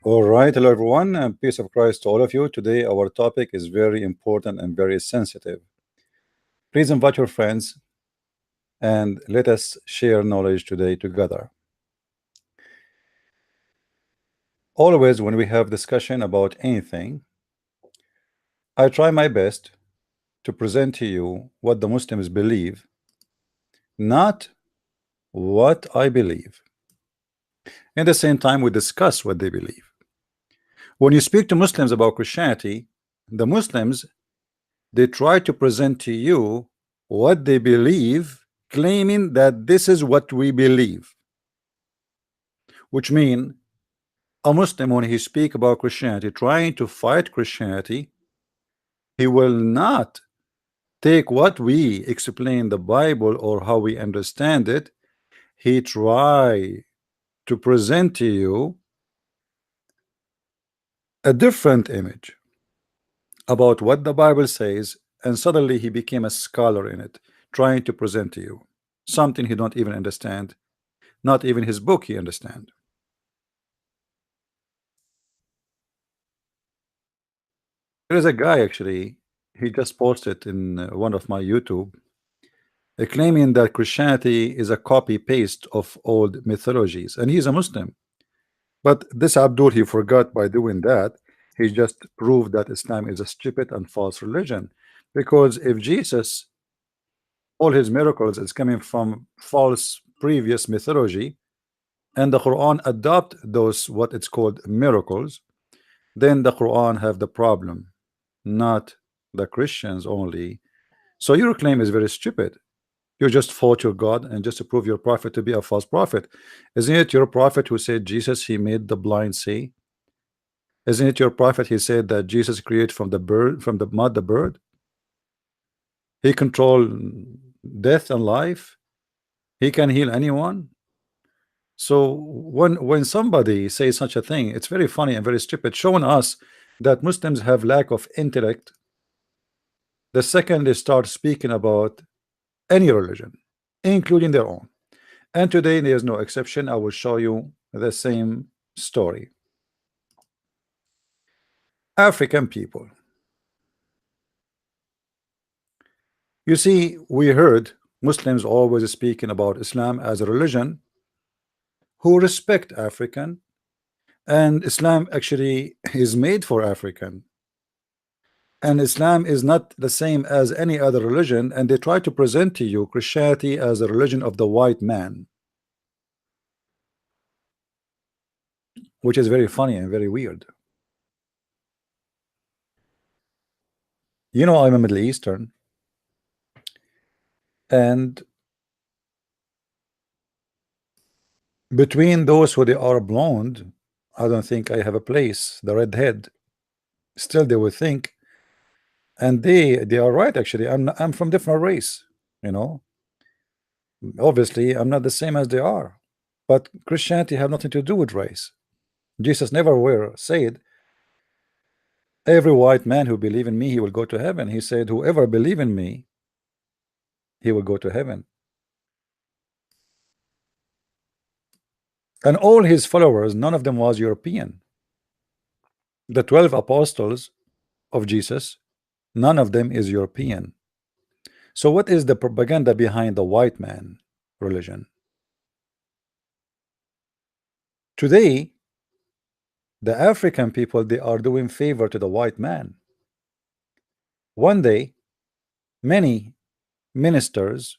All right, hello everyone, and peace of Christ to all of you. Today, our topic is very important and very sensitive. Please invite your friends and let us share knowledge today together. Always, when we have discussion about anything, I try my best to present to you what the Muslims believe, not what I believe. At the same time, we discuss what they believe. When you speak to Muslims about Christianity, the Muslims they try to present to you what they believe, claiming that this is what we believe, which means a Muslim, when he speak about Christianity, trying to fight Christianity, he will not take what we explain the Bible or how we understand it. He try to present to you a different image about what the Bible says, and suddenly he became a scholar in it, trying to present to you something he don't even understand. Not even his book he understand. There is a guy actually, he just posted in one of my YouTube, claiming that Christianity is a copy paste of old mythologies, and he's a Muslim. But this Abdul, he forgot by doing that, he just proved that Islam is a stupid and false religion. Because if Jesus, all his miracles is coming from false previous mythology, and the Quran adopt those what it's called miracles, then the Quran have the problem, not the Christians only. So your claim is very stupid. You just fought your God and just to prove your prophet to be a false prophet. Isn't it your prophet who said Jesus he made the blind see? Isn't it your prophet he said that Jesus created from the bird, from the mud, the bird? He control death and life. He can heal anyone. So when somebody says such a thing, it's very funny and very stupid, showing us that Muslims have lack of intellect the second they start speaking about any religion, including their own. And today there's no exception. I will show you the same story. African people. You see, we heard Muslims always speaking about Islam as a religion who respect African, and Islam actually is made for African. And Islam is not the same as any other religion, and they try to present to you Christianity as a religion of the white man, which is very funny and very weird. You know, I'm a Middle Eastern, and between those who they are blonde, I don't think I have a place. The redhead, still they will think, and they are right. Actually, I'm from different race. You know, obviously I'm not the same as they are, but Christianity have nothing to do with race. Jesus never were said every white man who believe in me he will go to heaven. He said whoever believe in me he will go to heaven. And all his followers, none of them was European. The 12 apostles of Jesus, none of them is European. So what is the propaganda behind the white man religion? Today, the African people, they are doing favor to the white man. One day, many ministers,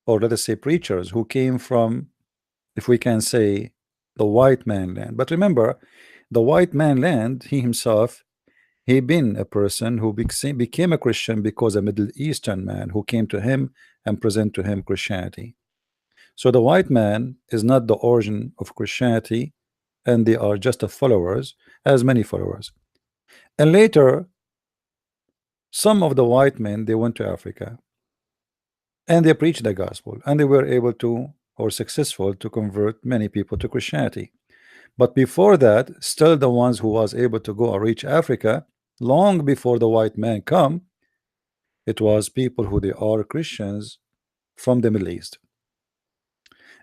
or let us say preachers, who came from, if we can say, the white man land. But remember, the white man land, he himself, he been a person who became a Christian because a Middle Eastern man who came to him and present to him Christianity. So the white man is not the origin of Christianity, and they are just a followers, as many followers. And later, some of the white men, they went to Africa and they preached the gospel, and they were able to, or successful to convert many people to Christianity. But before that, still the ones who was able to go and reach Africa long before the white man come, it was people who they are Christians from the Middle East.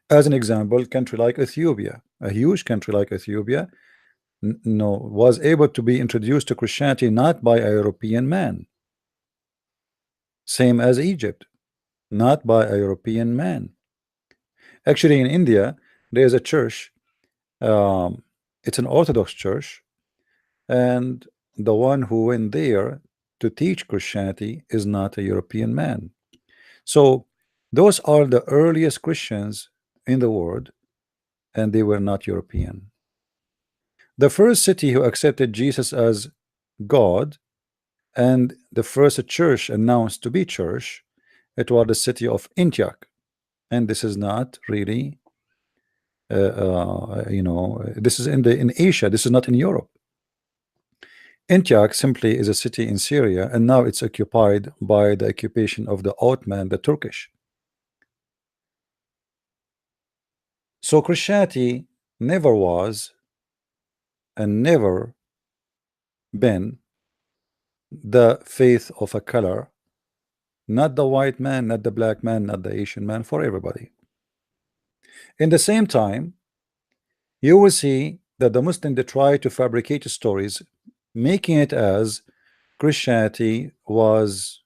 As an example, country like Ethiopia, a huge country like Ethiopia, No, was able to be introduced to Christianity not by a European man, same as Egypt, not by a European man. Actually, in India, there's a church. It's an Orthodox church, and the one who went there to teach Christianity is not a European man. So those are the earliest Christians in the world, and they were not European. The first city who accepted Jesus as God and the first church announced to be church, it was the city of Antioch. And this is not really this is in Asia. This is not in Europe. Antioch simply is a city in Syria, and now it's occupied by the occupation of the Ottoman, the Turkish. So Christianity never was and never been the faith of a color, not the white man, not the black man, not the Asian man, for everybody. In the same time, you will see that the Muslims, they try to fabricate stories, making it as Christianity was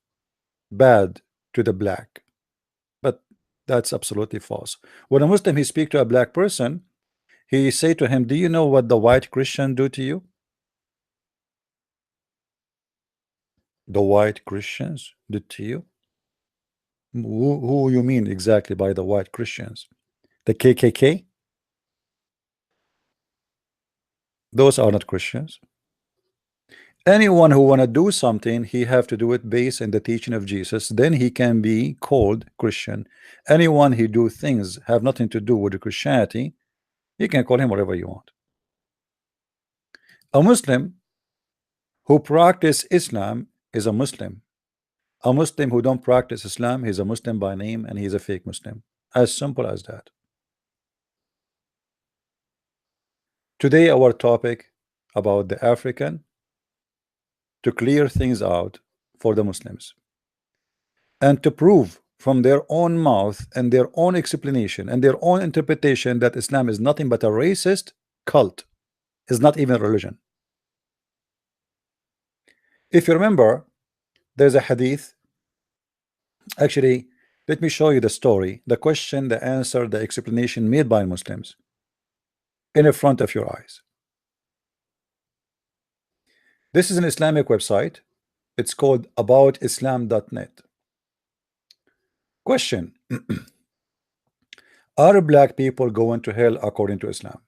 bad to the black, but that's absolutely false. When a Muslim he speak to a black person, he say to him, do you know what the white Christian do to you? The white Christians did to you? Who you mean exactly by the white Christians? The KKK? Those are not Christians. Anyone who want to do something, he have to do it based on the teaching of Jesus, then he can be called Christian. Anyone who do things have nothing to do with the Christianity, you can call him whatever you want. A Muslim who practice Islam is a Muslim. A Muslim who don't practice Islam, he's a Muslim by name and he's a fake Muslim. As simple as that. Today our topic about the African, to clear things out for the Muslims and to prove from their own mouth and their own explanation and their own interpretation that Islam is nothing but a racist cult, is not even a religion. If you remember, there's a hadith. Actually, let me show you the story, the question, the answer, the explanation made by Muslims in front of your eyes. This is an Islamic website. It's called aboutislam.net. Question: are black people going to hell according to Islam?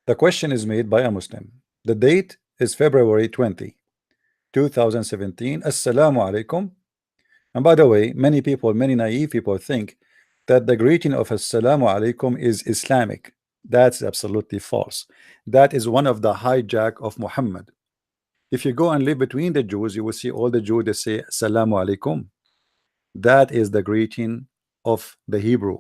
The question is made by a Muslim. The date is February 20, 2017. Assalamu alaikum. And by the way, many people, many naive people think that the greeting of Assalamu alaikum is Islamic. That's absolutely false. That is one of the hijack of Muhammad. If you go and live between the Jews, you will see all the Jews, they say Assalamu alaikum. That is the greeting of the Hebrew,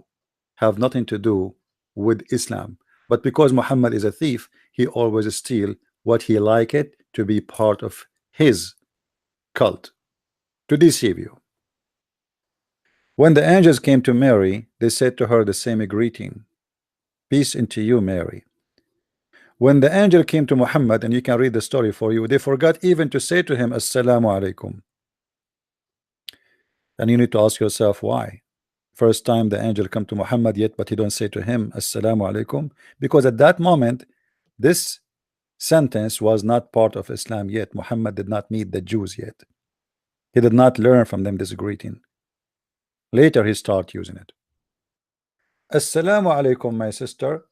have nothing to do with Islam. But because Muhammad is a thief, he always steal what he like it to be part of his cult, to deceive you. When the angels came to Mary, they said to her the same greeting, peace into you, Mary. When the angel came to Muhammad, and you can read the story for you, they forgot even to say to him Assalamu alaikum. And you need to ask yourself why. First time the angel come to Muhammad yet, but he don't say to him Assalamu alaikum, because at that moment this sentence was not part of Islam yet. Muhammad did not meet the Jews yet. He did not learn from them this greeting. Later he start using it. Assalamu alaikum, my sister.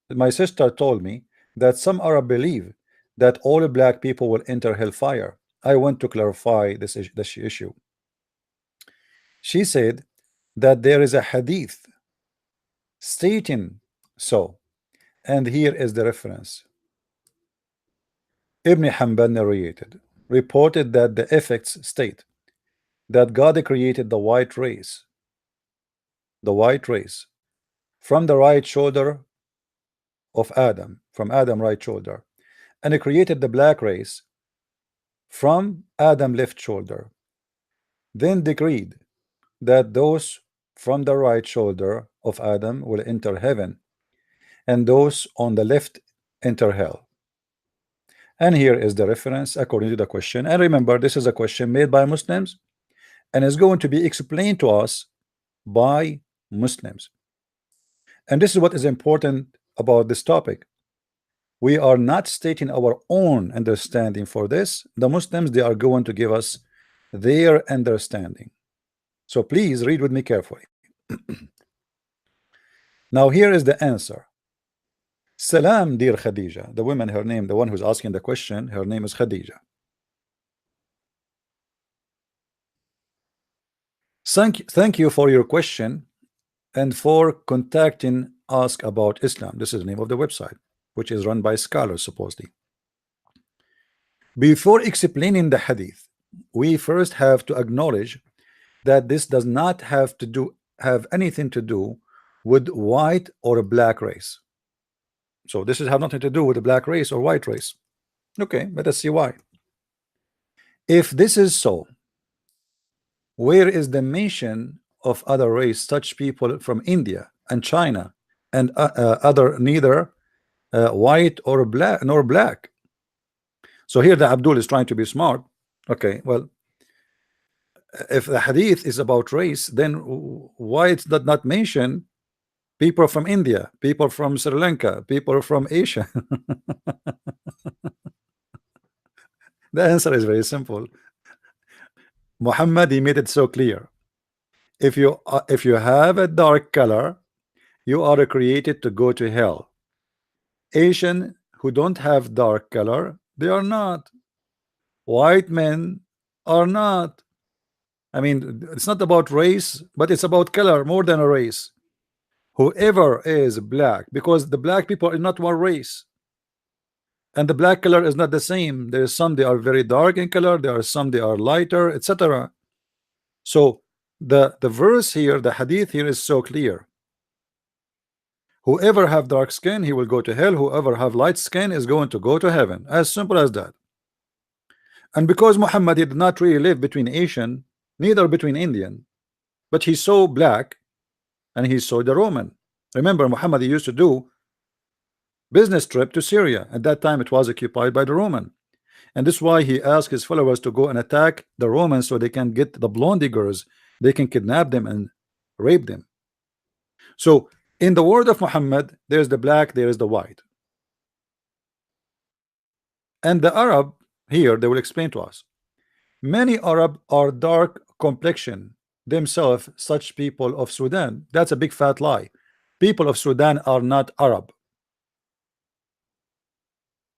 My sister told me that some Arab believe that all black people will enter hellfire. I want to clarify this issue. She said that there is a hadith stating so, and here is the reference. Ibn Hanbal narrated, reported that the effects state that God created the white race, from the right shoulder of Adam, from Adam right shoulder, and he created the black race from Adam left shoulder, then decreed that those from the right shoulder of Adam will enter heaven, and those on the left enter hell. And here is the reference according to the question. And remember, this is a question made by Muslims and is going to be explained to us by Muslims. And this is what is important about this topic. We are not stating our own understanding for this. The Muslims, they are going to give us their understanding. So please read with me carefully. Now here is the answer. Salam, dear Khadija. The woman, her name, the one who's asking the question, her name is Khadija. Thank you for your question and for contacting Ask About Islam. This is the name of the website, which is run by scholars supposedly. Before explaining the hadith, we first have to acknowledge that this does not have anything to do with white or black race. So this have nothing to do with the black race or white race. Okay, let us see why. If this is so, where is the mention of other race, such people from India and China and other neither white or black nor black? So here the Abdul is trying to be smart. Okay, well, if the hadith is about race, then why it does not mention people from India, people from Sri Lanka, people from Asia? The answer is very simple. Muhammad, he made it so clear. If you have a dark color, you are created to go to hell. Asian who don't have dark color, they are not. White men are not. I mean, it's not about race, but it's about color more than a race. Whoever is black, because the black people are not one race, and the black color is not the same. There's some they are very dark in color, there are some they are lighter, etc. So the verse here, the hadith here is so clear. Whoever have dark skin, he will go to hell. Whoever have light skin is going to go to heaven. As simple as that. And because Muhammad did not really live between Asian, neither between Indian, but he saw black and he saw the Roman. Remember, Muhammad used to do business trip to Syria. At that time it was occupied by the Roman, and this is why he asked his followers to go and attack the Romans so they can get the blondie girls, they can kidnap them and rape them. So in the word of Muhammad, there's the black, there is the white. And the Arab here, they will explain to us. Many Arab are dark complexion themselves, such people of Sudan. That's a big fat lie. People of Sudan are not Arab.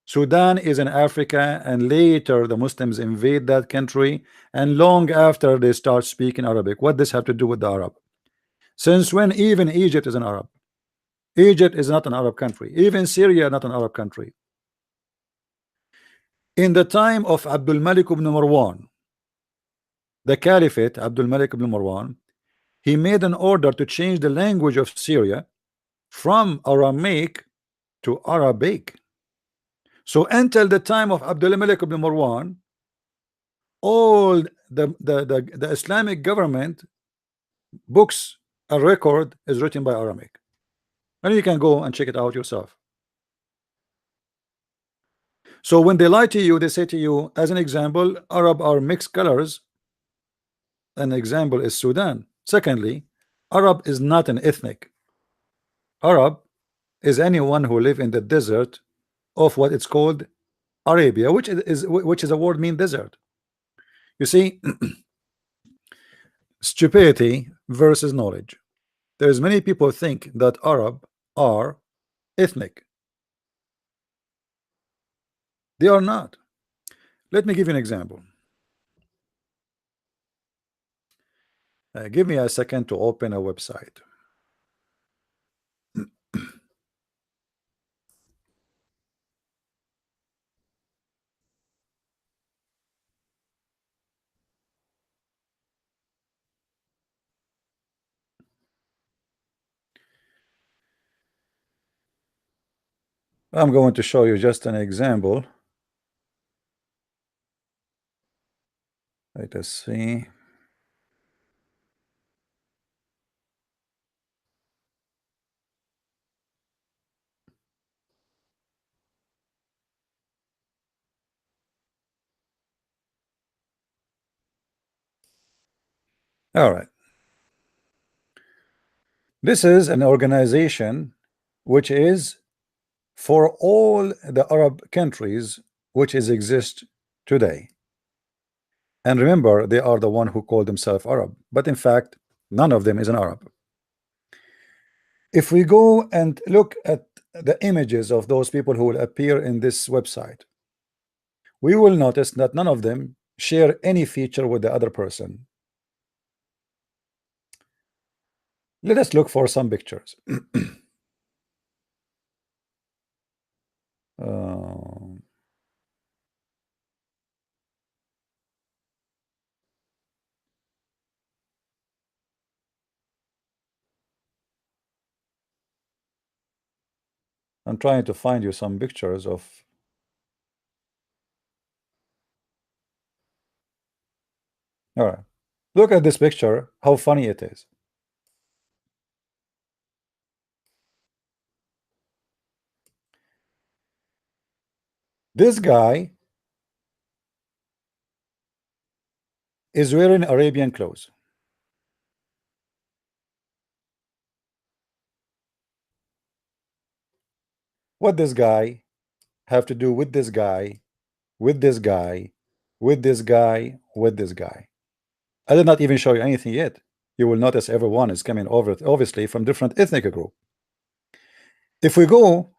Sudan is in Africa, and later the Muslims invade that country, and long after they start speaking Arabic. What does have to do with the Arab? Since when even Egypt is an Arab? Egypt is not an Arab country. Even Syria not an Arab country. In the time of Abdul Malik ibn Marwan, the Caliphate, Abdul Malik ibn Marwan, he made an order to change the language of Syria from Aramaic to Arabic. So until the time of Abdul Malik ibn Marwan, all the Islamic government books and record is written by Aramaic, and you can go and check it out yourself. So when they lie to you, they say to you, as an example, Arab are mixed colors. An example is Sudan. Secondly, Arab is not an ethnic. Arab is anyone who live in the desert of what it's called Arabia, which is a word mean desert. You see, stupidity versus knowledge. There's many people think that Arab are ethnic. They are not. Let me give you an example. Give me a second to open a website. I'm going to show you just an example. Let us see. All right. This is an organization which is for all the Arab countries which exist today. And remember, they are the one who call themselves Arab, but in fact, none of them is an Arab. If we go and look at the images of those people who will appear in this website, we will notice that none of them share any feature with the other person. Let us look for some pictures. Uh, I'm trying to find you some pictures of. All right, look at this picture, how funny it is. This guy is wearing Arabian clothes. What this guy have to do with this guy, with this guy, with this guy, with this guy? I did not even show you anything yet. You will notice everyone is coming over, obviously, from different ethnic group. If we go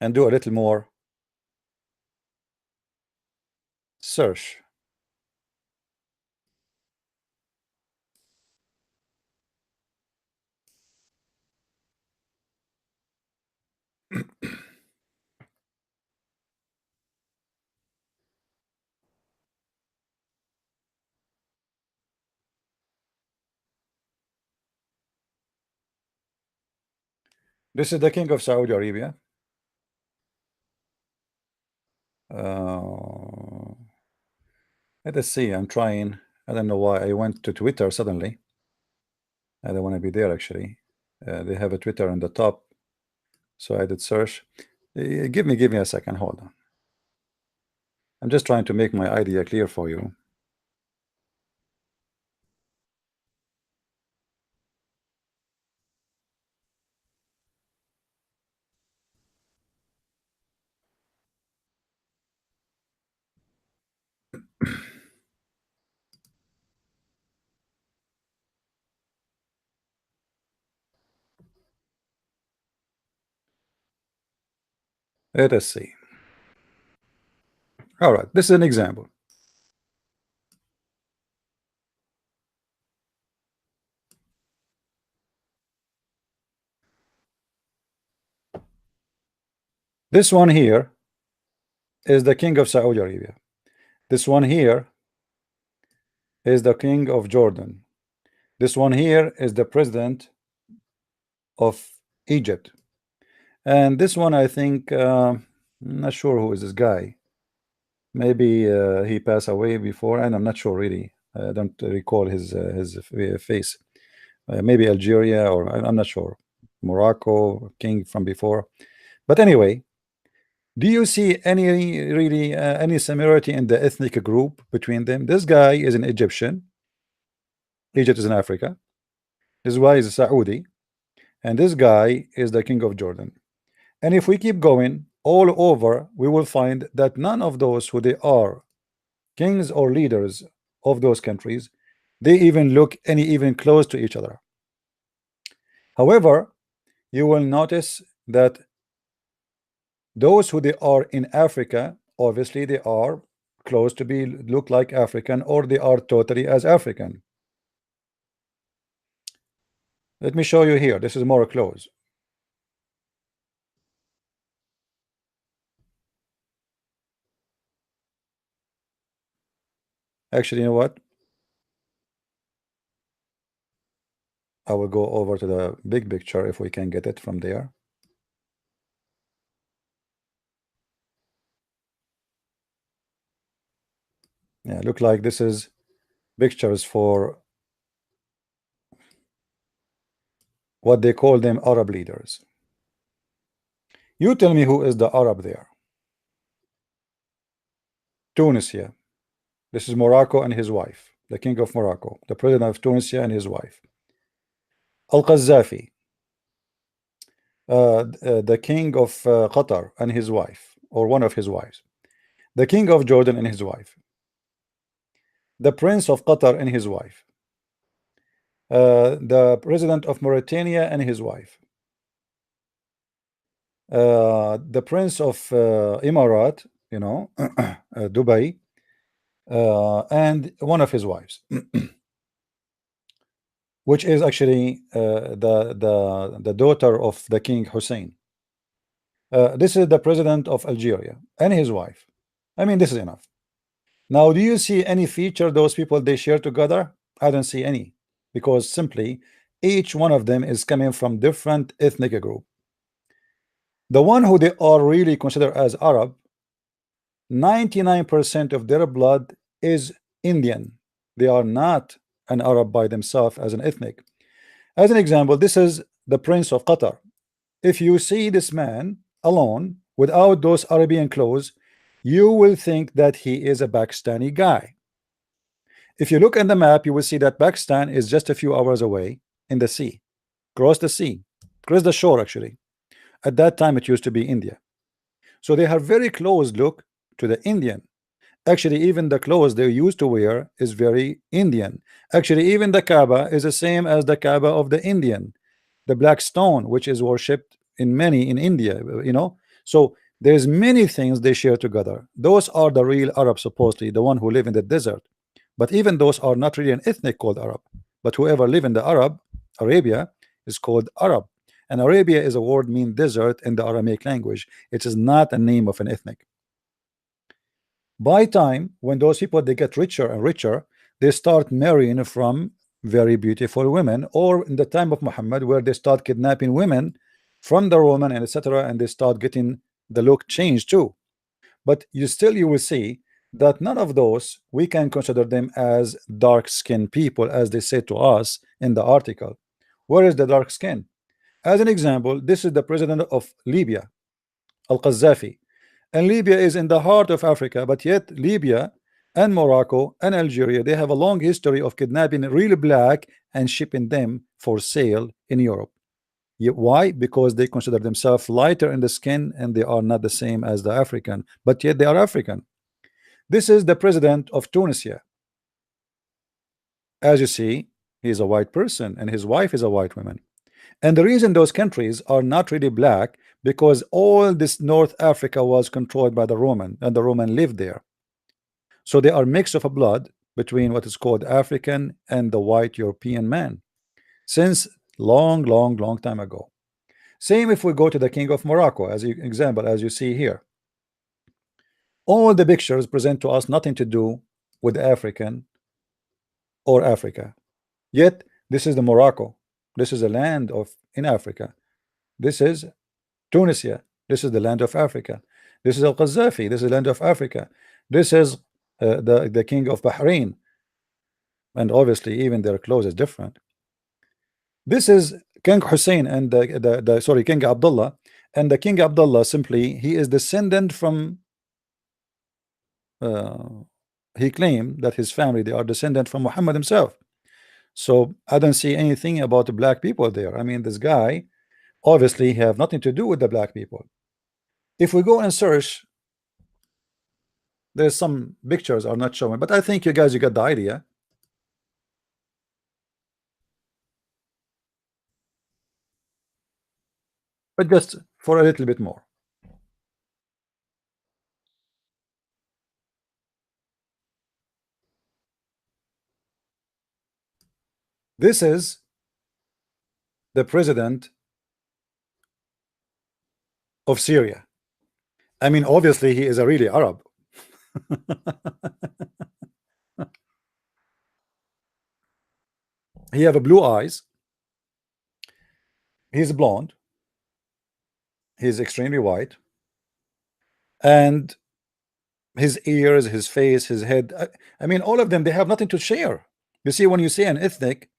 and do a little more search, this is the king of Saudi Arabia. Uh, let us see. I'm trying. I don't know why I went to Twitter suddenly. I don't want to be there actually. They have a Twitter on the top, so I did search. Give me a second. Hold on. I'm just trying to make my idea clear for you. Let us see. All right, this is an example. This one here is the king of Saudi Arabia. This one here is the king of Jordan. This one here is the president of Egypt. And this one, I think, I'm not sure who is this guy. Maybe he passed away before, and I'm not sure really. I don't recall his face. Maybe Algeria, or I'm not sure. Morocco, king from before. But anyway, do you see any really any similarity in the ethnic group between them? This guy is an Egyptian. Egypt is in Africa. This guy is a Saudi, and this guy is the king of Jordan. And if we keep going all over, we will find that none of those who they are kings or leaders of those countries, they even look any even close to each other. However, you will notice that those who they are in Africa, obviously they are close to be look like African, or they are totally as African. Let me show you here. This is more close. Actually, you know what? I will go over to the big picture if we can get it from there. Yeah, look like this is pictures for what they call them Arab leaders. You tell me who is the Arab there. Tunisia. This is Morocco and his wife, the king of Morocco, the president of Tunisia and his wife. Al-Qaddafi, the king of Qatar and his wife, or one of his wives. The king of Jordan and his wife. The prince of Qatar and his wife. The president of Mauritania and his wife. The prince of Emirat, you know, Dubai, and one of his wives, which is actually the daughter of the King Hussein. This is the president of Algeria and his wife. I mean, this is enough. Now, do you see any feature those people they share together? I don't see any, because simply each one of them is coming from different ethnic group. The one who they are really considered as Arab, 99% of their blood is Indian. They are not an Arab by themselves as an ethnic. As an example, this is the Prince of Qatar. If you see this man alone without those Arabian clothes, you will think that he is a Pakistani guy. If you look at the map, you will see that Pakistan is just a few hours away in the sea, across the sea, across the shore actually. At that time it used to be India. So they have very close look to the Indian. Actually, even the clothes they used to wear is very Indian. Actually, even the Kaaba is the same as the Kaaba of the Indian, the black stone, which is worshipped in many in India, you know. So there's many things they share together. Those are the real Arabs, supposedly, the one who live in the desert. But even those are not really an ethnic called Arab. But whoever live in the Arabia is called Arab. And Arabia is a word mean desert in the Aramaic language. It is not a name of an ethnic. By time, when those people they get richer and richer, they start marrying from very beautiful women, or in the time of Muhammad, where they start kidnapping women from the Roman and etc., and they start getting the look changed too. But you will see that none of those we can consider them as dark-skinned people, as they say to us in the article. Where is the dark skin? As an example, this is the president of Libya, Al-Qaddafi. And Libya is in the heart of Africa, but yet Libya and Morocco and Algeria, they have a long history of kidnapping real black and shipping them for sale in Europe. Why? Because they consider themselves lighter in the skin and they are not the same as the African, but yet they are African. This is the president of Tunisia. As you see, he is a white person and his wife is a white woman. And the reason those countries are not really black, because all this North Africa was controlled by the Roman, and the Roman lived there. So they are mix of a blood between what is called African and the white European man since long time ago. Same if we go to the king of Morocco as an example, as you see here. All the pictures present to us nothing to do with African or Africa. Yet this is the Morocco. This is a land of in Africa. This is Tunisia. This is the land of Africa. This is Al-Qaddafi. This is the land of Africa. This is the king of Bahrain. And obviously even their clothes is different. This is King Hussein and King Abdullah. And the King Abdullah, simply he is descendant from he claimed that his family they are descendant from Muhammad himself. So I don't see anything about the black people there. I mean, this guy obviously have nothing to do with the black people. If we go and search, there's some pictures are not showing, but I think you got the idea. But just for a little bit more. This is the president of Syria. I mean, obviously he is a really Arab. He have a blue eyes. He's blonde. He's extremely white. And his ears, his face, his head, I mean, all of them, they have nothing to share. You see, when you see an ethnic,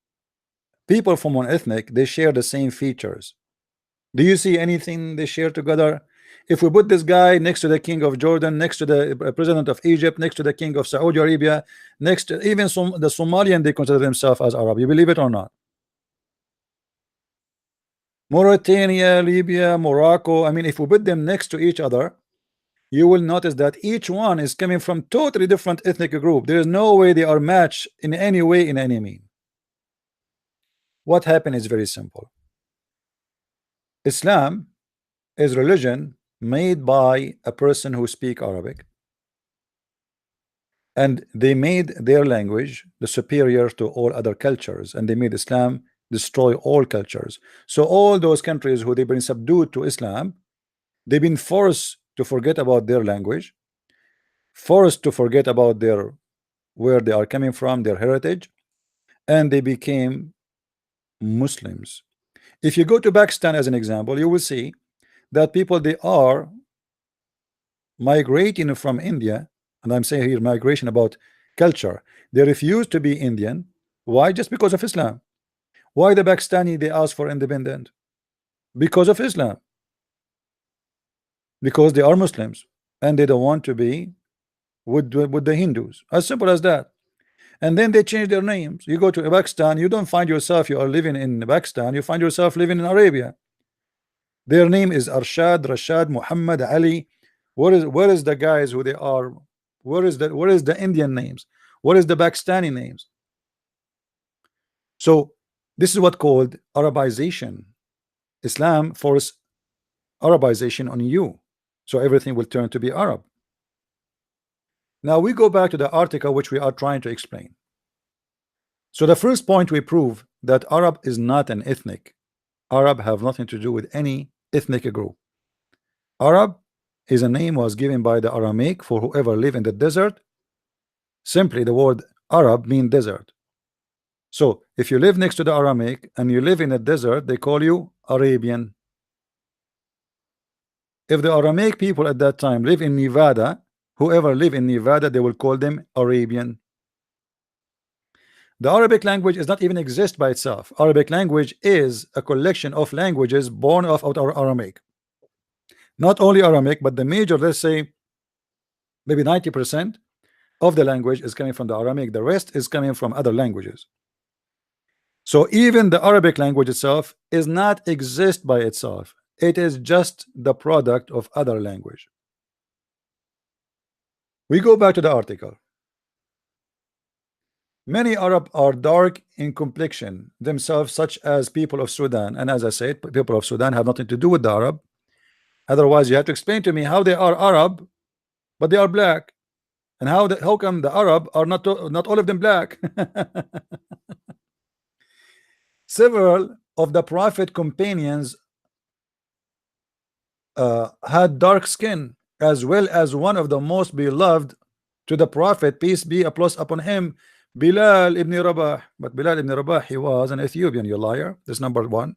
people from one ethnic, they share the same features. Do you see anything they share together? If we put this guy next to the king of Jordan, next to the president of Egypt, next to the king of Saudi Arabia, next to even the Somalian, they consider themselves as Arab. You believe it or not? Mauritania, Libya, Morocco. I mean, if we put them next to each other, you will notice that each one is coming from totally different ethnic group. There is no way they are matched in any way, in any mean. What happened is very simple. Islam is religion made by a person who speak Arabic, and they made their language the superior to all other cultures, and they made Islam destroy all cultures. So all those countries who they've been subdued to Islam, they've been forced to forget about their language, forced to forget about their where they are coming from, their heritage, and they became Muslims. If you go to Pakistan as an example, you will see that people, they are migrating from India, and I'm saying here migration about culture. They refuse to be Indian. Why? Just because of Islam. Why the Pakistani, they ask for independence? Because of Islam. Because they are Muslims and they don't want to be with the Hindus. As simple as that. And then they change their names. You go to Pakistan, you don't find yourself you are living in Pakistan, you find yourself living in Arabia. Their name is Arshad, Rashad, Muhammad, Ali. Where is the guys who they are? Where is the Indian names? What is the Pakistani names? So this is what called Arabization. Islam force Arabization on you, so everything will turn to be Arab. Now we go back to the article which we are trying to explain. So the first point, we prove that Arab is not an ethnic. Arab have nothing to do with any ethnic group. Arab is a name was given by the Aramaic for whoever live in the desert. Simply the word Arab mean desert. So if you live next to the Aramaic and you live in a desert, they call you Arabian. If the Aramaic people at that time live in Nevada, whoever live in Nevada, they will call them Arabian. The Arabic language is not even exist by itself. Arabic language is a collection of languages born of our Aramaic. Not only Aramaic, but the major, let's say maybe 90% of the language is coming from the Aramaic. The rest is coming from other languages. So even the Arabic language itself is not exist by itself. It is just the product of other language. We go back to the article. Many Arab are dark in complexion themselves, such as people of Sudan. And as I said, people of Sudan have nothing to do with the Arab. Otherwise, you have to explain to me how they are Arab, but they are black, and how come the Arab are not all of them black? Several of the Prophet companions had dark skin, as well as one of the most beloved to the Prophet, peace be upon him, Bilal ibn Rabah. But Bilal ibn Rabah, he was an Ethiopian, you liar. That's number one.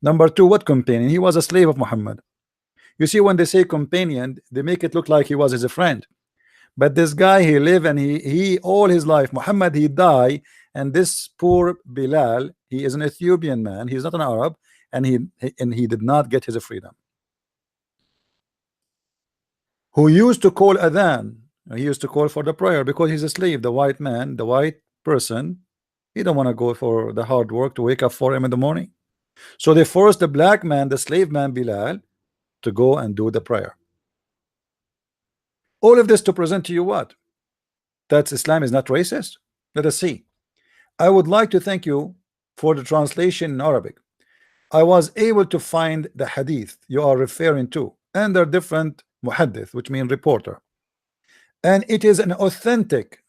Number two, what companion? He was a slave of Muhammad. You see, when they say companion, they make it look like he was his friend. But this guy, he lived and he all his life. Muhammad, he died, and this poor Bilal, he is an Ethiopian man. He's not an Arab, and he did not get his freedom. Who used to call adhan? He used to call for the prayer because he's a slave. The white man, the white person, he don't want to go for the hard work to wake up 4 a.m. in the morning. So they forced the black man, the slave man Bilal, to go and do the prayer. All of this to present to you what? That Islam is not racist? Let us see. I would like to thank you for the translation in Arabic. I was able to find the hadith you are referring to, and they're different muhaddith, which means reporter, and it is an authentic.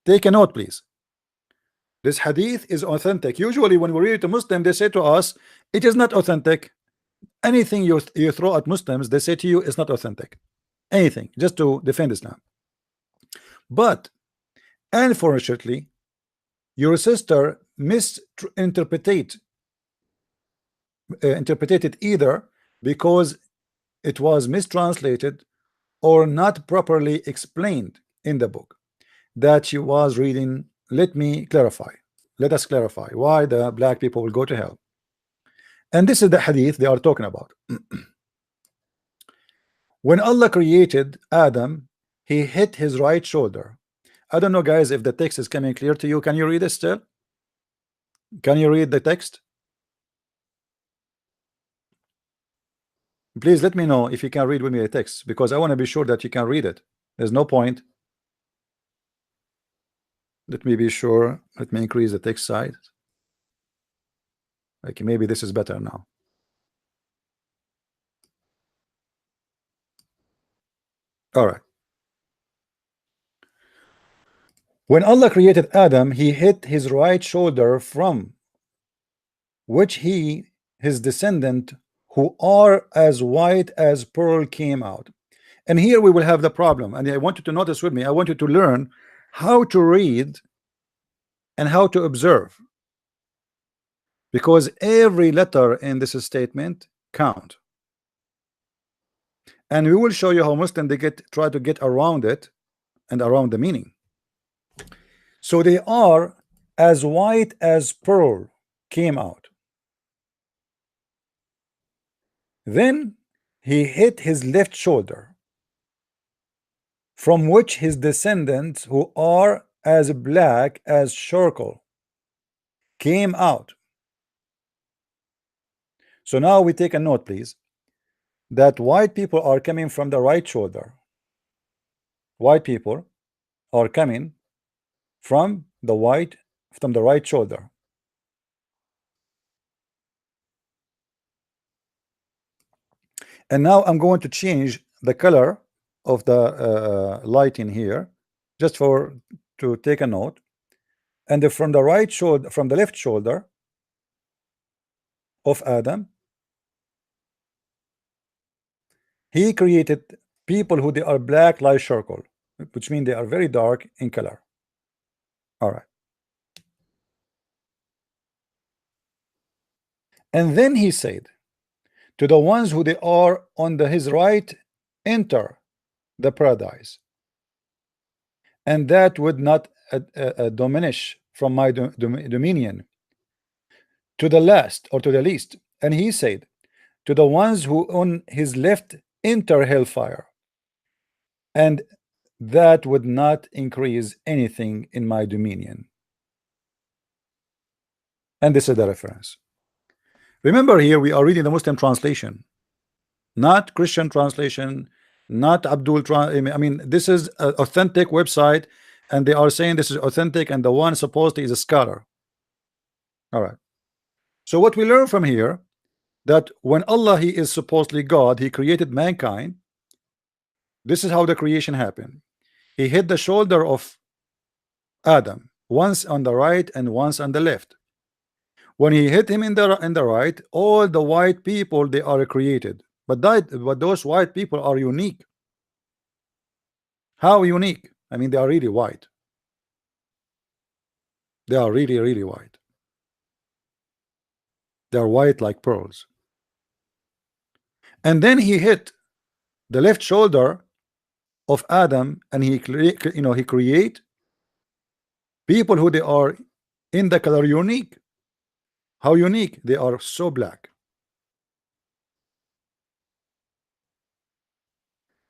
Take a note, please. This hadith is authentic. Usually when we read it to Muslim, they say to us, it is not authentic. Anything you throw at Muslims, they say to you, it's not authentic. Anything, just to defend Islam. But unfortunately, your sister misinterpreted it either because it was mistranslated or not properly explained in the book that she was reading. Let us clarify why the black people will go to hell. And this is the hadith they are talking about. When Allah created Adam, he hit his right shoulder. I don't know, guys, if the text is coming clear to you. Can you read it still? Can you read the text? Please let me know if you can read with me the text, because I want to be sure that you can read it. There's no point. Let me be sure. Let me increase the text size. Okay, maybe this is better now. All right. When Allah created Adam, he hit his right shoulder, from which his descendant, who are as white as pearl, came out. And here we will have the problem, and I want you to notice with me. I want you to learn how to read and how to observe, because every letter in this statement count. And we will show you how Muslims they try to get around it and around the meaning. So they are as white as pearl came out. Then he hit his left shoulder, from which his descendants, who are as black as charcoal, came out. So now we take a note, please, that white people are coming from the right shoulder. White people are coming from the right shoulder. And now I'm going to change the color of the light in here, just to take a note. And from the right shoulder, from the left shoulder of Adam, he created people who they are black like charcoal, which means they are very dark in color. All right. And then he said, to the ones who they are on his right, enter the paradise, and that would not diminish from my dominion to the last or to the least. And he said, to the ones who on his left, enter hellfire, and that would not increase anything in my dominion. And this is the reference. Remember, here we are reading the Muslim translation, not Christian translation, not Abdul. I mean, this is an authentic website, and they are saying this is authentic, and the one supposedly is a scholar. All right. So what we learn from here, that when Allah, he is supposedly God, he created mankind. This is how the creation happened. He hit the shoulder of Adam, once on the right and once on the left. When he hit him in the right, all the white people, they are created, but those white people are unique. How unique? I mean, they are really white. They are really, really white. They are white like pearls. And then he hit the left shoulder of Adam, and he create people who they are in the color unique. How unique? They are so black.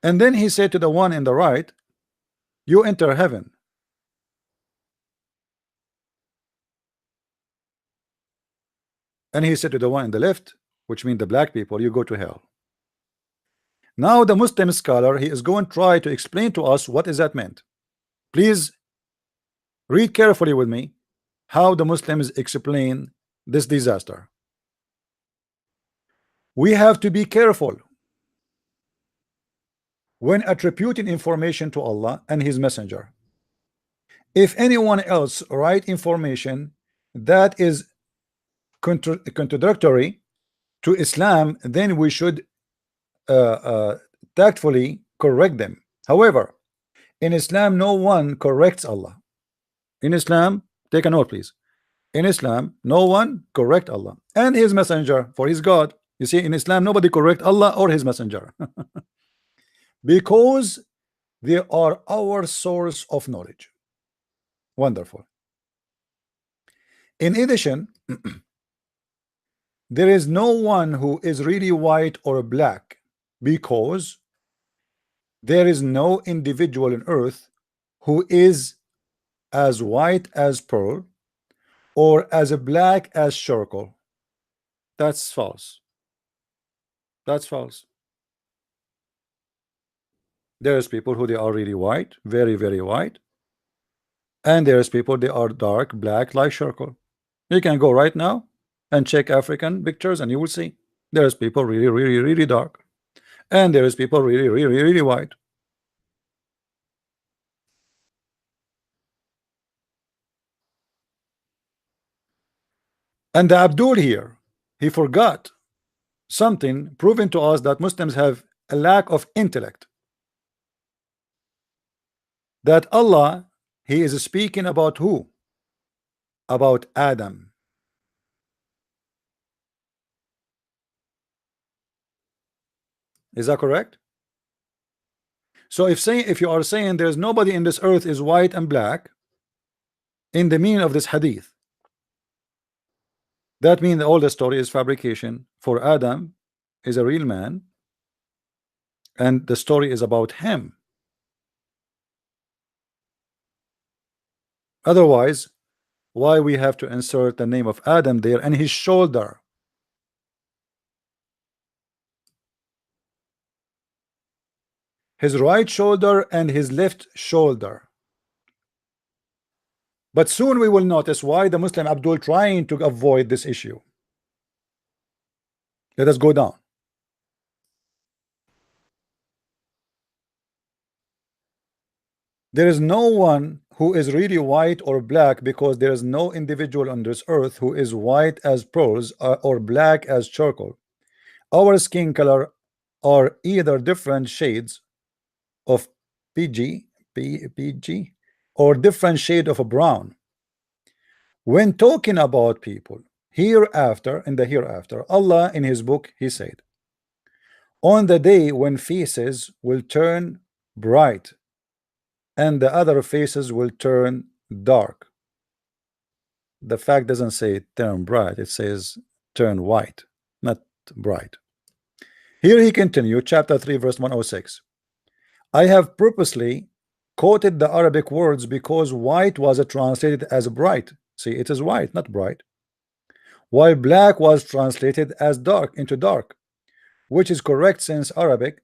And then he said to the one in the right, you enter heaven. And he said to the one in the left, which means the black people, you go to hell. Now the Muslim scholar, he is going to try to explain to us what is that meant. Please read carefully with me how the Muslims explain this disaster. We have to be careful when attributing information to Allah and his messenger. If anyone else write information that is contradictory to Islam, then we should tactfully correct them. However, in Islam, no one corrects Allah. In Islam, take a note, please. In Islam, no one correct Allah and his messenger, for his God. You see, in Islam, nobody correct Allah or his messenger because they are our source of knowledge. Wonderful. In addition, There is no one who is really white or black, because there is no individual on earth who is as white as pearl or as black as charcoal. That's false. That's false. There's people who they are really white, very, very white, and there's people they are dark black like charcoal. You can go right now and check African pictures and you will see there's people really, really, really dark, and there is people really, really, really white. And the Abdul here, he forgot something proving to us that Muslims have a lack of intellect. That Allah, he is speaking about who? About Adam. Is that correct? So if you are saying there's nobody in this earth is white and black, in the meaning of this hadith, that means all the story is fabrication. For Adam is a real man, and the story is about him. Otherwise, why we have to insert the name of Adam there and his shoulder? His right shoulder and his left shoulder. But soon we will notice why the Muslim Abdul trying to avoid this issue. Let us go down. There is no one who is really white or black, because there is no individual on this earth who is white as pearls or black as charcoal. Our skin color are either different shades of PG or different shade of a brown. When talking about people hereafter, in the hereafter, Allah in his book, he said, on the day when faces will turn bright and the other faces will turn dark. The fact doesn't say turn bright, it says turn white, not bright. Here he continued, chapter 3 verse 106. I have purposely quoted the Arabic words because white was translated as bright. See, it is white, not bright, while black was translated as dark into dark, which is correct since Arabic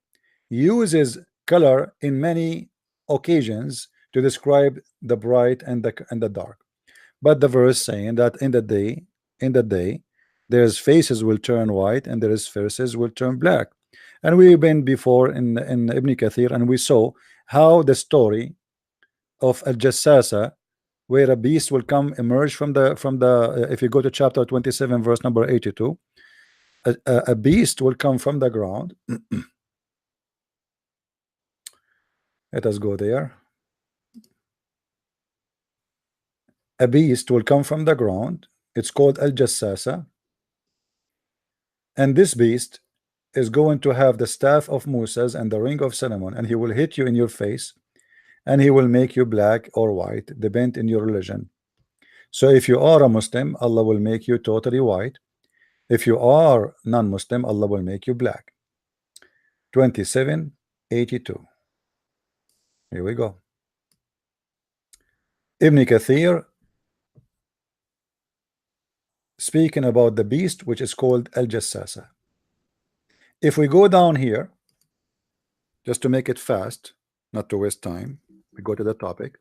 uses color in many occasions to describe the bright and the dark. But the verse saying that in the day there's faces will turn white and there is faces will turn black. And we've been before in Ibn Kathir, and we saw how the story of Al-Jassasa, where a beast will emerge from the if you go to chapter 27 verse number 82, a beast will come from the ground. Let us go there. A beast will come from the ground. It's called Al-Jassasa, and this beast is going to have the staff of Moses and the ring of Solomon, and he will hit you in your face, and he will make you black or white, depend in your religion. So if you are a Muslim, Allah will make you totally white. If you are non-Muslim, Allah will make you black. 27:82. Here we go. Ibn Kathir speaking about the beast which is called Al-Jassasa. If we go down here, just to make it fast, not to waste time, we go to the topic.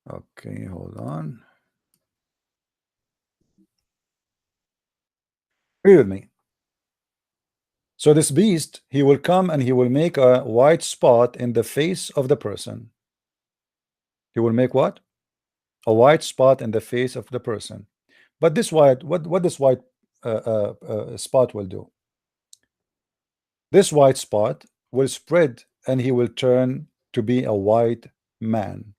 Okay, hold on. Read with me. So this beast, he will come and he will make a white spot in the face of the person. He will make what? A white spot in the face of the person. But this white, what this white spot will do? This white spot will spread and he will turn to be a white man.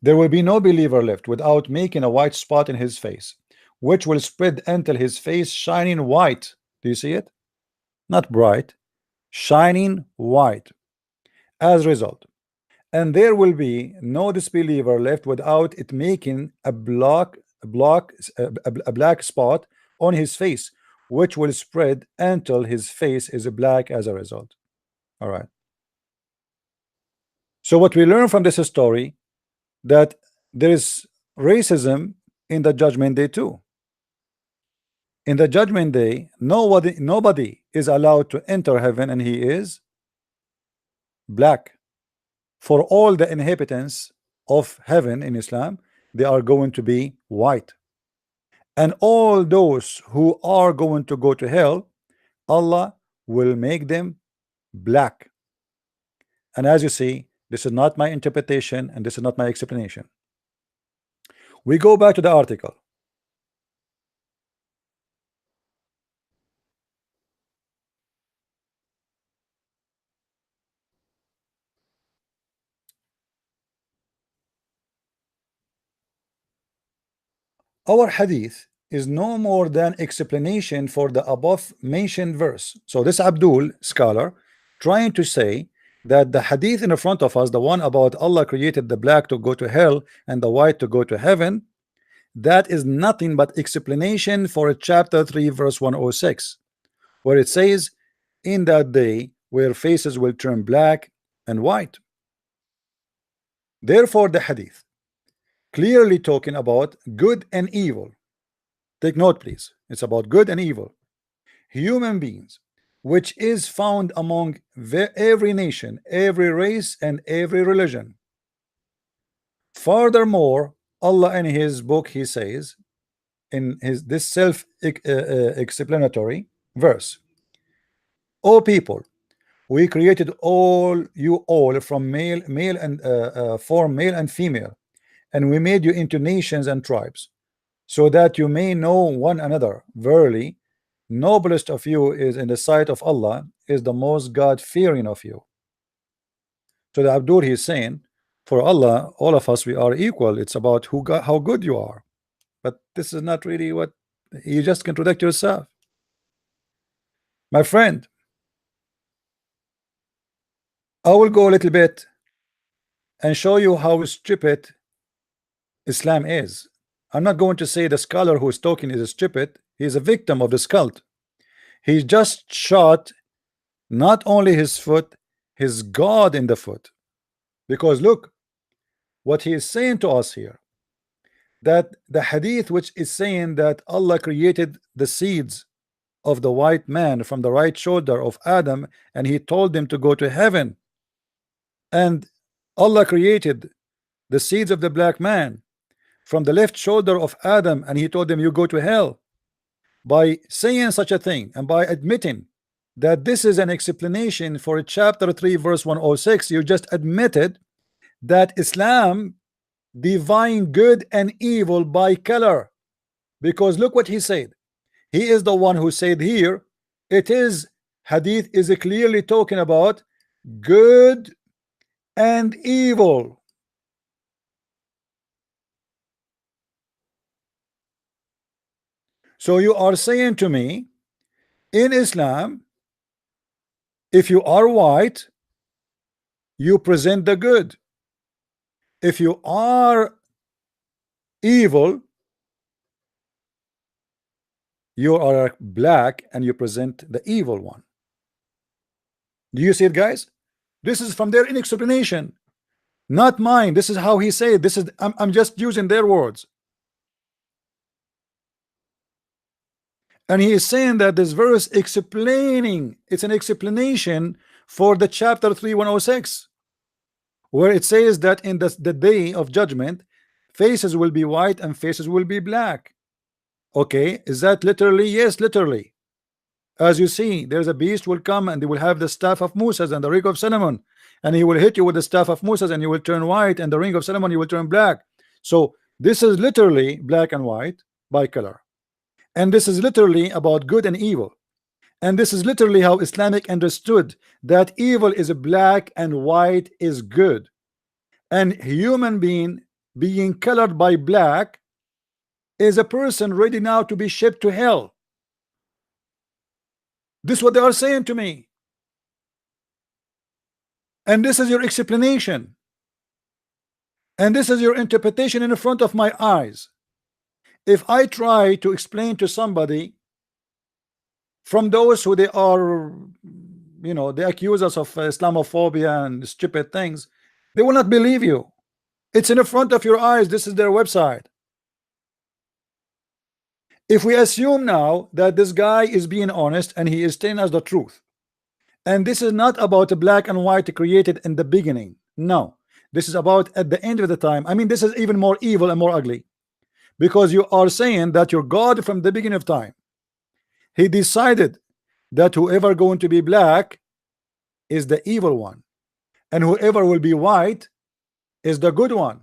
There will be no believer left without making a white spot in his face, which will spread until his face shining white. Do you see it? Not bright, shining white. As a result, and there will be no disbeliever left without it making a black spot on his face, which will spread until his face is black as a result. All right. So what we learn from this story, that there is racism in the judgment day too. In the judgment day, nobody is allowed to enter heaven, and he is black. For all the inhabitants of heaven in Islam, they are going to be white. And all those who are going to go to hell, Allah will make them black. And as you see, this is not my interpretation and this is not my explanation. We go back to the article. Our hadith is no more than explanation for the above mentioned verse. So this Abdul scholar trying to say that the hadith in front of us, the one about Allah created the black to go to hell and the white to go to heaven, that is nothing but explanation for chapter 3 verse 106, where it says, in that day where faces will turn black and white. Therefore the hadith clearly talking about good and evil. Take note, please. It's about good and evil human beings, which is found among every nation, every race, and every religion. Furthermore, Allah in his book, he says in this self-explanatory verse, O people, we created you all from male and female, and we made you into nations and tribes, so that you may know one another. Verily, noblest of you is in the sight of Allah is the most God-fearing of you. So the Abdur, he's saying, for Allah, all of us, we are equal. It's about how good you are. But this is not really what you just contradict yourself, my friend. I will go a little bit and show you how stupid Islam is. I'm not going to say the scholar who is talking is stupid. He's a victim of this cult. He just shot not only his foot, his God in the foot. Because look what he is saying to us here, that the hadith which is saying that Allah created the seeds of the white man from the right shoulder of Adam, and he told them to go to heaven, and Allah created the seeds of the black man from the left shoulder of Adam, and he told them you go to hell. By saying such a thing and by admitting that this is an explanation for chapter 3 verse 106, you just admitted that Islam divine good and evil by color. Because look what he said. He is the one who said here, it is hadith is clearly talking about good and evil. So you are saying to me, in Islam, if you are white, you present the good. If you are evil, you are black and you present the evil one. Do you see it, guys? This is from their explanation, not mine. This is how he said. This is I'm just using their words. And he is saying that this verse explaining, it's an explanation for the chapter 3 106, where it says that in the day of judgment, faces will be white and faces will be black. Okay, is that literally? Yes, literally. As you see, there's a beast will come and they will have the staff of Moses and the ring of Solomon, and he will hit you with the staff of Moses and you will turn white, and the ring of Solomon you will turn black. So this is literally black and white by color, and this is literally about good and evil, and this is literally how Islamic understood that evil is black and white is good, and human being colored by black is a person ready now to be shipped to hell. This is what they are saying to me, and this is your explanation. And this is your interpretation in front of my eyes. If I try to explain to somebody from those who they are, you know, they accuse us of Islamophobia and stupid things, they will not believe you. It's in the front of your eyes. This is their website. If we assume now that this guy is being honest and he is telling us the truth, and this is not about a black and white created in the beginning, no, this is about at the end of the time. I mean, this is even more evil and more ugly, because you are saying that your God from the beginning of time, he decided that whoever going to be black is the evil one, and whoever will be white is the good one.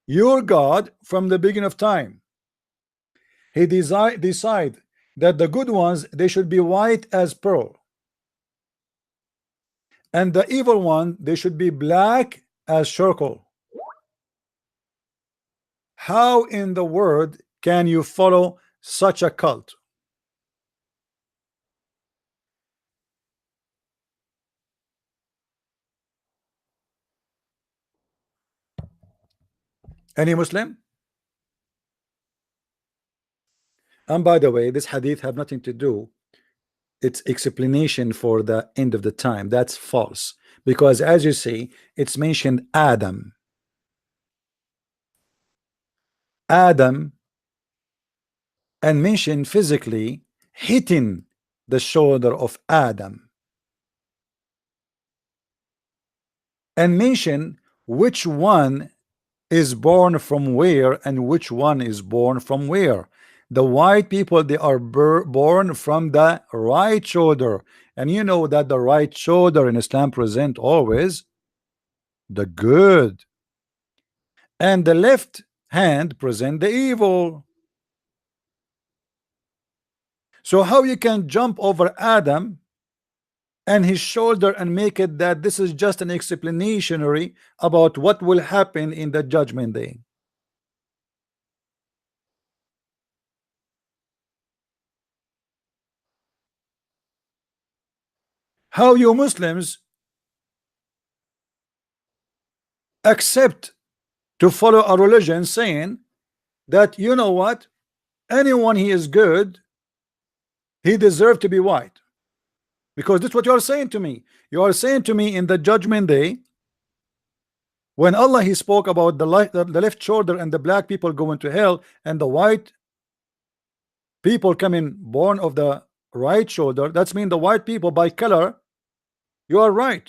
Your God from the beginning of time, he decide that the good ones, they should be white as pearl, and the evil one, they should be black as charcoal. How in the world can you follow such a cult? Any Muslim? And by the way, this hadith have nothing to do, it's explanation for the end of the time. That's false, because as you see, it's mentioned Adam, and mentioned physically hitting the shoulder of Adam, and mention which one is born from where and which one is born from where. The white people, they are born from the right shoulder, and you know that the right shoulder in Islam present always the good, and the left hand present the evil. So how you can jump over Adam and his shoulder and make it that this is just an explanatory about what will happen in the judgment day? How you Muslims accept to follow a religion saying that, you know what, anyone he is good, he deserves to be white? Because that's what you are saying to me. You are saying to me in the judgment day, when Allah he spoke about the left shoulder and the black people going to hell and the white people coming born of the right shoulder, that's mean the white people by color, you are right,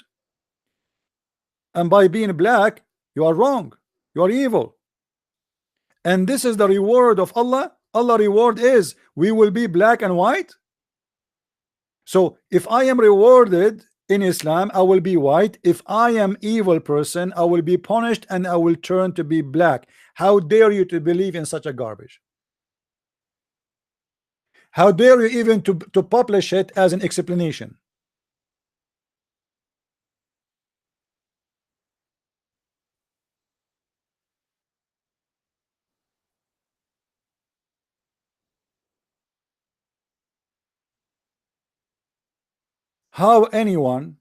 and by being black, you are wrong, you are evil. And this is the reward of Allah. Allah reward is we will be black and white. So if I am rewarded in Islam, I will be white. If I am evil person, I will be punished and I will turn to be black. How dare you to believe in such a garbage? How dare you even to publish it as an explanation? How anyone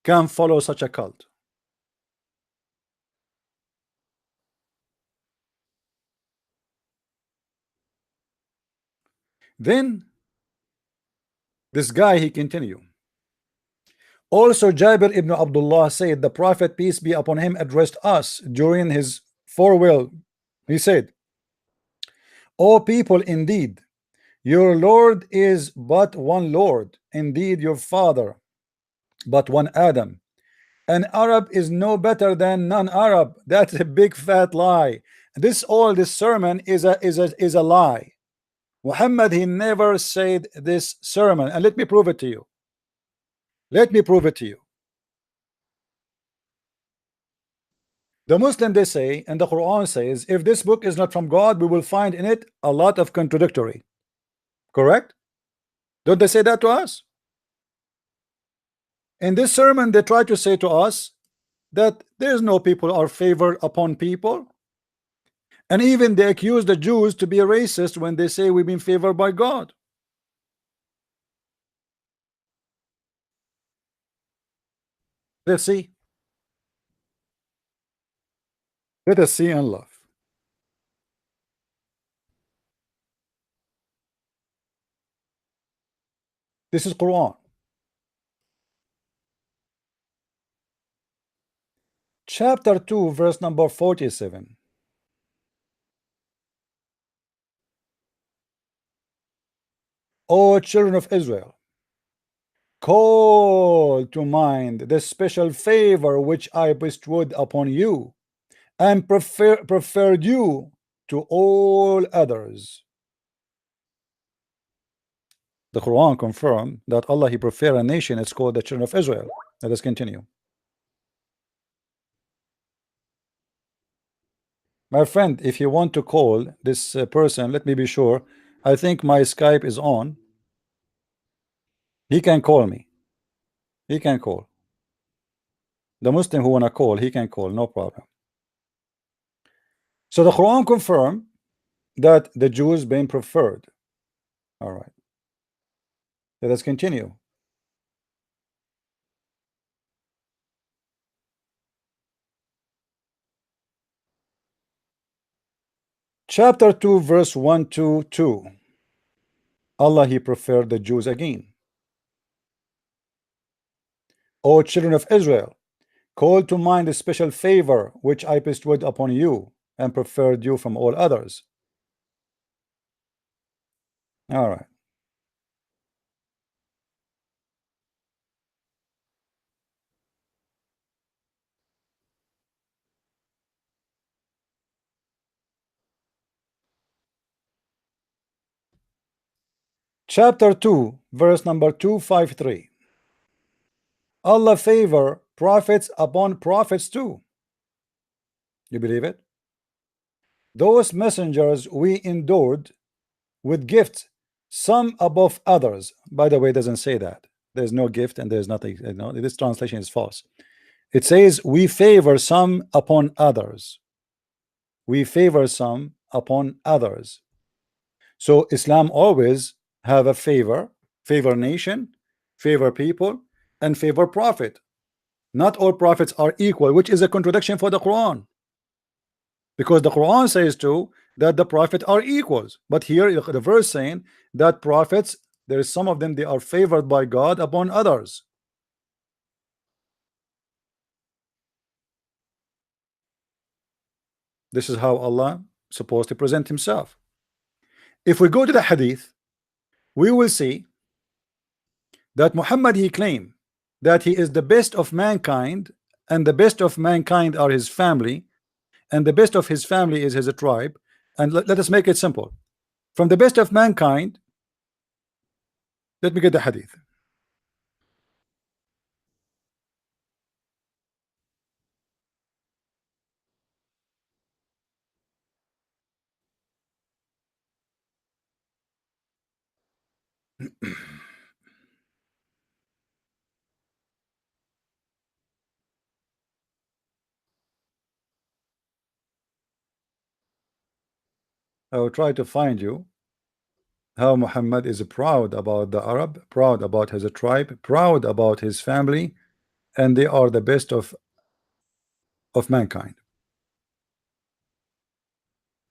can follow such a cult? Then this guy he continue. Also Jabir ibn Abdullah said the Prophet peace be upon him addressed us during his farewell. He said, O people, indeed your Lord is but one Lord, indeed your father but one Adam. An Arab is no better than non-Arab. That's a big fat lie. This sermon is a lie. Muhammad he never said this sermon, and let me prove it to you. Let me prove it to you. The Muslim they say, and the Quran says, if this book is not from God, we will find in it a lot of contradictory. Correct? Don't they say that to us? In this sermon, they try to say to us that there's no people are favored upon people, and even they accuse the Jews to be racist when they say we've been favored by God. Let's see. Let us see and love. This is Quran. Chapter 2, verse number 47. O children of Israel, call to mind the special favor which I bestowed upon you and preferred you to all others. The Quran confirmed that Allah He preferred a nation. It's called the children of Israel. Let us continue. My friend, if you want to call this person, let me be sure. I think my Skype is on. He can call me. He can call. The Muslim who wanna call, he can call, no problem. So the Quran confirmed that the Jews being preferred. All right. Let us continue. Chapter 2, verse 1 to 2. Allah He preferred the Jews again. O children of Israel, call to mind the special favor which I bestowed upon you and preferred you from all others. All right. Chapter 2, verse number 253. Allah favor prophets upon prophets too. You believe it? Those messengers we endured with gifts, some above others. By the way, it doesn't say that. There's no gift and there's nothing. You know, this translation is false. It says we favor some upon others. We favor some upon others. So Islam always have a favor nation, favor people, and favor prophet. Not all prophets are equal, which is a contradiction for the Quran. Because the Quran says too that the prophet are equals, but here the verse saying that prophets, there is some of them they are favored by God upon others. This is how Allah supposed to present himself. If we go to the hadith, we will see that Muhammad he claimed that he is the best of mankind, and the best of mankind are his family, and the best of his family is his tribe. And let us make it simple. From the best of mankind, let me get the hadith. I will try to find you how Muhammad is proud about the Arab, proud about his tribe, proud about his family, and they are the best of mankind.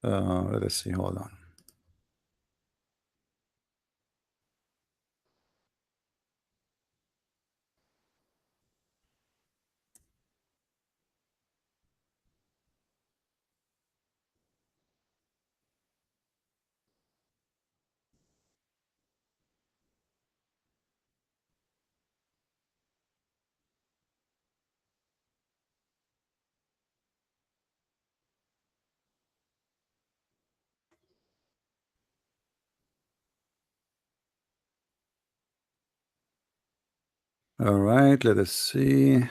Let us see. Hold on. All right, let us see.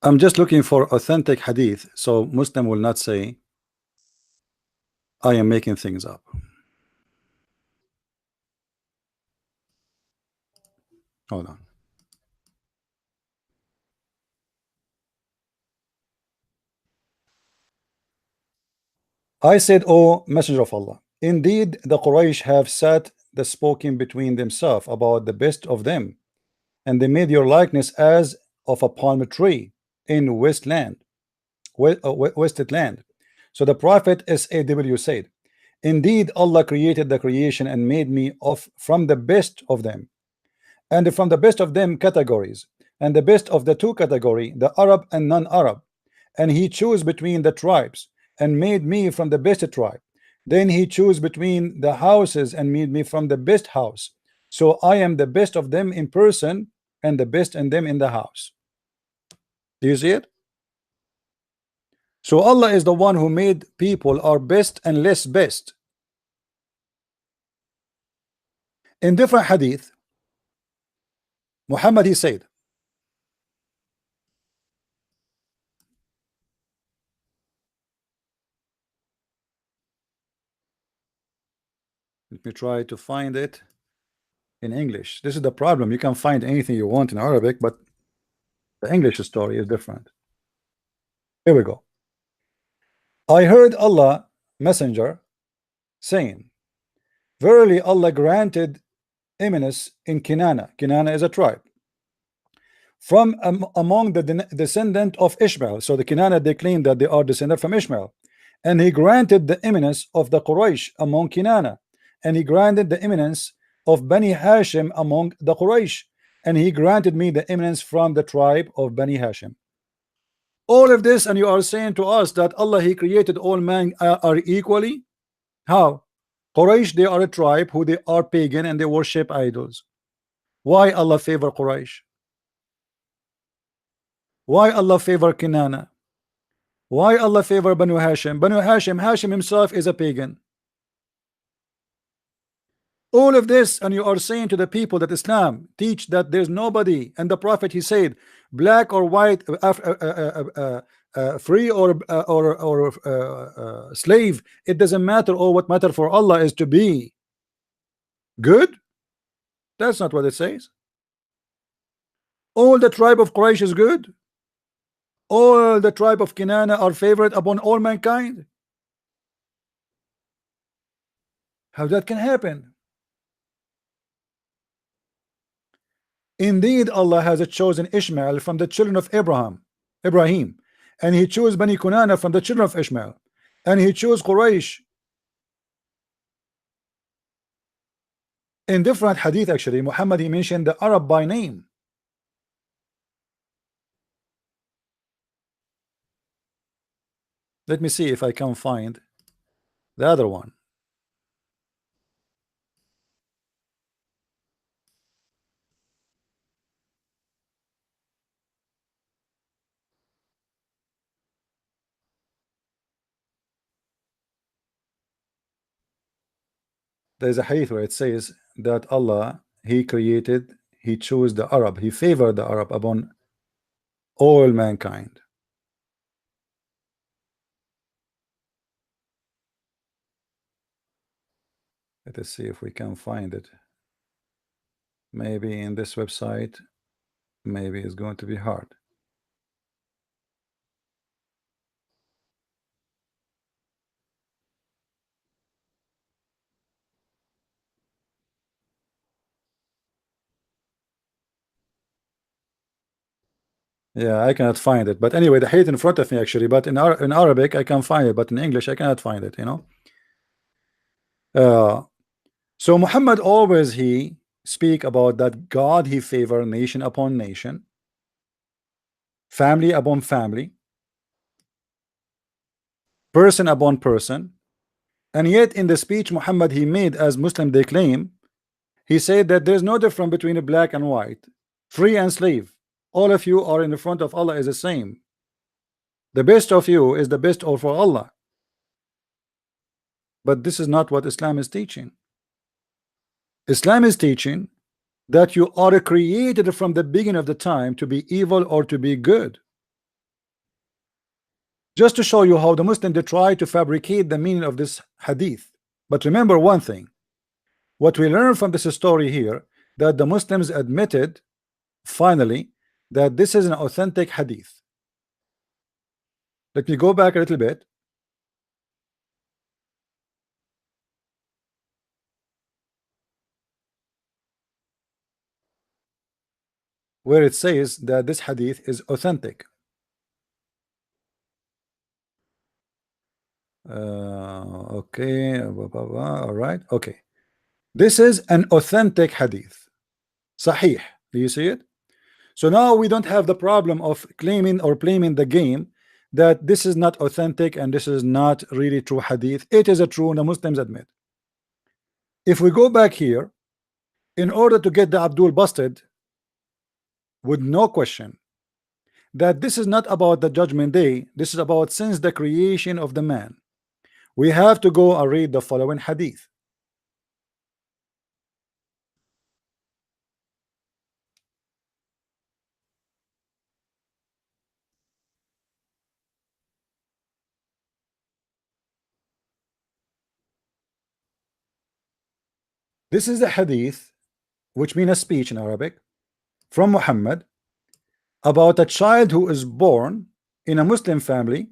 I'm just looking for authentic hadith, so Muslim will not say I am making things up. Hold on. I said, O Messenger of Allah, indeed the Quraysh have sat the spoken between themselves about the best of them, and they made your likeness as of a palm tree in wasted land. So the Prophet SAW said, indeed Allah created the creation and made me of from the best of them, and from the best of them categories, and the best of the two category, the Arab and non-Arab, and he chose between the tribes and made me from the best tribe. Then he chose between the houses and made me from the best house. So I am the best of them in person and the best in them in the house. Do you see it? So Allah is the one who made people are best and less best. In different hadith, Muhammad he said, let me try to find it in English. This is the problem. You can find anything you want in Arabic, but the English story is different. Here we go. I heard Allah Messenger saying, verily Allah granted eminence in Kinana. Kinana is a tribe from among the descendant of Ishmael. So the Kinana, they claim that they are descended from Ishmael, and he granted the eminence of the Quraysh among Kinana, and he granted the eminence of Bani Hashim among the Quraysh, and he granted me the eminence from the tribe of Bani Hashim. All of this, and you are saying to us that Allah he created all men are equally? How? Quraysh, they are a tribe who they are pagan and they worship idols. Why Allah favor Quraysh? Why Allah favor Kinana? Why Allah favor Banu Hashim? Banu Hashim, Hashim himself is a pagan. All of this, and you are saying to the people that Islam teach that there's nobody, and the Prophet he said, black or white, free or slave, it doesn't matter. All what matter for Allah is to be good. That's not what it says. All the tribe of Quraysh is good. All the tribe of Kinana are favored upon all mankind. How that can happen? Indeed, Allah has chosen Ishmael from the children of Ibrahim, and he chose Bani Kunana from the children of Ishmael, and he chose Quraysh. In different hadith, actually, Muhammad he mentioned the Arab by name. Let me see if I can find the other one. There's a hadith where it says that Allah he chose the Arab, he favored the Arab upon all mankind. Let us see if we can find it. Maybe in this website, maybe it's going to be hard. Yeah, I cannot find it. But anyway, the hadith in front of me actually, but in Arabic I can find it, but in English I cannot find it, you know. So Muhammad always he speak about that God he favor nation upon nation, family upon family, person upon person, and yet in the speech Muhammad he made, as Muslim they claim, he said that there's no difference between a black and white, free and slave. All of you are in the front of Allah is the same. The best of you is the best of Allah. But this is not what Islam is teaching. Islam is teaching that you are created from the beginning of the time to be evil or to be good. just to show you how the Muslims they try to fabricate the meaning of this hadith. But remember one thing, what we learn from this story here, that the Muslims admitted finally that this is an authentic hadith. Let me go back a little bit. Where it says that this hadith is authentic. Okay, all right, okay. This is an authentic hadith, sahih. Do you see it? So now we don't have the problem of claiming or blaming the game that this is not authentic and this is not really true hadith. It is a true, and the Muslims admit. If we go back here, in order to get the Abdul busted, with no question, that this is not about the judgment day, this is about since the creation of the man, we have to go and read the following hadith. This is a hadith, which means a speech in Arabic, from Muhammad about a child who is born in a Muslim family,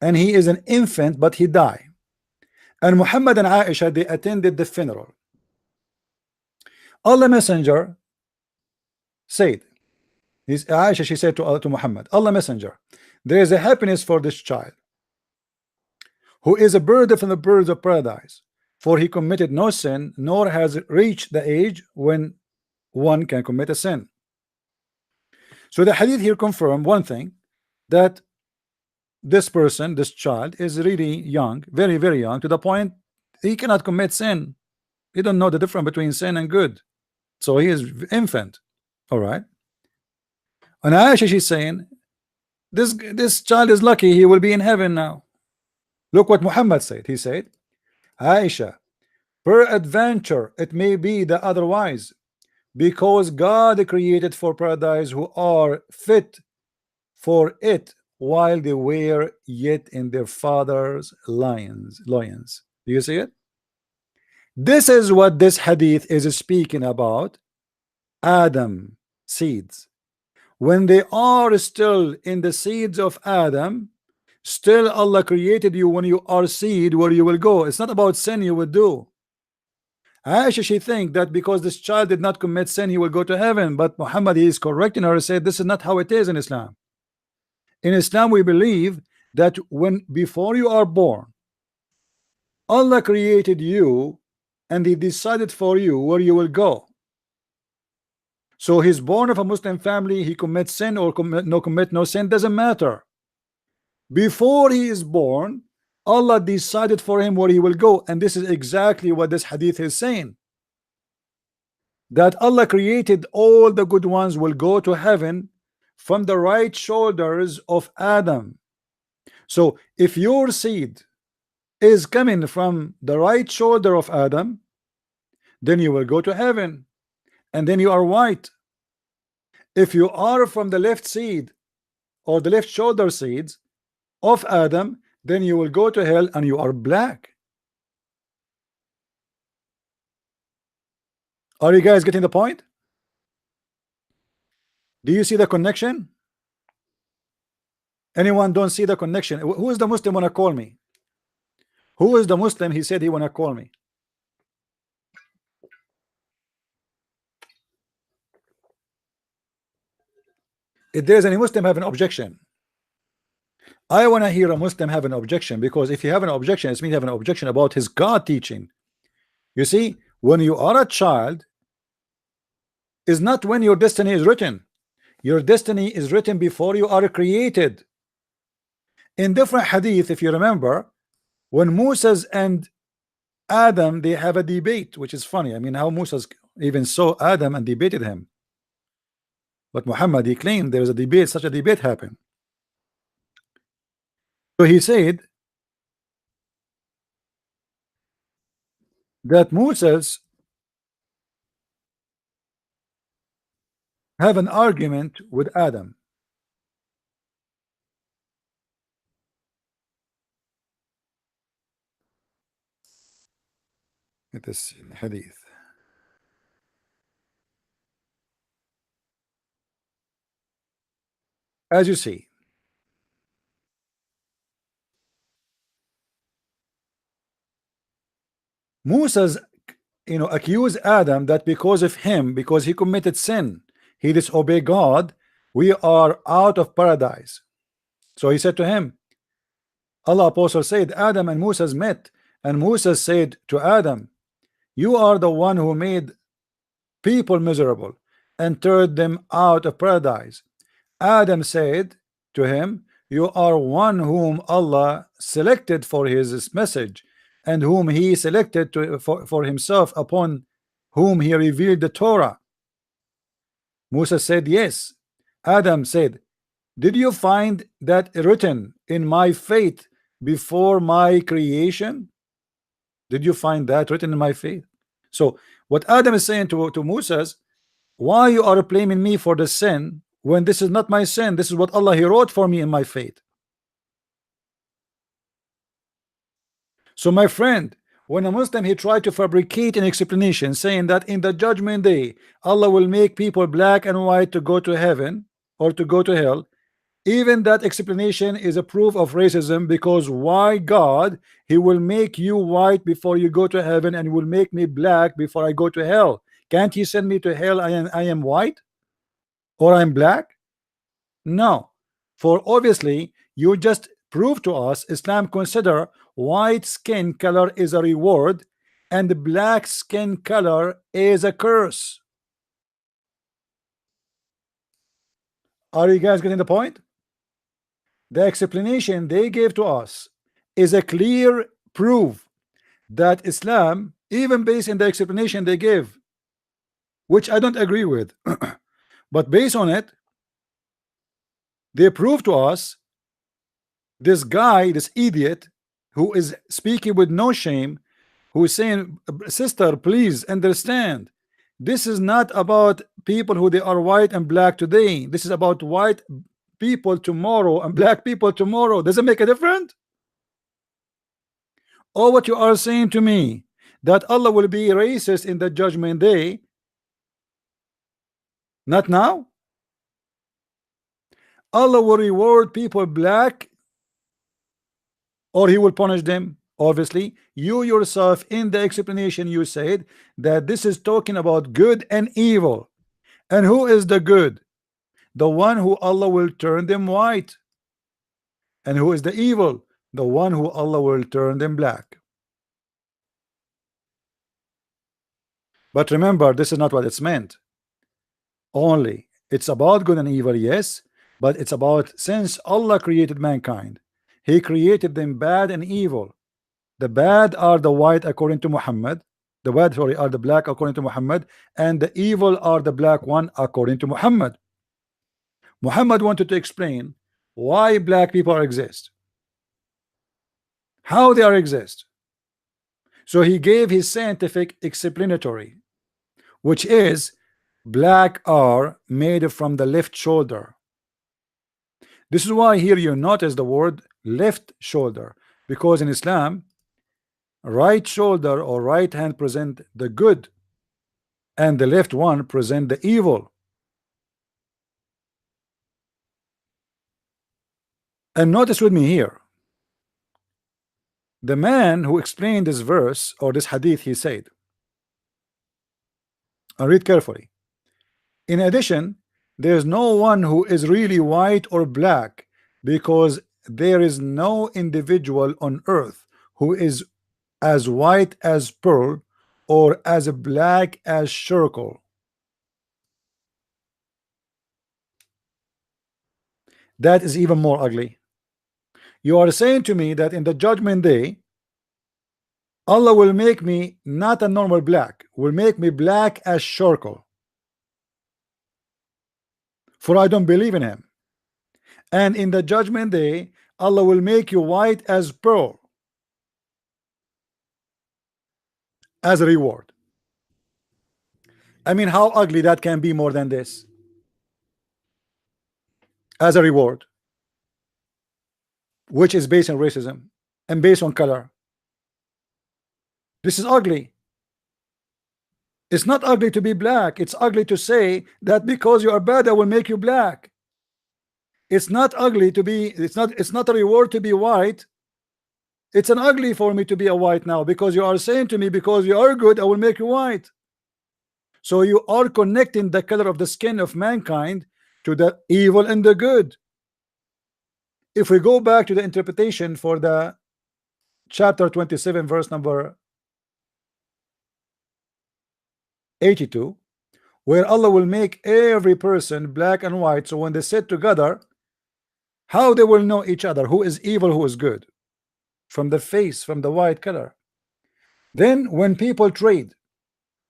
and he is an infant, but he died. And Muhammad and Aisha, they attended the funeral. Allah Messenger said, Aisha, she said to Muhammad, Allah Messenger, there is a happiness for this child, who is a bird from the birds of paradise, for he committed no sin, nor has reached the age when one can commit a sin. So the hadith here confirm one thing, that this person, this child, is really young, very, very young, to the point he cannot commit sin. He don't know the difference between sin and good. So he is infant. All right. And Aisha, she's saying, this child is lucky, he will be in heaven now. Look what Muhammad said. He said, Aisha, peradventure it may be the otherwise, because God created for paradise who are fit for it while they were yet in their father's loins. Do you see it? This is what this hadith is speaking about. Adam seeds, when they are still in the seeds of Adam, still Allah created you. When you are seed, where you will go. It's not about sin you would do. Aisha, she think that because this child did not commit sin, he will go to heaven. But Muhammad, he is correcting her, said this is not how it is in Islam. In Islam, we believe that before you are born, Allah created you and he decided for you where you will go. So he's born of a Muslim family, he commits sin or commit no sin, doesn't matter. Before he is born, Allah decided for him where he will go, and this is exactly what this hadith is saying, that Allah created all the good ones will go to heaven from the right shoulders of Adam. So if your seed is coming from the right shoulder of Adam, then you will go to heaven, and then you are white. If you are from the left seed or the left shoulder seeds of Adam, then you will go to hell and you are black. Are you guys getting the point? Do you see the connection? Anyone don't see the connection? Who is the Muslim wanna call me? Who is the Muslim he said he wanna call me? If there's any Muslim have an objection, I want to hear a Muslim have an objection, because if you have an objection, it means you have an objection about his God teaching. You see, when you are a child, is not when your destiny is written. Your destiny is written before you are created. In different hadith, if you remember, when Moses and Adam, they have a debate, which is funny. I mean, how Moses even saw Adam and debated him. But Muhammad, he claimed there was a debate, such a debate happened. So he said that Moses have an argument with Adam. It is hadith. As you see, Moses, accused Adam that because of him, because he committed sin, he disobeyed God, we are out of paradise. So he said to him, Allah apostle said, Adam and Moses met, and Moses said to Adam, you are the one who made people miserable and turned them out of paradise. Adam said to him, you are one whom Allah selected for his message, and whom he selected for himself, upon whom he revealed the Torah. Musa said, yes. Adam said, did you find that written in my fate before my creation? Did you find that written in my fate? So what Adam is saying to Moses, why you are blaming me for the sin when this is not my sin? This is what Allah he wrote for me in my fate. So my friend, when a Muslim he tried to fabricate an explanation saying that in the judgment day Allah will make people black and white to go to heaven or to go to hell, even that explanation is a proof of racism, because why God he will make you white before you go to heaven and will make me black before I go to hell? Can't he send me to hell? I am white or I'm black? No, for obviously you just prove to us Islam consider white skin color is a reward and black skin color is a curse. Are you guys getting the point? The explanation they gave to us is a clear proof that Islam, even based on the explanation they give, which I don't agree with, but based on it, they prove to us this guy, this idiot, who is speaking with no shame, who is saying, sister, please understand, this is not about people who they are white and black today. This is about white people tomorrow and black people tomorrow. Does it make a difference? Or what you are saying to me that Allah will be racist in the judgment day? Not now. Allah will reward people black, or he will punish them. Obviously you yourself in the explanation you said that this is talking about good and evil, and who is the good? The one who Allah will turn them white. And who is the evil? The one who Allah will turn them black. But remember, this is not what it's meant. Only it's about good and evil, yes, but it's about, since Allah created mankind, he created them bad and evil. The bad are the white according to Muhammad, the bad, sorry, are the black according to Muhammad, and the evil are the black one according to Muhammad. Muhammad wanted to explain why black people exist, how they are exist. So he gave his scientific explanatory, which is black are made from the left shoulder. This is why here you notice the word left shoulder, because in Islam right shoulder or right hand present the good and the left one present the evil. And notice with me here, the man who explained this verse or this hadith, he said, I read carefully, in addition, there is no one who is really white or black, because there is no individual on earth who is as white as pearl or as black as charcoal. That is even more ugly. You are saying to me that in the judgment day Allah will make me not a normal black, will make me black as charcoal, for I don't believe in him. And in the judgment day Allah will make you white as pearl as a reward. I mean, how ugly that can be more than this as a reward, which is based on racism and based on color. This is ugly. It's not ugly to be black. It's ugly to say that because you are bad, I will make you black. It's not ugly to be, it's not a reward to be white. It's an ugly for me to be a white now, because you are saying to me, because you are good, I will make you white. So you are connecting the color of the skin of mankind to the evil and the good. If we go back to the interpretation for the chapter 27 verse number 82, where Allah will make every person black and white, so when they sit together, how they will know each other, who is evil, who is good, from the face, from the white color. Then when people trade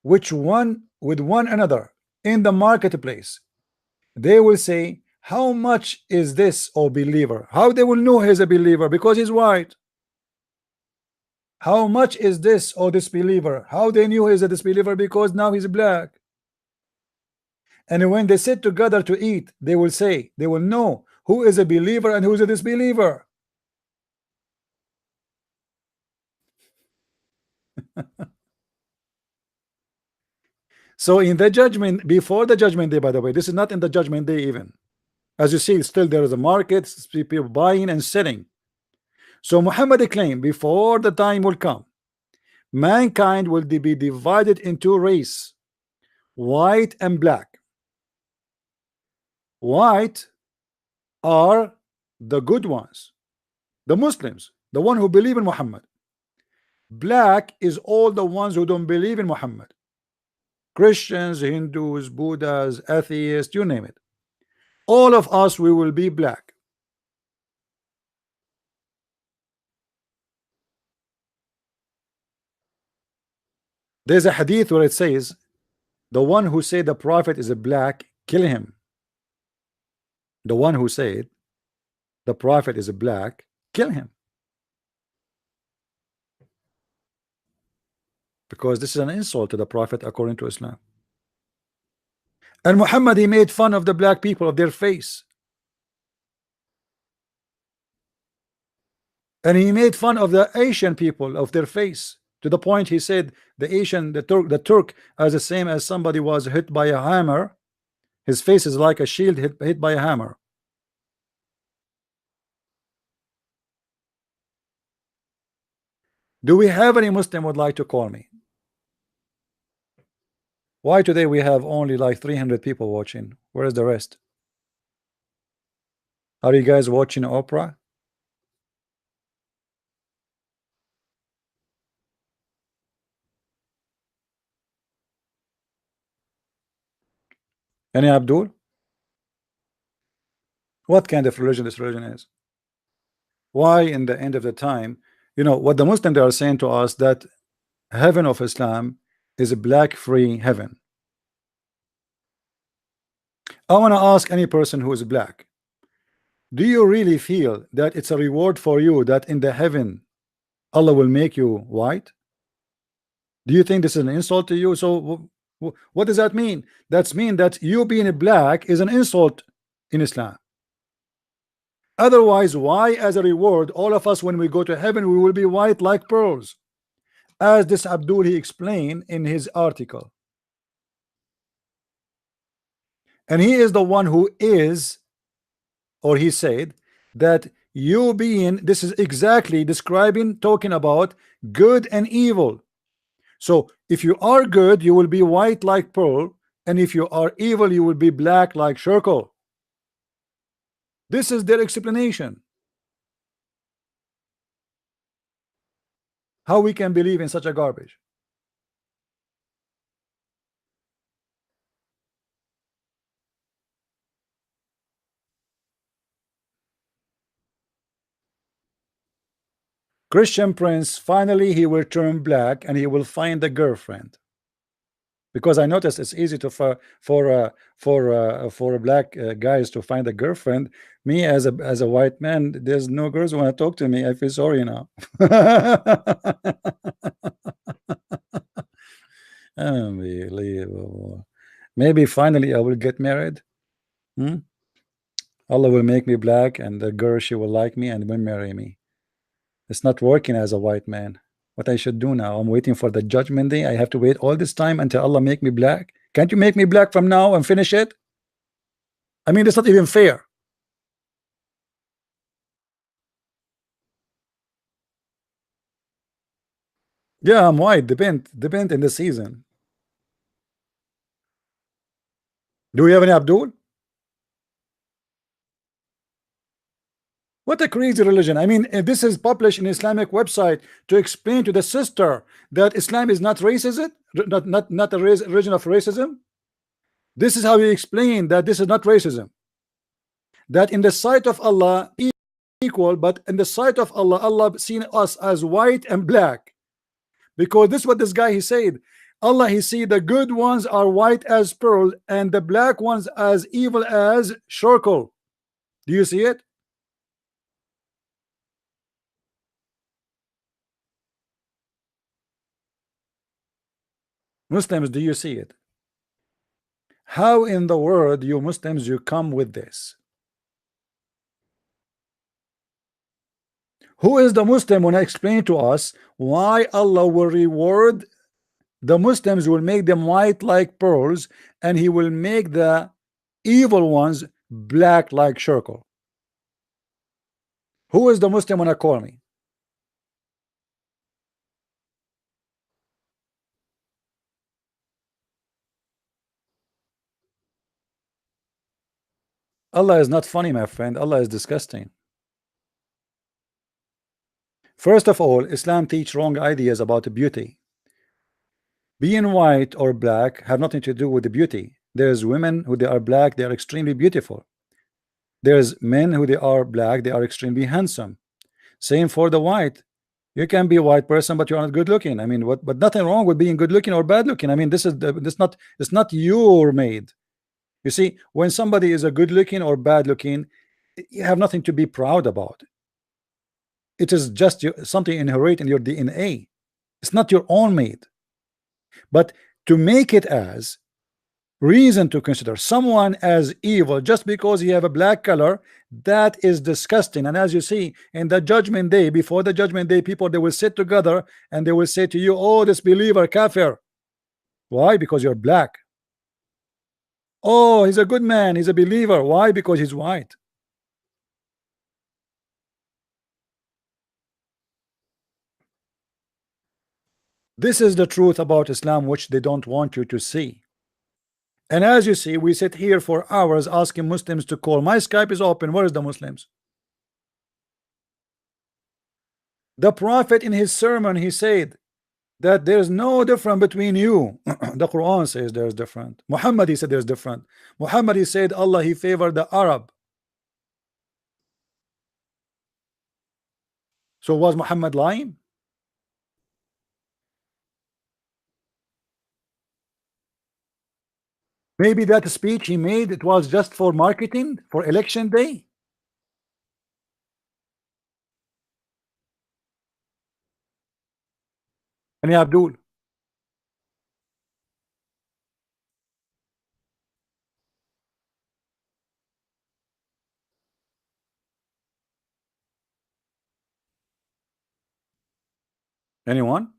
which one with one another in the marketplace, they will say, how much is this, O believer? How they will know he's a believer? Because he's white. How much is this, O disbeliever? How they knew he's a disbeliever? Because now he's black. And when they sit together to eat, they will say, they will know who is a believer and who is a disbeliever. So in the judgment, before the judgment day, by the way, this is not in the judgment day even. As you see, still there is a market, people buying and selling. So Muhammad claimed before the time will come, mankind will be divided into race, white and black. White are the good ones, the Muslims, the one who believe in Muhammad. Black is all the ones who don't believe in Muhammad. Christians, Hindus, Buddhas, atheists, you name it. All of us, we will be black. There's a hadith where it says, the one who said the prophet is a black, kill him. The one who said the prophet is a black, kill him. Because this is an insult to the prophet according to Islam. And Muhammad, he made fun of the black people, of their face. And he made fun of the Asian people, of their face, to the point he said the Asian, the Turk as the same as somebody was hit by a hammer. His face is like a shield hit by a hammer. Do we have any Muslim would like to call me? Why today we have only like 300 people watching? Where is the rest? Are you guys watching Oprah? Any Abdul? What kind of religion this religion is? Why in the end of the time, you know what the Muslims they are saying to us, that heaven of Islam is a black free heaven. I want to ask any person who is black, do you really feel that it's a reward for you that in the heaven Allah will make you white? Do you think this is an insult to you? So what does that mean? That's mean that you being a black is an insult in Islam. Otherwise, why as a reward all of us when we go to heaven we will be white like pearls, as this Abdul he explained in his article. And he is the one who is, or he said that you being, this is exactly describing, talking about good and evil. So if you are good, you will be white like pearl, and if you are evil, you will be black like charcoal. This is their explanation. How we can believe in such a garbage? Christian Prince, finally he will turn black and he will find a girlfriend. Because I noticed it's easy to for black guys to find a girlfriend. Me as a white man, there's no girls who want to talk to me. I feel sorry now. Unbelievable. Maybe finally I will get married. Allah will make me black and the girl she will like me and will marry me. It's not working as a white man. what I should do now? I'm waiting for the judgment day. I have to wait all this time until Allah make me black. Can't you make me black from now and finish it? I mean, that's not even fair. Yeah, I'm white. Depend in the season. Do we have any Abdul? What a crazy religion. I mean, this is published in Islamic website to explain to the sister that Islam is not racism, not a religion of racism. This is how you explain that this is not racism. That in the sight of Allah equal, but in the sight of Allah, Allah seen us as white and black. Because this is what this guy he said. Allah he see the good ones are white as pearl and the black ones as evil as charcoal. Do you see it? Muslims, do you see it? How in the world you Muslims you come with this? Who is the Muslim when I explain to us why Allah will reward the Muslims, will make them white like pearls, and he will make the evil ones black like charcoal? Who is the Muslim when I call me? Allah is not funny, my friend. Allah is disgusting. First of all, Islam teach wrong ideas about beauty. Being white or black have nothing to do with the beauty. There's women who they are black, they are extremely beautiful. There's men who they are black, they are extremely handsome. Same for the white. You can be a white person, but you're not good looking. I mean, what? But nothing wrong with being good looking or bad looking. I mean, this not it's not your made. You see, when somebody is a good looking or bad looking, you have nothing to be proud about. It is just something inherent in your DNA. It's not your own made. But to make it as reason to consider someone as evil just because he have a black color, that is disgusting. And as you see in the judgment day, before the judgment day, people they will sit together and they will say to you, oh, this believer kafir. Why? Because you're black. Oh, he's a good man, he's a believer. Why? Because he's white. This is the truth about Islam, which they don't want you to see. And as you see, we sit here for hours asking Muslims to call. My Skype is open. Where is the Muslims? The Prophet in his sermon, he said that there's no difference between you. The Quran says there's different. Muhammad, he said there's different. Muhammad, he said Allah, he favored the Arab. So was Muhammad lying? Maybe that speech he made, it was just for marketing for election day. And Abdul, anyone?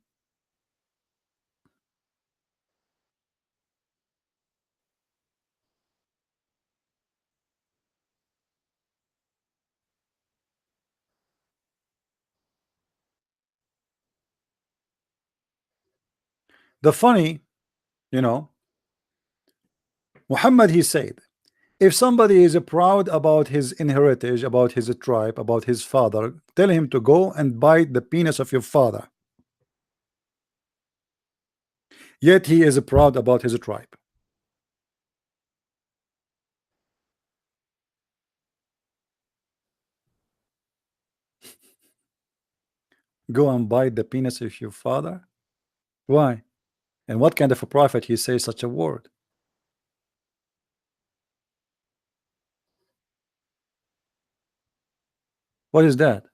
The funny, you know, Muhammad, he said, if somebody is proud about his inheritance, about his tribe, about his father, tell him to go and bite the penis of your father. Yet he is proud about his tribe. Go and bite the penis of your father. Why? And what kind of a prophet he says such a word? What is that?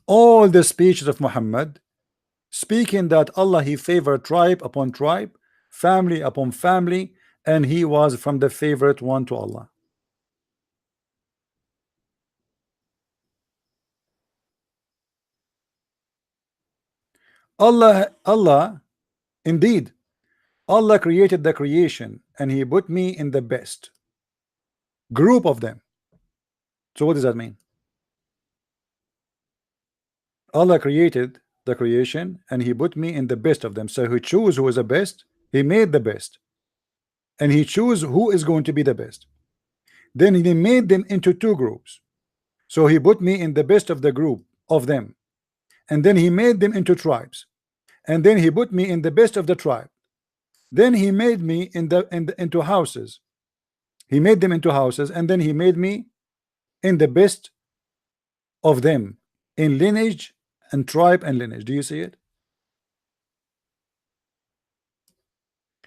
All the speeches of Muhammad speaking that Allah he favored tribe upon tribe, family upon family, and he was from the favorite one to Allah. Allah, indeed, Allah created the creation and he put me in the best group of them. So what does that mean? Allah created the creation and he put me in the best of them. So he chose who is the best, he made the best, and he chose who is going to be the best. Then he made them into two groups. So he put me in the best of the group of them, and then he made them into tribes, and then he put me in the best of the tribe. Then he made me into houses. He made them into houses, and then he made me in the best of them in lineage and tribe and lineage. Do you see it?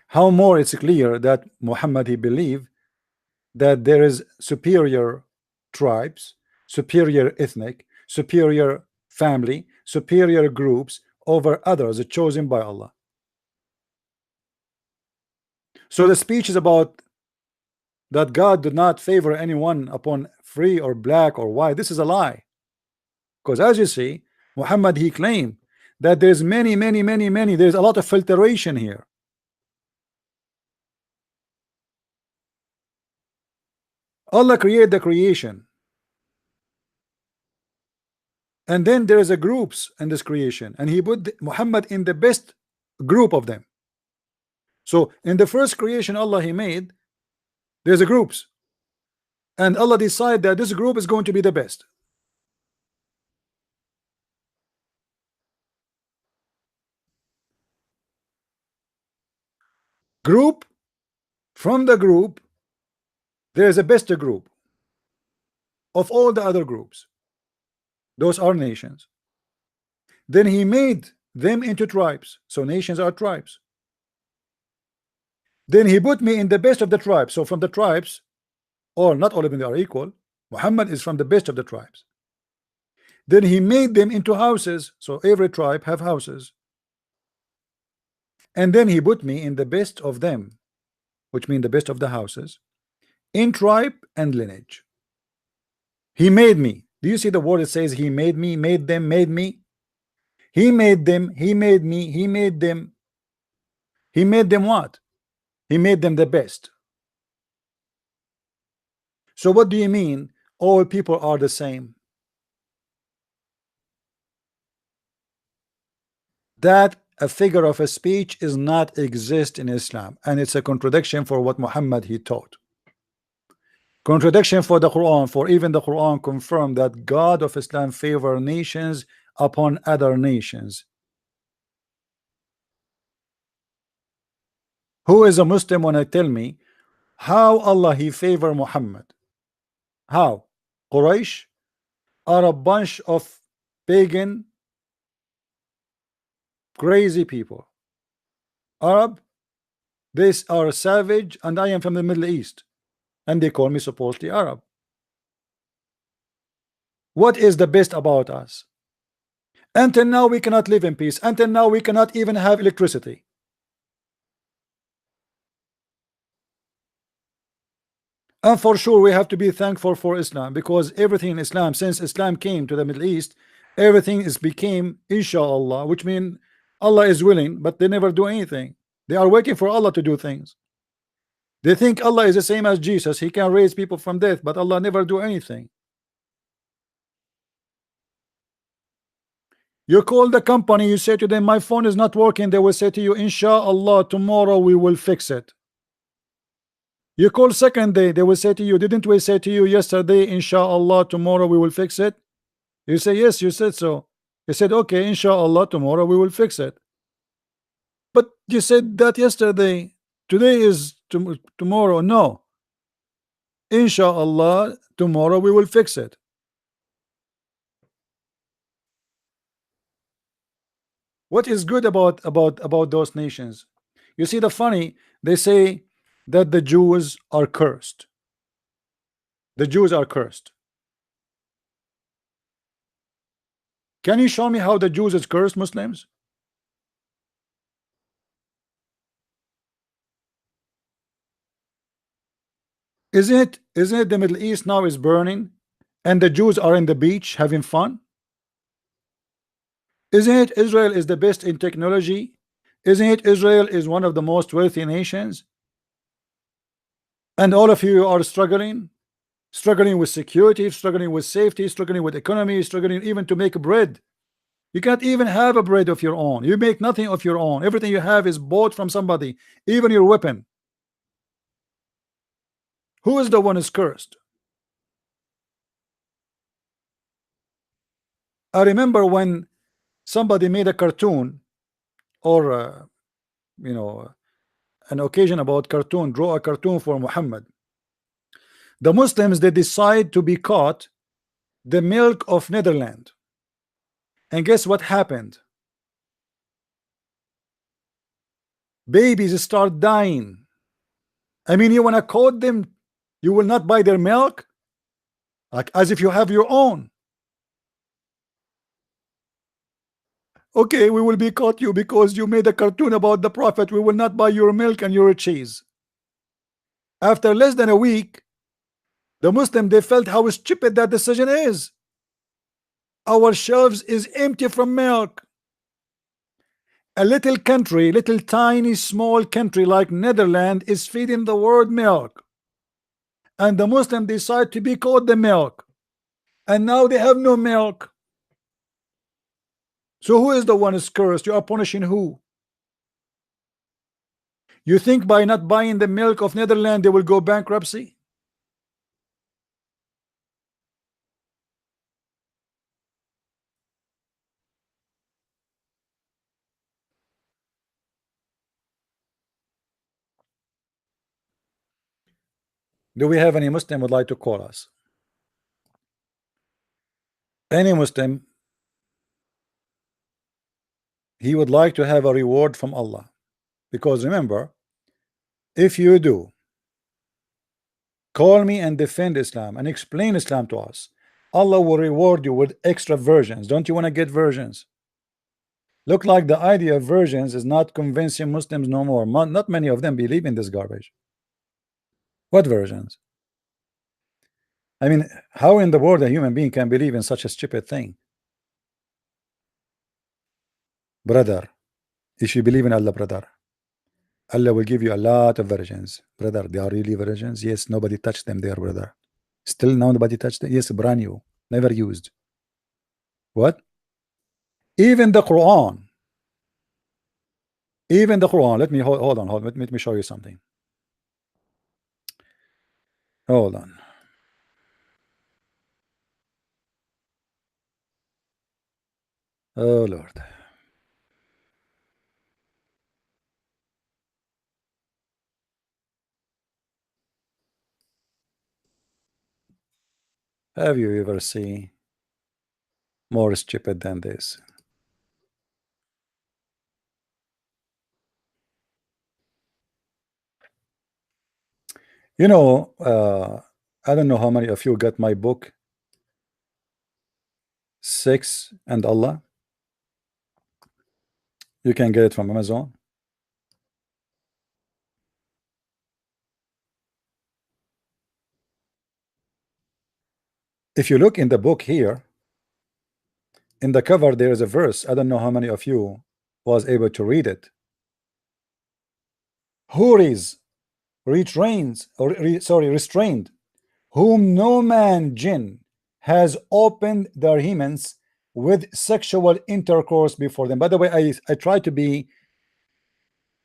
How more it's clear that Muhammad he believed that there is superior tribes, superior ethnic, superior family, superior groups over others chosen by Allah. So the speech is about that God did not favor anyone upon free or black or white. This is a lie, because as you see, Muhammad he claimed that there's many there's a lot of filtration here. Allah created the creation, and then there is a groups in this creation, and he put Muhammad in the best group of them. So in the first creation Allah he made, there's a groups, and Allah decided that this group is going to be the best. Group, from the group there is a best group of all the other groups. Those are nations. Then he made them into tribes, so nations are tribes. Then he put me in the best of the tribes. So from the tribes, or not all of them are equal, Muhammad is from the best of the tribes. Then he made them into houses, so every tribe have houses. And then he put me in the best of them, which means the best of the houses, in tribe and lineage. He made me. Do you see the word? It says he made me, made them, made me. He made them, he made me, he made them. He made them what? He made them the best. So what do you mean all people are the same? That a figure of a speech is not exist in Islam, and it's a contradiction for what Muhammad he taught. Contradiction for the Quran, for even the Quran confirmed that God of Islam favor nations upon other nations. Who is a Muslim when I tell me how Allah he favor Muhammad? How? Quraysh are a bunch of pagan crazy people. Arab, they are savage, and I am from the Middle East, and they call me supposedly Arab. What is the best about us? Until now we cannot live in peace. Until now we cannot even have electricity. And for sure we have to be thankful for Islam, because everything in Islam, since Islam came to the Middle East, everything is became inshallah, which means Allah is willing, but they never do anything. They are waiting for Allah to do things. They think Allah is the same as Jesus. He can raise people from death, but Allah never do anything. You call the company, you say to them, my phone is not working. They will say to you, inshallah, tomorrow we will fix it. You call second day, they will say to you, didn't we say to you yesterday, inshallah, tomorrow we will fix it? You say, yes, you said so. You said, okay, inshallah, tomorrow we will fix it. But you said that yesterday. Today is tomorrow. No. Inshallah, tomorrow we will fix it. What is good about those nations? You see the funny, they say that the Jews are cursed. The Jews are cursed. Can you show me how the Jews is cursed, Muslims? Isn't it the Middle East now is burning and the Jews are in the beach having fun? Isn't it Israel is the best in technology? Isn't it Israel is one of the most wealthy nations? And all of you are struggling with security, struggling with safety, struggling with economy, struggling even to make bread. You can't even have a bread of your own. You make nothing of your own. Everything you have is bought from somebody, even your weapon. Who is the one is cursed? I remember when somebody made a cartoon or you know, an occasion about cartoon, draw a cartoon for Muhammad. The Muslims, they decide to boycott the milk of Netherlands. And guess what happened? Babies start dying. I mean, you want to quote them, you will not buy their milk, like as if you have your own. Okay, we will boycott you because you made a cartoon about the prophet. We will not buy your milk and your cheese. After less than a week, the Muslim, they felt how stupid that decision is. Our shelves is empty from milk. A little country, little tiny small country like Netherlands is feeding the world milk, and the Muslim decide to boycott the milk, and now they have no milk. So who is the one is cursed? You are punishing who? You think by not buying the milk of Netherlands they will go bankruptcy? Do we have any Muslim would like to call us? Any Muslim, he would like to have a reward from Allah, because remember, if you do call me and defend Islam and explain Islam to us, Allah will reward you with extra versions. Don't you want to get versions? Look like the idea of versions is not convincing Muslims no more. Not many of them believe in this garbage. What versions? I mean, how in the world a human being can believe in such a stupid thing? Brother, if you believe in Allah, brother, Allah will give you a lot of versions. Brother, they are really versions. Yes, nobody touched them there, brother. Still nobody touched them. Yes, brand new, never used. What? Even the Quran. Even the Quran. Let me hold on. Let me show you something. Hold on. Oh Lord. Have you ever seen more stupid than this? You know, I don't know how many of you got my book, Sex and Allah. You can get it from Amazon. If you look in the book here, in the cover, there is a verse. I don't know how many of you was able to read it. Houris restrained, whom no man jinn has opened their hymens with sexual intercourse before them. By the way, I try to be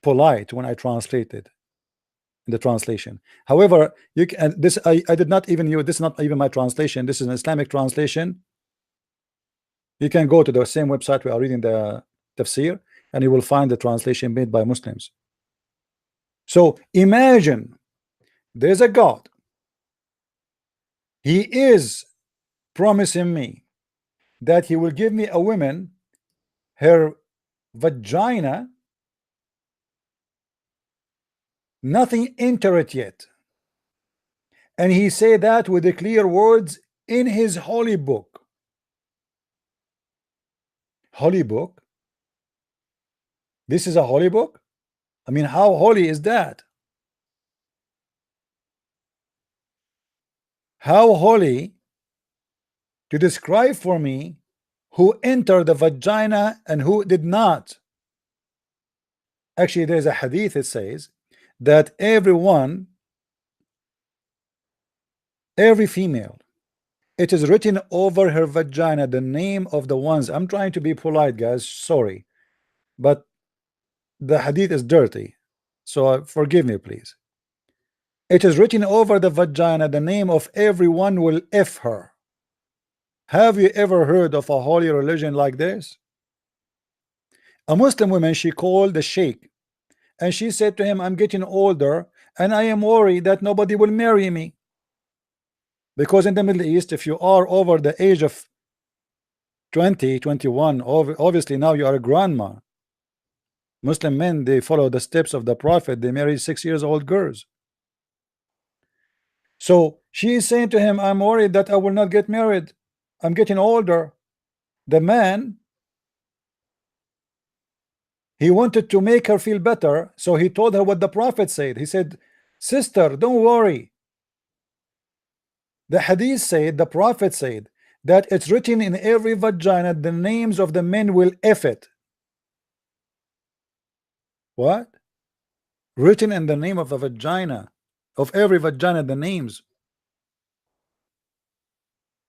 polite when I translated in the translation. However, you can this I did not even use this, is not even my translation. This is an Islamic translation. You can go to the same website we are reading the tafsir, and you will find the translation made by Muslims. So imagine there's a God. He is promising me that he will give me a woman, her vagina, nothing enter it yet, and he say that with the clear words in his holy book. Holy book? This is a holy book? I mean, how holy is that? How holy to describe for me who entered the vagina and who did not? Actually, there's a hadith that says that every female, it is written over her vagina the name of the ones. I'm trying to be polite, guys, sorry, but the hadith is dirty, so forgive me, please. It is written over the vagina the name of everyone will F her. Have you ever heard of a holy religion like this? A Muslim woman, she called the sheikh and she said to him, I'm getting older and I am worried that nobody will marry me. Because in the Middle East, if you are over the age of 20, 21, obviously now you are a grandma. Muslim men, they follow the steps of the Prophet. They marry 6 years old girls. So she is saying to him, I'm worried that I will not get married. I'm getting older. The man, he wanted to make her feel better, so he told her what the Prophet said. He said, sister, don't worry. The hadith said, the Prophet said, that it's written in every vagina the names of the men will F it. What? Written in the name of the vagina, of every vagina, the names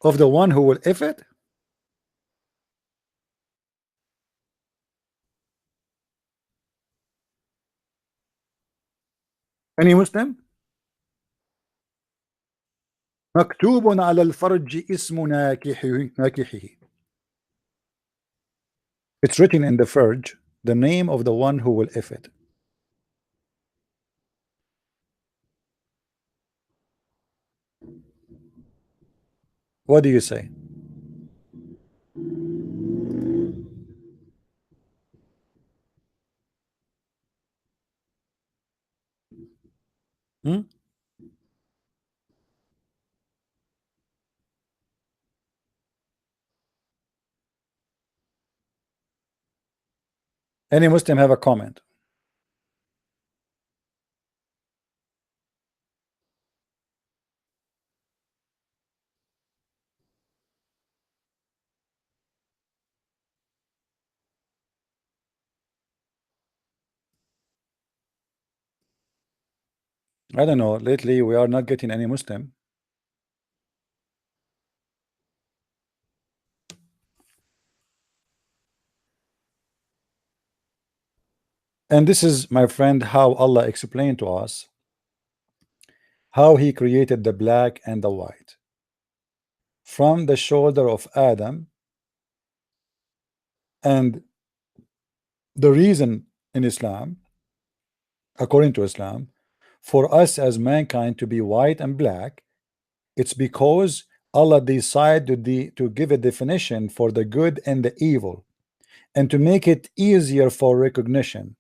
of the one who will F it? Any Muslim? مكتوب على الفرج اسم ناكحه. It's written in the farj the name of the one who will F it. What do you say? Hmm? Any Muslim have a comment? I don't know. Lately, we are not getting any Muslim. And this is, my friend, how Allah explained to us how He created the black and the white. From the shoulder of Adam, and the reason in Islam, according to Islam, for us as mankind to be white and black, it's because Allah decided to give a definition for the good and the evil, and to make it easier for recognition.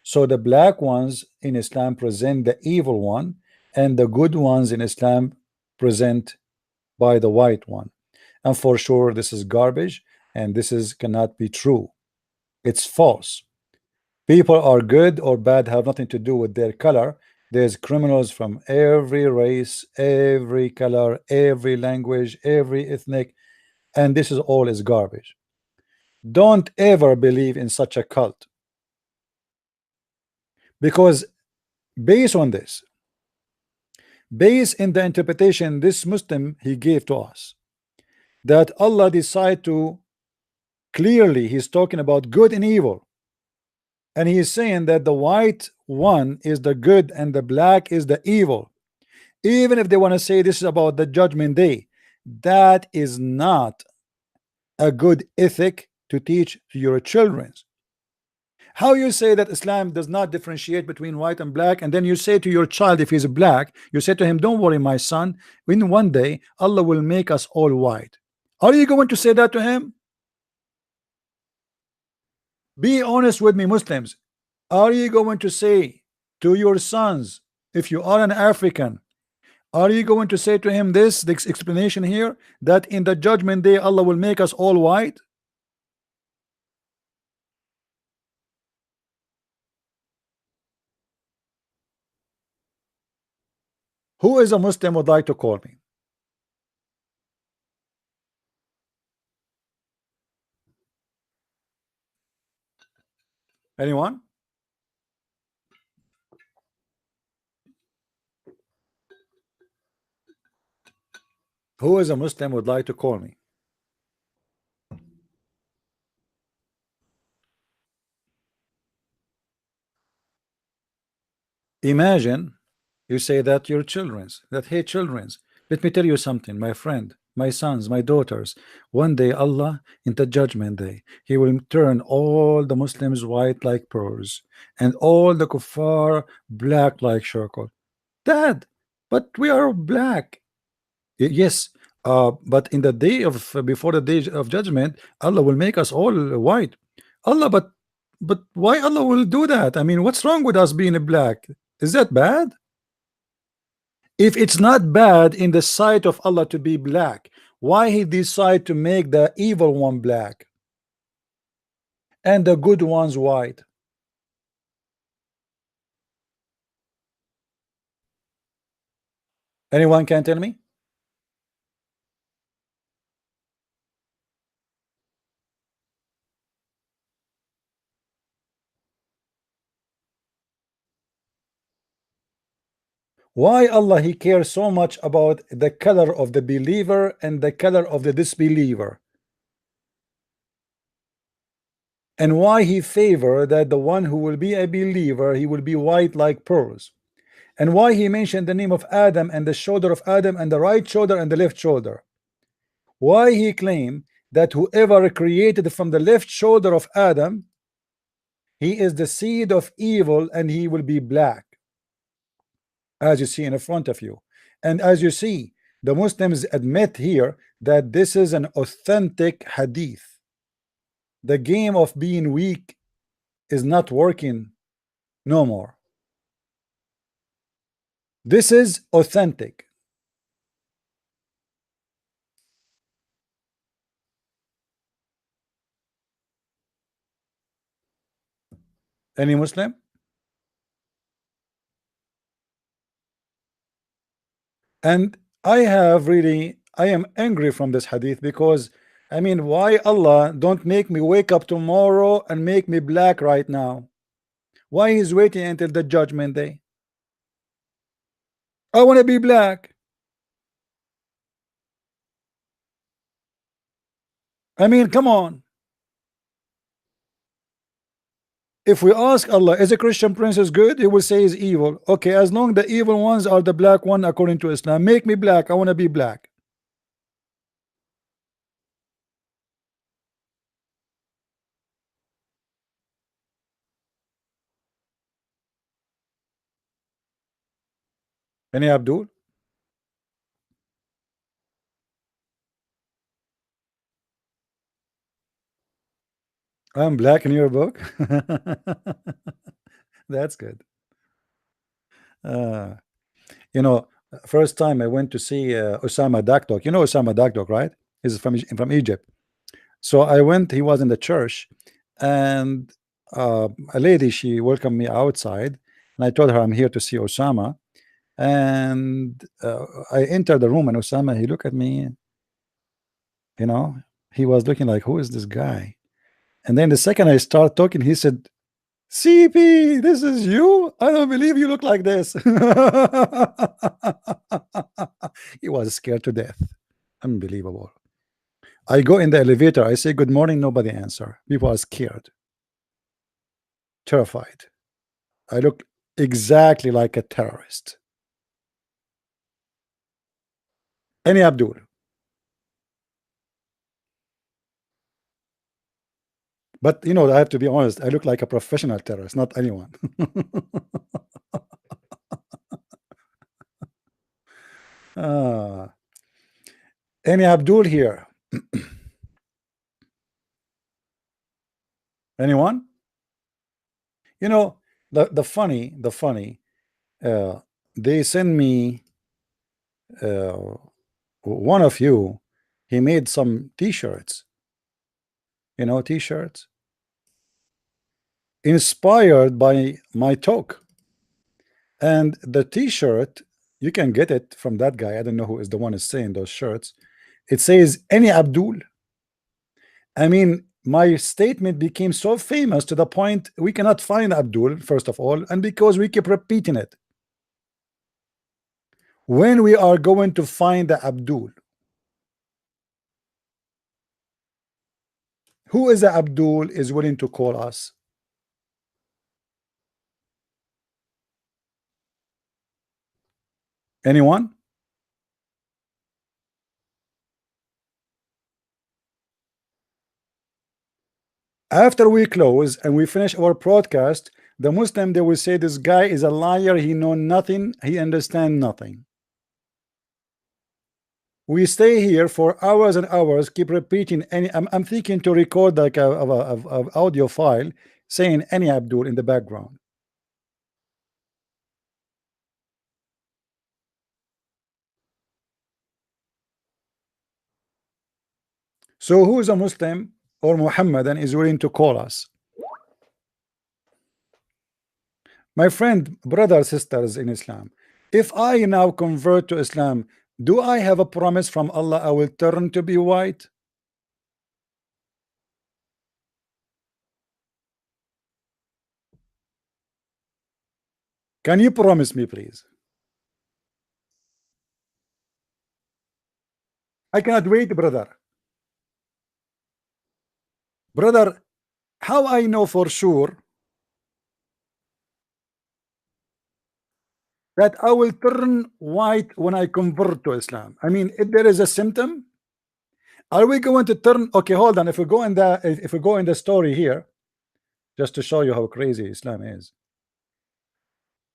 So the black ones in Islam present the evil one, and the good ones in Islam present by the white one. And for sure, this is garbage, and this is cannot be true. It's false. People are good or bad have nothing to do with their color. There's criminals from every race, every color, every language, every ethnic, and this is all is garbage. Don't ever believe in such a cult, because based on this, based in the interpretation this Muslim he gave to us, that Allah decided to clearly, he's talking about good and evil, and he is saying that the white one is the good and the black is the evil. Even if they want to say this is about the judgment day, that is not a good ethic to teach to your children. How you say that Islam does not differentiate between white and black, and then you say to your child, if he's black, you say to him, don't worry my son, in one day Allah will make us all white. Are you going to say that to him? Be honest with me, Muslims. Are you going to say to your sons, if you are an African, are you going to say to him this explanation here, that in the judgment day Allah will make us all white? Who is a Muslim would like to call me? Anyone? Who is a Muslim would like to call me? Imagine you say that your children's that hey children's, let me tell you something, my friend, my sons, my daughters, one day Allah in the judgment day he will turn all the Muslims white like pearls and all the kuffar black like charcoal. Dad, but we are black. Yes, but in the day of before the day of judgment, Allah will make us all white. Allah, but why Allah will do that? I mean, what's wrong with us being black? Is that bad? If it's not bad in the sight of Allah to be black, why he decide to make the evil one black and the good ones white? Anyone can tell me? Why Allah he cares so much about the color of the believer and the color of the disbeliever? And why he favor that the one who will be a believer he will be white like pearls? And why he mentioned the name of Adam and the shoulder of Adam and the right shoulder and the left shoulder? Why he claimed that whoever created from the left shoulder of Adam, he is the seed of evil and he will be black, as you see in front of you. And as you see, the Muslims admit here that this is an authentic hadith. The game of being weak is not working no more. This is authentic. Any Muslim? And I am angry from this hadith because I mean, why Allah don't make me wake up tomorrow and make me black right now? Why he's waiting until the judgment day? I want to be black. I mean, come on. If we ask Allah, is a Christian princess good? He will say is evil. Okay, as long the evil ones are the black one according to Islam, make me black. I want to be black. Any Abdul? I'm black in your book. That's good. Uh, you know, first time I went to see Osama Dakdok. You know Osama Dakdok, right? He's from Egypt. So I went. He was in the church, and a lady she welcomed me outside, and I told her I'm here to see Osama. And I entered the room, and Osama he looked at me. You know, he was looking like, who is this guy? And then the second I start talking, he said, CP, this is you? I don't believe you look like this. He was scared to death. Unbelievable. I go in the elevator, I say good morning, nobody answer. People are scared, terrified. I look exactly like a terrorist. Any Abdul? But you know, I have to be honest, I look like a professional terrorist, not anyone. Any Abdul here? Anyone? You know, the funny, they send me one of you, he made some t-shirts, you know, t-shirts inspired by my talk. And the t-shirt, You can get it from that guy. I don't know who is the one is saying those shirts. It says any Abdul. I mean, my statement became so famous to the point we cannot find Abdul, first of all, and because we keep repeating it. When we are going to find the Abdul, who is the Abdul is willing to call us? Anyone? After we close and we finish our broadcast, the Muslim, they will say this guy is a liar, he know nothing, he understand nothing. We stay here for hours and hours, keep repeating any. I'm thinking to record like a audio file saying any Abdul in the background. So who is a Muslim or Muhammadan is willing to call us? My friend, brothers, sisters in Islam, if I now convert to Islam, do I have a promise from Allah I will turn to be white? Can you promise me, please? I cannot wait, brother. Brother, how I know for sure that I will turn white when I convert to Islam? I mean, if there is a symptom, are we going to turn? Okay, hold on. If we go in the story here, just to show you how crazy Islam is.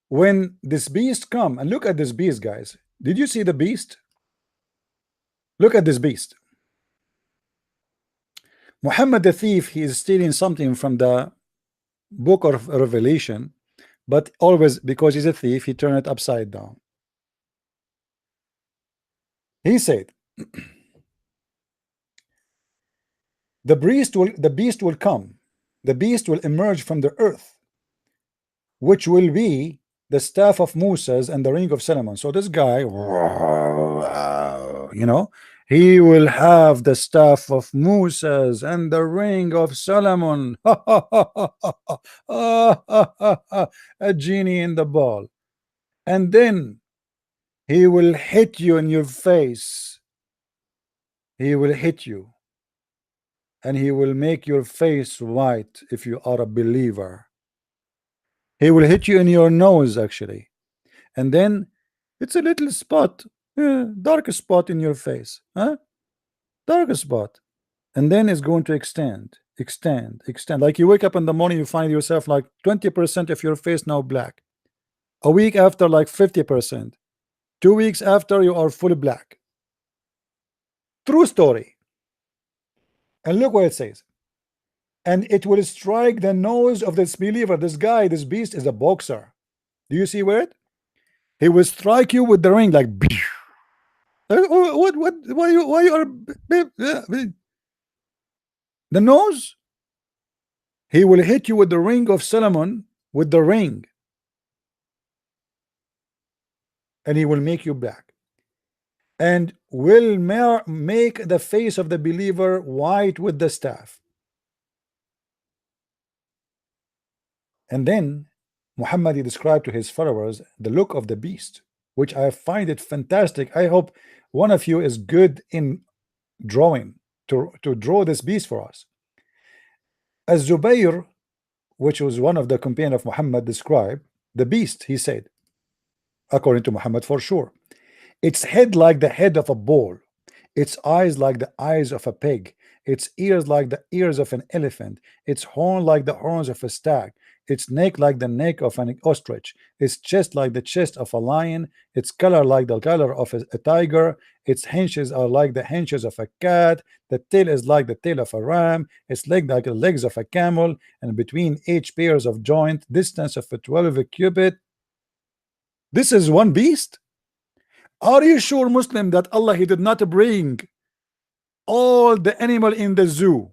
When this beast come, and look at this beast, guys. Did you see the beast? Look at this beast. Muhammad the thief, he is stealing something from the book of Revelation, but always because he's a thief, he turned it upside down. He said, the beast will come, the beast will emerge from the earth, which will be the staff of Moses and the ring of Solomon. So this guy, you know, he will have the staff of Moses and the ring of Solomon. A genie in the ball. And then he will hit you in your face. He will hit you. And he will make your face white if you are a believer. He will hit you in your nose, actually. And then it's a little spot, dark spot in your face. Huh? Dark spot. And then it's going to extend. Like you wake up in the morning, you find yourself like 20% of your face now black. A week after, like 50%. 2 weeks after, you are fully black. True story. And look what it says. And it will strike the nose of this believer. This guy, this beast is a boxer. Do you see where it? He will strike you with the ring like what why you are the nose. He will hit you with the ring of Solomon, with the ring, and he will make you black, and will make the face of the believer white with the staff. And then Muhammad, he described to his followers the look of the beast, which I find it fantastic. I hope one of you is good in drawing to draw this beast for us. As Zubayr, which was one of the companions of Muhammad, described the beast, he said, according to Muhammad for sure, its head like the head of a bull, its eyes like the eyes of a pig, its ears like the ears of an elephant, its horn like the horns of a stag, its neck like the neck of an ostrich, its chest like the chest of a lion, its color like the color of a tiger, its hinges are like the hinges of a cat, the tail is like the tail of a ram, its leg like the legs of a camel, and between each pairs of joint distance of a 12 cubit. This is one beast. Are you sure, Muslim, that Allah, he did not bring all the animal in the zoo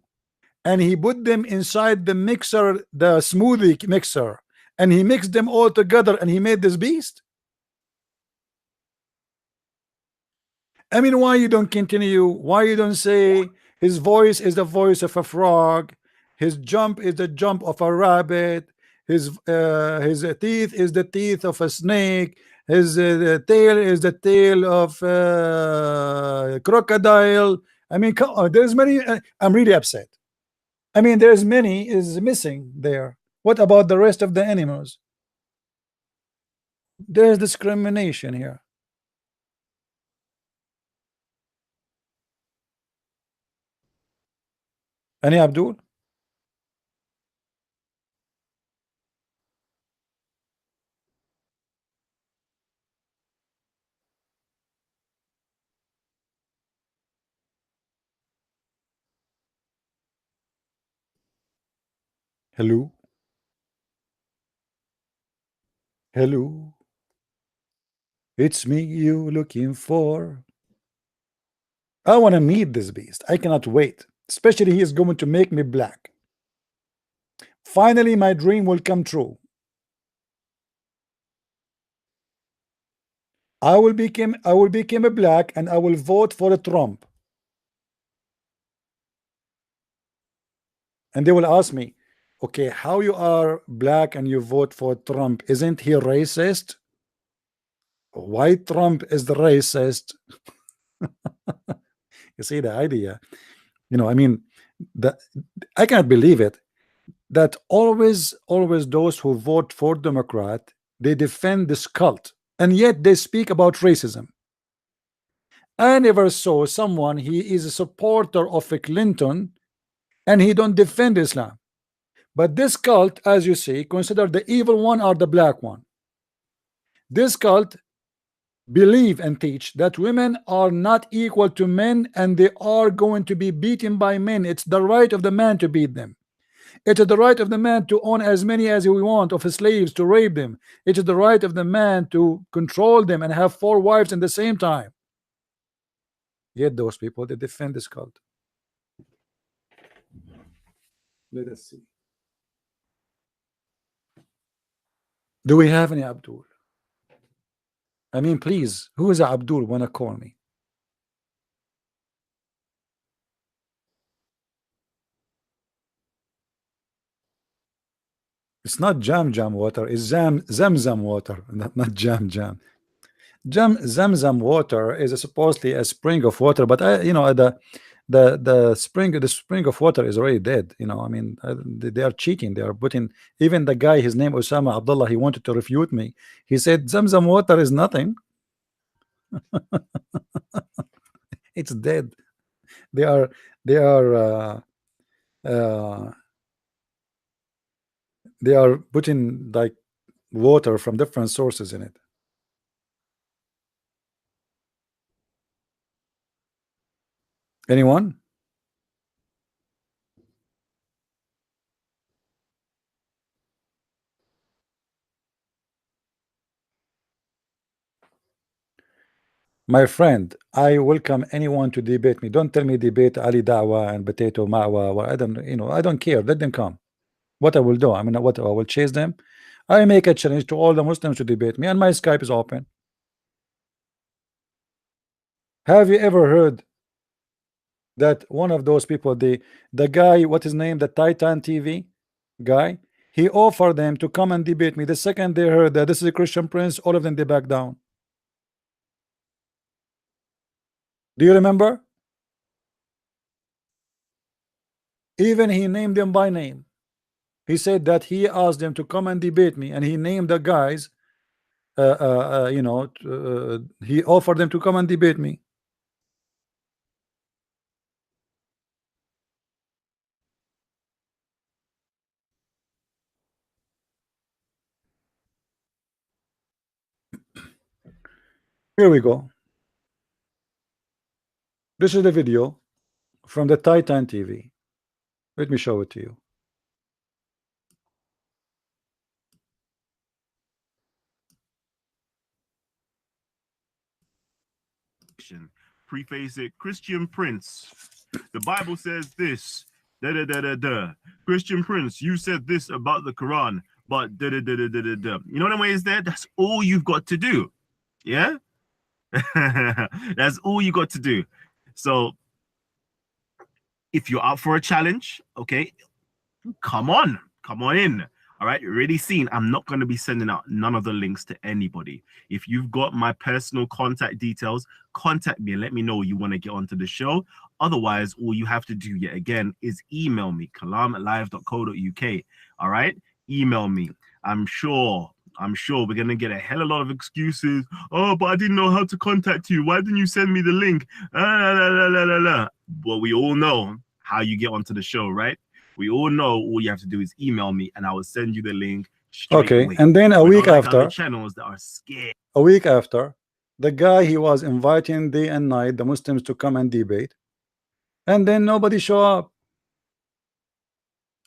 and he put them inside the mixer, the smoothie mixer, and he mixed them all together and he made this beast? I mean, why you don't continue? Why you don't say his voice is the voice of a frog, his jump is the jump of a rabbit, his teeth is the teeth of a snake, his tail is the tail of crocodile. I mean, come on, there's many. I'm really upset. I mean, there's many is missing there. What about the rest of the animals? There's discrimination here. Any Abdul? Hello? Hello? It's me you looking for. I want to meet this beast. I cannot wait. Especially he is going to make me black. Finally, my dream will come true. I will become a black and I will vote for a Trump. And they will ask me, okay, how you are black and you vote for Trump? Isn't he racist? Why Trump is the racist? You see the idea? I mean, the I cannot believe it that always those who vote for Democrat, they defend this cult, and yet they speak about racism. I never saw someone he is a supporter of a Clinton and he don't defend Islam. But this cult, as you see, consider the evil one or the black one. This cult believe and teach that women are not equal to men and they are going to be beaten by men. It's the right of the man to beat them. It is the right of the man to own as many as we want of his slaves, to rape them. It is the right of the man to control them and have 4 wives at the same time. Yet those people, they defend this cult. Let us see. Do we have any Abdul? I mean, please, who is Abdul wanna call me? It's not Jam water, it's Zamzam water, not Jam. Zamzam water is supposedly a spring of water, but the spring of water is already dead. I mean, they are cheating. They are putting, even the guy, his name Osama Abdullah, he wanted to refute me. He said Zamzam water is nothing. It's dead. They are they are uh, they are putting like water from different sources in it. Anyone? My friend, I welcome anyone to debate me. Don't tell me debate Ali Dawah and Potato Mawa. Well, I don't care. Let them come. What I will do, I mean, what I will chase them. I make a challenge to all the Muslims to debate me, and my Skype is open. Have you ever heard that one of those people, the guy, what his name, the Titan TV guy, he offered them to come and debate me. The second they heard that this is a Christian Prince, all of them, they back down. Do you remember? Even he named them by name. He said that he asked them to come and debate me, and he named the guys. He offered them to come and debate me. Here we go. This is the video from the Titan TV. Let me show it to you. Preface it, Christian Prince. The Bible says this. Da da da da da. Christian Prince, you said this about the Quran, but da da da da da da da. You know what I mean? Is that that's all you've got to do? Yeah. That's all you got to do. So if you're up for a challenge, okay, come on in. All right, you're already seen. I'm not going to be sending out none of the links to anybody. If you've got my personal contact details, contact me and let me know you want to get onto the show. Otherwise, all you have to do yet again is email me, kalam@live.co.uk. All right, email me. I'm sure we're going to get a hell of a lot of excuses. Oh, but I didn't know how to contact you. Why didn't you send me the link? Well, we all know how you get onto the show, right? We all know all you have to do is email me and I will send you the link straight away. And then a week after, channels that are scared. A week after, the guy he was inviting day and night the Muslims to come and debate, and then nobody show up.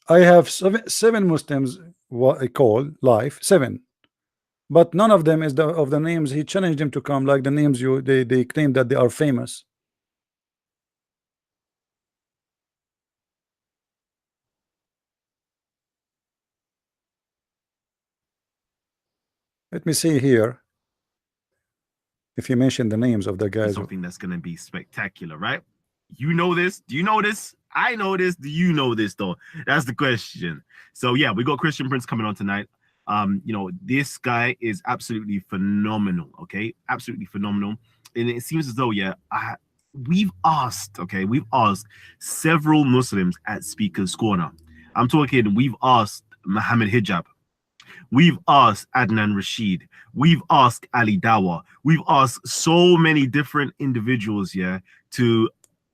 I have seven Muslims what I call live, 7, but none of them is of the names he challenged them to come, like the names they claim that they are famous. Let me see here if you mention the names of the guys. Something that's going to be spectacular, right? You know this? Do you know this? I know this. Do you know this though? That's the question. So yeah, we got Christian Prince coming on tonight. You know, this guy is absolutely phenomenal. Okay, absolutely phenomenal. And it seems as though we've asked several Muslims at Speaker's Corner. I'm talking, we've asked Muhammad Hijab. We've asked Adnan Rashid. We've asked Ali Dawa. We've asked so many different individuals,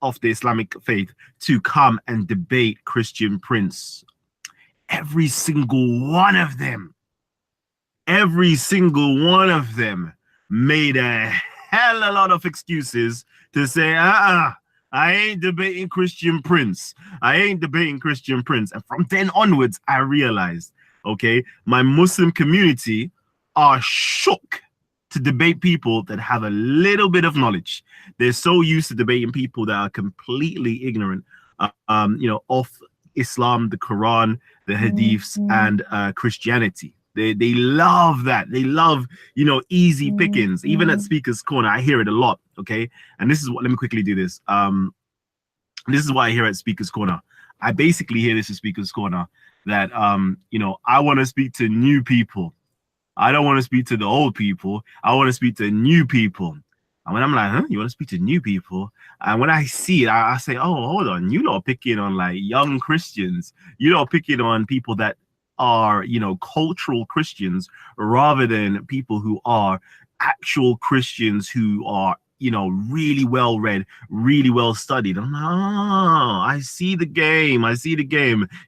of the Islamic faith to come and debate Christian Prince. Every single one of them made a hell of a lot of excuses to say, I ain't debating Christian Prince. And from then onwards, I realized, okay, my Muslim community are shook to debate people that have a little bit of knowledge. They're so used to debating people that are completely ignorant, of Islam, the Quran, the Hadiths, and Christianity. They love that. They love, easy pickings. Even at Speaker's Corner, I hear it a lot. Okay, and this is what. Let me quickly do this. This is why I hear at Speaker's Corner. I basically hear this at Speaker's Corner that I want to speak to new people. I don't want to speak to the old people. I want to speak to new people. And when I'm like, huh, you want to speak to new people? And when I see it, I say, oh, hold on. You know, picking on like young Christians. You know, picking on people that are, cultural Christians rather than people who are actual Christians who are, really well read, really well studied. I'm like, oh, I see the game.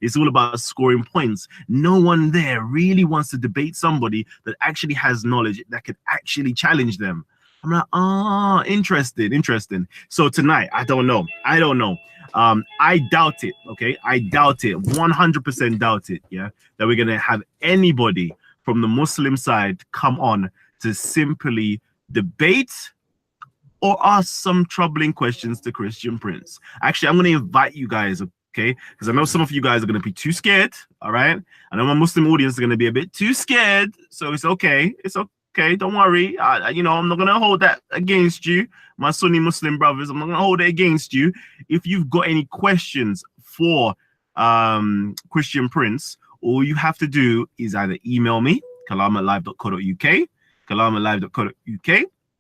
It's all about scoring points. No one there really wants to debate somebody that actually has knowledge that could actually challenge them. I'm like, oh, interesting. So tonight, I don't know. I doubt it. Okay, I doubt it. 100% doubt it. Yeah, that we're gonna have anybody from the Muslim side come on to simply debate or ask some troubling questions to Christian Prince. Actually, I'm going to invite you guys, okay? Because I know some of you guys are going to be too scared, all right? I know my Muslim audience is going to be a bit too scared, so it's okay. Don't worry. I'm not going to hold that against you, my Sunni Muslim brothers. I'm not going to hold it against you. If you've got any questions for Christian Prince, all you have to do is either email me, kalam@live.co.uk,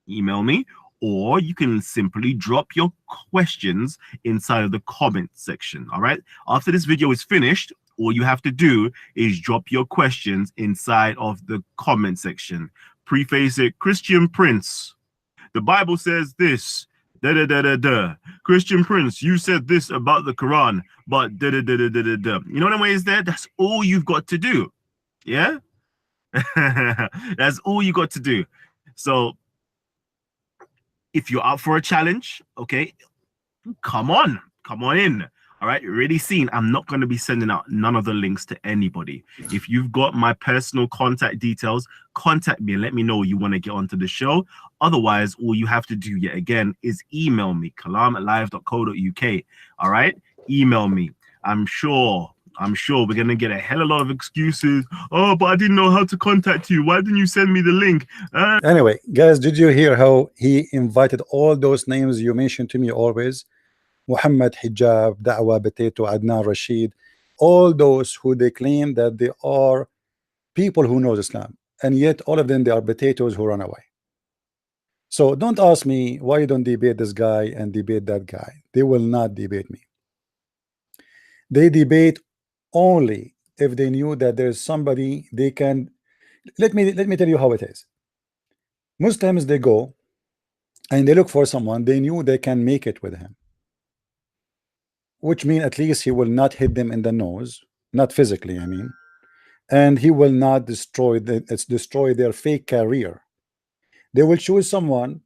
email me, or you can simply drop your questions inside of the comment section. All right, after this video is finished, all you have to do is drop your questions inside of the comment section. Preface it, Christian Prince, the Bible says this, Christian Prince, you said this about the Quran, but you know what I mean? Is that that's all you've got to do. Yeah. That's all you got to do. So if you're up for a challenge, okay, come on in. All right, you're already seen. I'm not going to be sending out none of the links to anybody. If you've got my personal contact details, contact me and let me know you want to get onto the show. Otherwise, all you have to do yet again is email me, kalam@live.co.uk. All right, email me. I'm sure I'm sure we're gonna get a hell of a lot of excuses. Oh, but I didn't know how to contact you. Why didn't you send me the link? Anyway, guys, did you hear how he invited all those names you mentioned to me always? Muhammad Hijab, Da'wa, Potato, Adnan Rashid, all those who they claim that they are people who knows Islam, and yet all of them, they are potatoes who run away. So don't ask me why you don't debate this guy and debate that guy. They will not debate me. They debate only if they knew that there's somebody they can. Let me tell you how it is. Muslims, they go and they look for someone they knew they can make it with him, which means at least he will not hit them in the nose, not physically, I mean, and he will not destroy their fake career. They will choose someone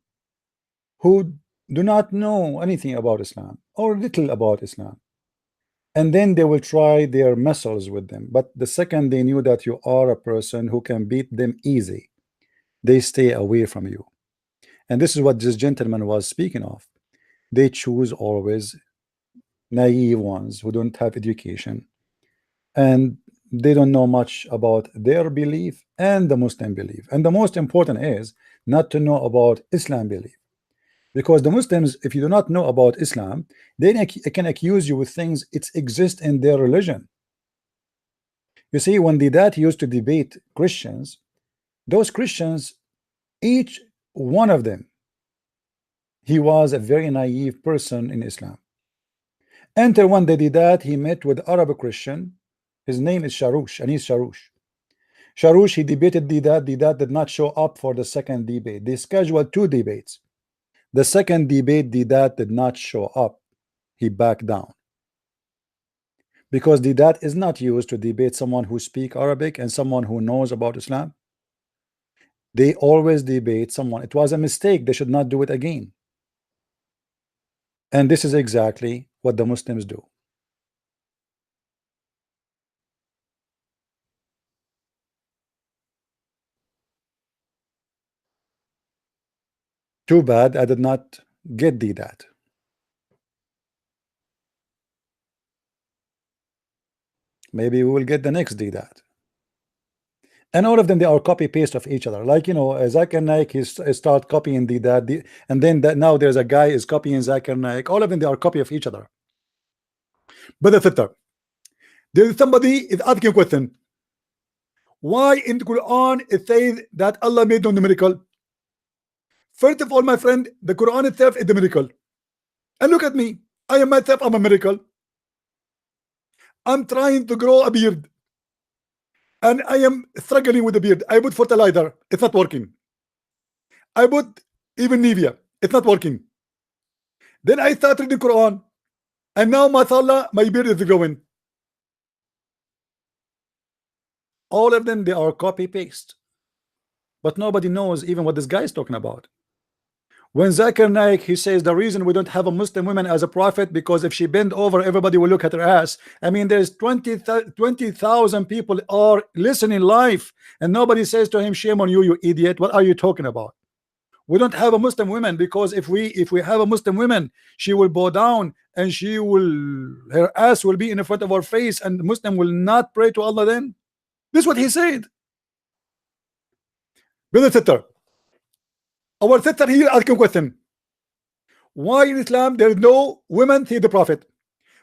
who do not know anything about Islam or little about Islam, and then they will try their muscles with them. But the second they knew that you are a person who can beat them easy, they stay away from you. And this is what this gentleman was speaking of. They choose always naive ones who don't have education, and they don't know much about their belief and the Muslim belief. And the most important is not to know about Islam belief, because the Muslims, if you do not know about Islam, they can accuse you with things it exist in their religion. You see, when the dad used to debate Christians, those Christians, each one of them, he was a very naive person in Islam. Until one day that he met with Arab Christian, his name is Sharush, and he's Sharush. Sharush, he debated Didat. Didat did not show up for the second debate. They scheduled 2 debates. The second debate, Didat did not show up. He backed down. Because Didat is not used to debate someone who speaks Arabic and someone who knows about Islam. They always debate someone. It was a mistake. They should not do it again. And this is exactly what the Muslims do. Too bad I did not get that. Maybe we will get the next that. And all of them, they are copy paste of each other. Like, you know, Zakir Naik, he start copying that, and then now there's a guy is copying Zakir Naik. All of them, they are copy of each other. But there is somebody is asking a question. Why in the Quran it says that Allah made no miracle? First of all, my friend, the Quran itself is the miracle. And look at me. I am myself, I'm a miracle. I'm trying to grow a beard, and I am struggling with the beard. I put fertilizer, it's not working. I put even Nivea, it's not working. Then I started the Quran, and now mashallah, my beard is growing. All of them, they are copy paste, but nobody knows even what this guy is talking about. When Zakir Naik, he says the reason we don't have a Muslim woman as a prophet because if she bend over, everybody will look at her ass. I mean, there's 20,000 people are listening live, and nobody says to him, shame on you, you idiot. What are you talking about? We don't have a Muslim woman because if we have a Muslim woman, she will bow down and her ass will be in front of our face, and the Muslim will not pray to Allah then. This is what he said. Brother sister, our sister here asking a question. Why in Islam there is no women see the Prophet?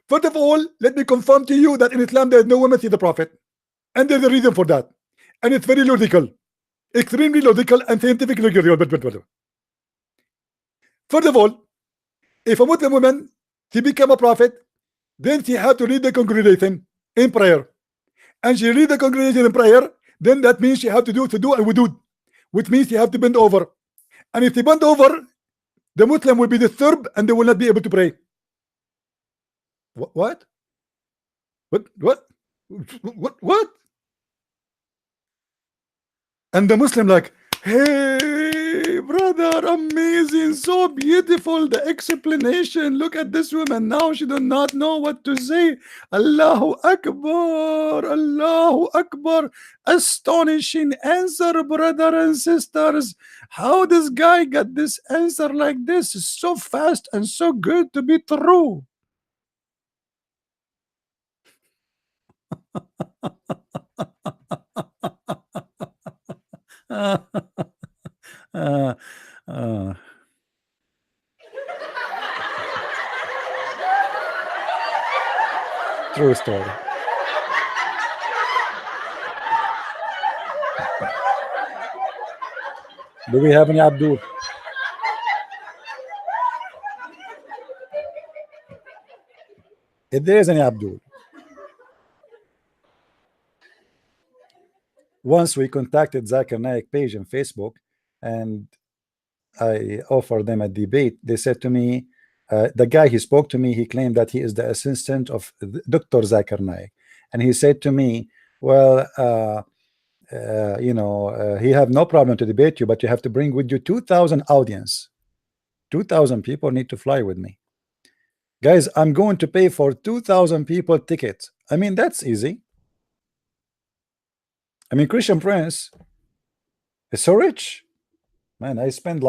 First of all, let me confirm to you that in Islam there is no women see the Prophet, and there's a reason for that, and it's very logical, extremely logical and scientifically logical. First of all, if a Muslim woman she become a prophet, then she had to lead the congregation in prayer, and she lead the congregation in prayer. Then that means she have to do and wudud, which means she have to bend over. And if they bend over, the Muslim will be disturbed and they will not be able to pray. What? And the Muslim like, hey brother, amazing, so beautiful, the explanation. Look at this woman now, she does not know what to say. Allahu Akbar, Allahu Akbar. Astonishing answer, brother and sisters. How this guy got this answer like this? Is so fast and so good to be true. True story. Do we have any Abdul? If there is any Abdul, once we contacted Zakir Naik page on Facebook, and I offered them a debate. They said to me, the guy he spoke to me, he claimed that he is the assistant of Dr. Zakir Naik, and he said to me, well, you know, he have no problem to debate you, but you have to bring with you 2,000 audience. 2,000 people need to fly with me. Guys, I'm going to pay for 2,000 people tickets. I mean, that's easy. I mean, Christian Prince is so rich, man. I spend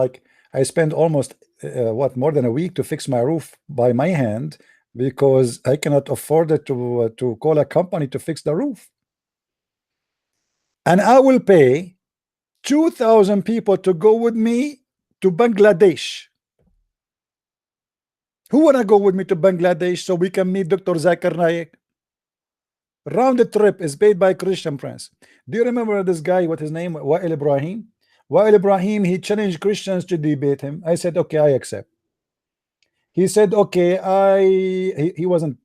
almost what, more than a week to fix my roof by my hand, because I cannot afford it to call a company to fix the roof. And I will pay 2,000 people to go with me to Bangladesh. Who wanna go with me to Bangladesh so we can meet Dr. Zakir Naik? Round the trip is paid by Christian Prince. Do you remember this guy, what his name, Wa'il Ibrahim? Wa'il Ibrahim, he challenged Christians to debate him. I said, okay, I accept. He said, okay, he wasn't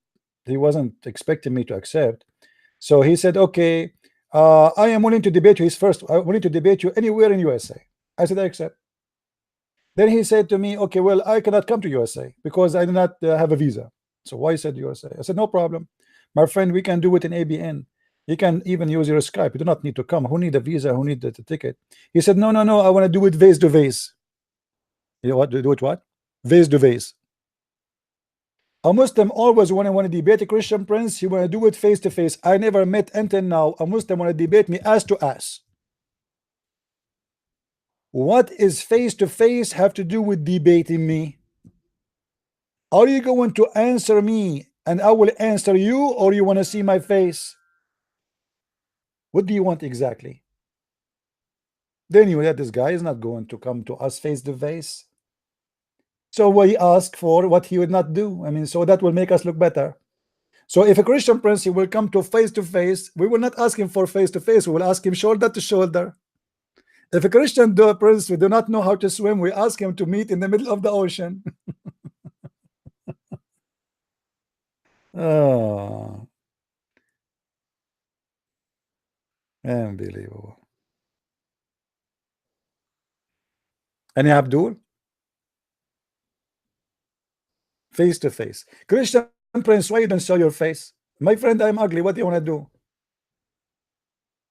expecting me to accept. So he said, okay, I am willing to debate you. He's first, I'm willing to debate you anywhere in USA. I said, I accept. Then he said to me, okay, well, I cannot come to USA because I do not have a visa. So why said USA? I said, no problem, my friend, we can do it in ABN. You can even use your Skype. You do not need to come. Who need a visa? Who need the ticket? He said, no, I want to do it face to face. You know what? Do it what? Face to face. A Muslim always want to debate a Christian Prince. He want to do it face to face. I never met until now a Muslim want to debate me ass to ass. What is face to face have to do with debating me? Are you going to answer me and I will answer you, or you want to see my face? What do you want exactly? Then you that this guy is not going to come to us face to face. So we ask for what he would not do. I mean, so that will make us look better. So if a Christian Prince, he will come to face, we will not ask him for face to face. We will ask him shoulder to shoulder. If a Christian Prince, we do not know how to swim, we ask him to meet in the middle of the ocean. Oh, unbelievable. Any Abdul? Face to face. Christian Prince, why you don't show your face? My friend, I'm ugly. What do you want to do?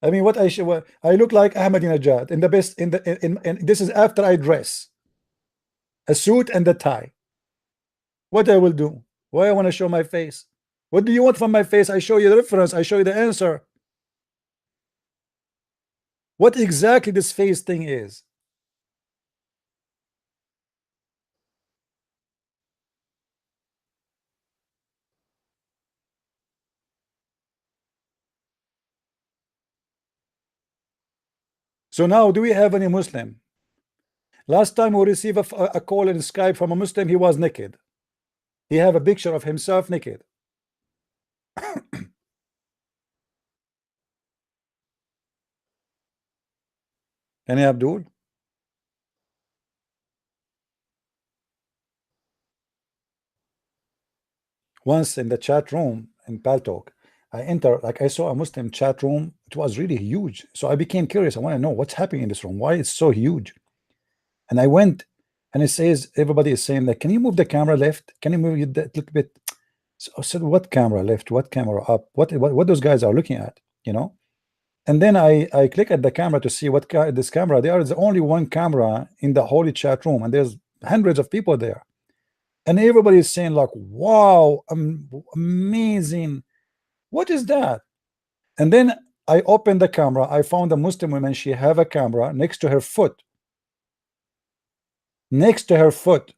I mean, what I look like Ahmadinejad in the best in this is after I dress a suit and a tie. What I will do? Why I want to show my face? What do you want from my face? I show you the reference. I show you the answer. What exactly this face thing is? So now, do we have any Muslim? Last time we received a call in Skype from a Muslim, he was naked. He have a picture of himself naked. Any Abdul? Once in the chat room in Paltalk, I enter, like I saw a Muslim chat room. It was really huge. So I became curious. I want to know what's happening in this room. Why it's so huge? And I went, and it says, everybody is saying that, can you move the camera left? Can you move it a little bit? So I said, what camera left? What camera up? What those guys are looking at, you know? And then I click at the camera to see what this camera. There is only one camera in the holy chat room, and there's hundreds of people there. And everybody is saying like, wow, amazing. What is that? And then I opened the camera. I found a Muslim woman. She have a camera next to her foot. Next to her foot.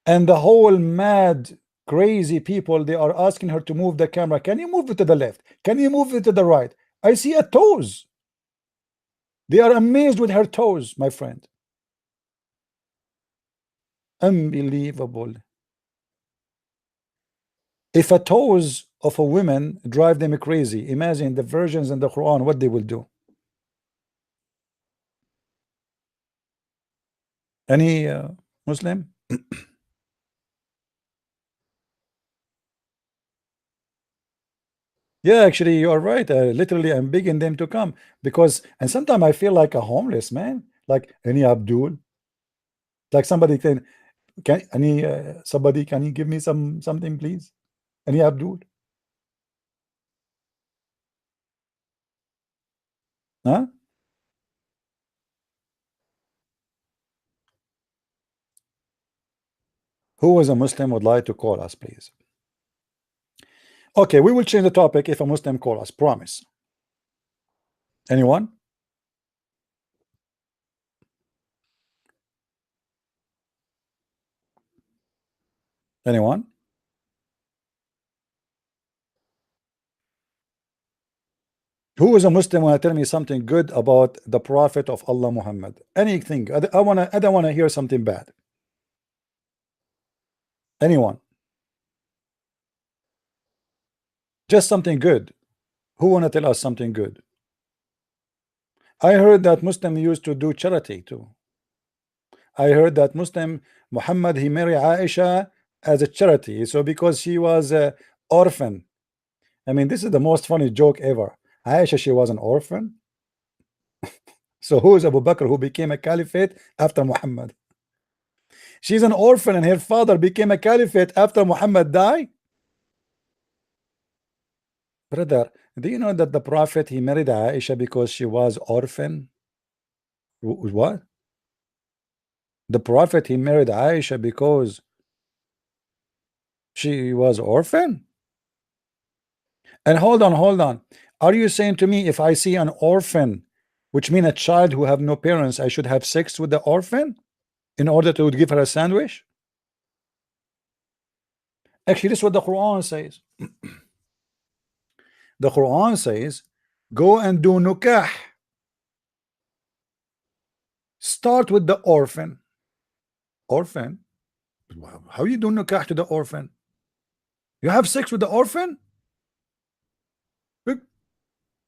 And the whole mad crazy people, they are asking her to move the camera. Can you move it to the left? Can you move it to the right? I see her toes. They are amazed with her toes, my friend. Unbelievable. If a toes of a woman drive them crazy, imagine the versions in the Quran, what they will do. Any Muslim? Yeah, actually, you are right. Literally, I'm begging them to come because, and sometimes I feel like a homeless man, like any Abdul, like somebody can any somebody, can you give me something, please? Any Abdul? Huh? Who is a Muslim would like to call us, please? Okay, we will change the topic if a Muslim call us. Promise. Anyone? Anyone? Who is a Muslim want to tell me something good about the Prophet of Allah Muhammad? Anything. I don't want to hear something bad. Anyone? Just something good. Who want to tell us something good? I heard that Muslim used to do charity too. I heard that Muslim Muhammad, he married Aisha as a charity. So because she was a orphan. I mean, this is the most funny joke ever. Aisha, she was an orphan. So who is Abu Bakr, who became a caliphate after Muhammad? She's an orphan and her father became a caliphate after Muhammad died. Brother, do you know that the Prophet, he married Aisha because she was orphan? What? The Prophet, he married Aisha because she was orphan? And hold on. Are you saying to me if I see an orphan, which means a child who have no parents, I should have sex with the orphan in order to give her a sandwich? Actually, this is what the Quran says. The Quran says, go and do nukah. Start with the orphan. Orphan? How you do nukah to the orphan? You have sex with the orphan?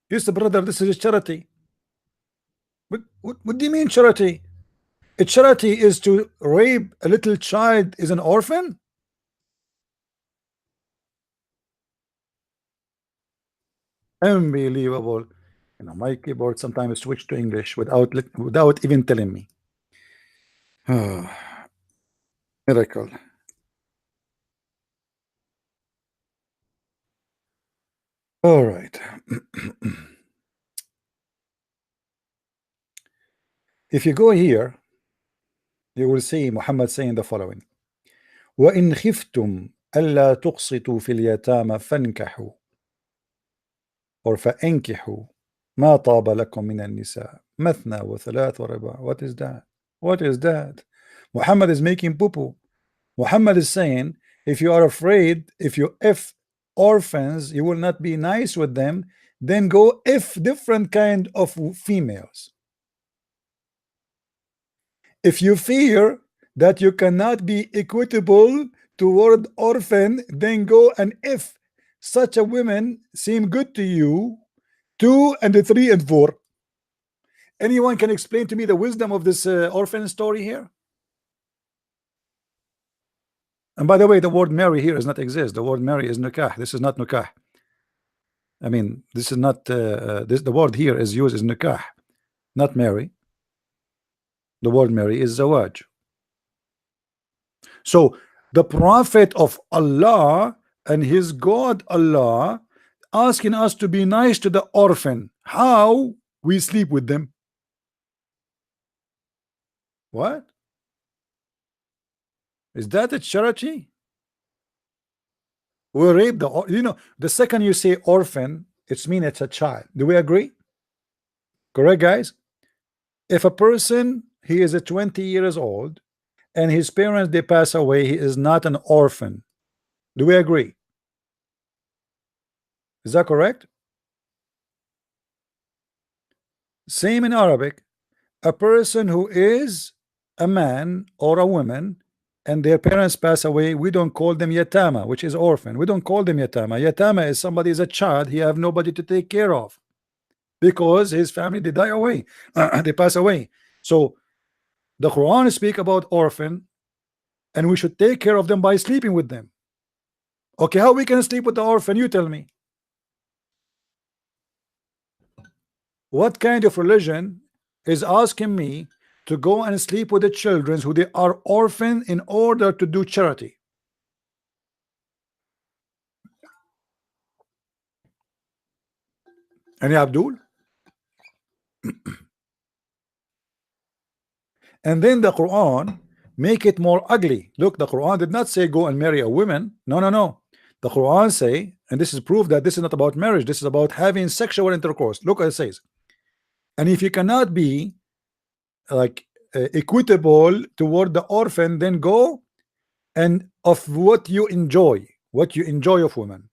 Yes, brother, this is a charity. What do you mean charity? A charity is to rape a little child is an orphan? Unbelievable. You know, my keyboard sometimes switch to English without even telling me. Miracle. All right. If you go here, you will see Muhammad saying the following: وَإِنْ خِفْتُمْ أَلَّا تُقْسِطُوا فِي الْيَتَامَى فَانكِحُوا or فَأَنكِحُوا مَا طَابَ لَكُم مِنَ النِّسَاءِ مَثْنَى وَثُلَاثَ وَرُبَاعَ. What is that? What is that? Muhammad is making poo-poo. Muhammad is saying, if you are afraid, if orphans, you will not be nice with them, then go if different kind of females. If you fear that you cannot be equitable toward orphan, then go and if such a women seem good to you, 2 and 3 and 4. Anyone can explain to me the wisdom of this orphan story here? And by the way, the word marry here does not exist. The word marry is nikah. This is not nikah. I mean, this is not the word here is used as nikah, not marry. The word marry is zawaj. So the Prophet of Allah and his God Allah asking us to be nice to the orphan. How we sleep with them? What? Is that a charity? We rape the, you know, the second you say orphan, it's mean it's a child. Do we agree? Correct, guys? If a person, he is a 20 years old and his parents, they pass away, he is not an orphan. Do we agree? Is that correct? Same in Arabic. A person who is a man or a woman and their parents pass away, we don't call them yatama, which is orphan. We don't call them yatama. Yatama is somebody is a child, he have nobody to take care of because his family they die away, they pass away. So the Quran speak about orphan, and we should take care of them by sleeping with them. Okay, how we can sleep with the orphan? You tell me. What kind of religion is asking me to go and sleep with the children who they are orphan in order to do charity? Any Abdul? And then the Quran make it more ugly. Look, the Quran did not say go and marry a woman. No, no, no. The Quran say, and this is proof that this is not about marriage, this is about having sexual intercourse. Look what it says. And if you cannot be like equitable toward the orphan, then go and of what you enjoy of women,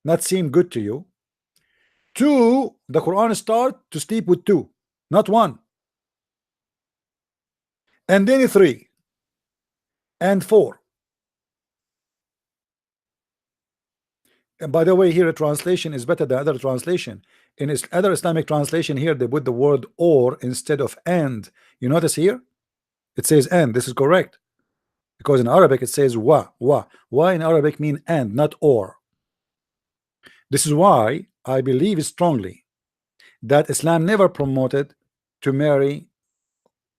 not seem good to you. Two, the Quran start to sleep with two, not one. And then three and four. And by the way, here a translation is better than other translation. In other Islamic translation here they put the word or instead of and. You notice here it says and. This is correct because in Arabic it says wa. Wa in Arabic mean and, not or. This is why I believe strongly that Islam never promoted to marry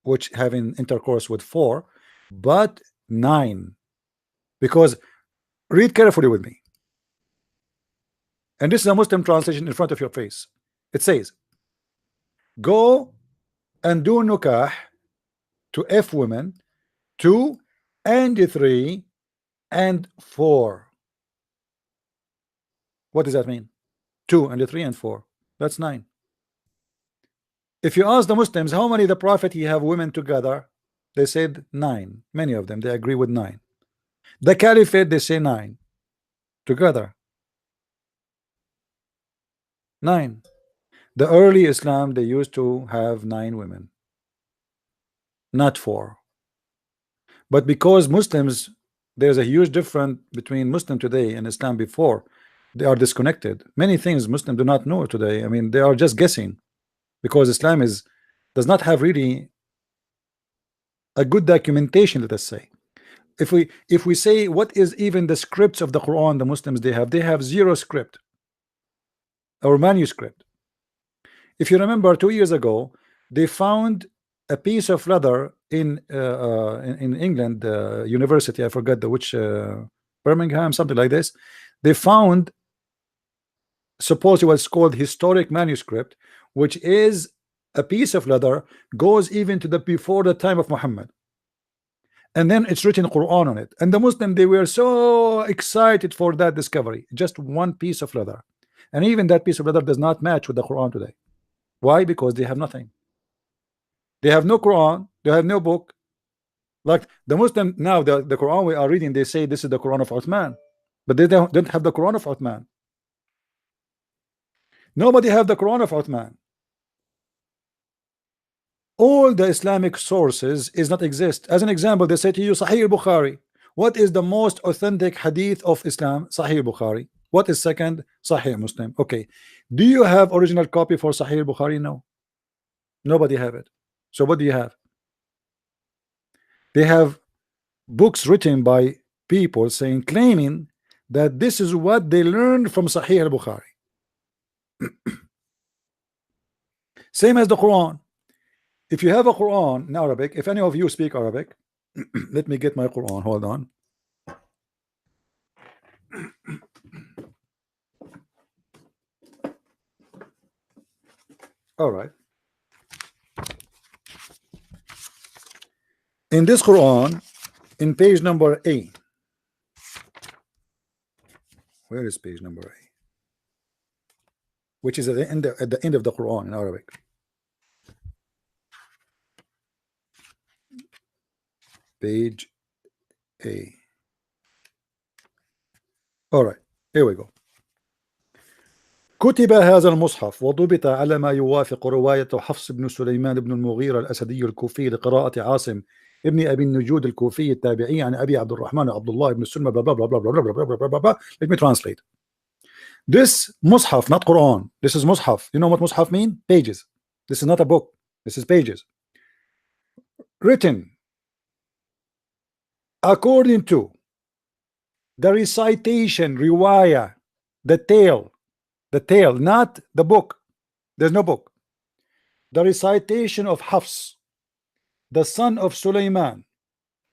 which having intercourse with four, but nine. Because read carefully with me, and this is a Muslim translation in front of your face. It says go and do nukah to F women 2 and 3 and 4. What does that mean? 2 and 3 and 4, that's 9. If you ask the Muslims how many the Prophet he have women together, they said 9. Many of them they agree with 9. The Caliphate they say 9 together. 9. The early Islam they used to have 9 women, not 4. But because Muslims, there's a huge difference between Muslim today and Islam before, they are disconnected. Many things Muslims do not know today. I mean, they are just guessing because Islam does not have really a good documentation, let us say. If we say what is even the scripts of the Quran the Muslims they have 0 script or manuscript. If you remember 2 years ago they found a piece of leather in England university, I forgot which Birmingham, something like this. They found, suppose it was called historic manuscript, which is a piece of leather goes even to the before the time of Muhammad, and then it's written Quran on it, and the Muslim they were so excited for that discovery. Just one piece of leather, and even that piece of leather does not match with the Quran today. Why? Because they have nothing. They have no Quran, they have no book. Like the Muslim now, the Quran we are reading, they say this is the Quran of Uthman, but they don't have the Quran of Uthman. Nobody have the Quran of Uthman. All the Islamic sources is not exist. As an example, they say to you Sahih Bukhari. What is the most authentic hadith of Islam? Sahih Bukhari. What is second? Sahih Muslim. Okay, do you have original copy for Sahih Bukhari? No, nobody have it. So what do you have? They have books written by people saying, claiming that this is what they learned from Sahih al-Bukhari. Same as the Quran. If you have a Quran in Arabic, if any of you speak Arabic, let me get my Quran, hold on. All right. In this Quran, in page number A, where is page number A? Which is at the end of the Quran in Arabic. Page A. All right, here we go. كتب هذا المصحف وضبط على ما يوافق رواية حفص بن سليمان بن المغيرة الأسدي الكوفي لقراءة عاصم ابن أبي النجود الكوفي التابعي عن أبي عبد الرحمن عبد الله بن سلمى blah blah blah blah blah blah blah blah blah blah. Let me translate. This Mus'haf, not Quran. This is Mus'haf. You know what Mus'haf mean? Pages. This is not a book. This is pages. Written according to the recitation, riwayah, the tale, not the book. There's no book. The recitation of Hafs, the son of Sulaiman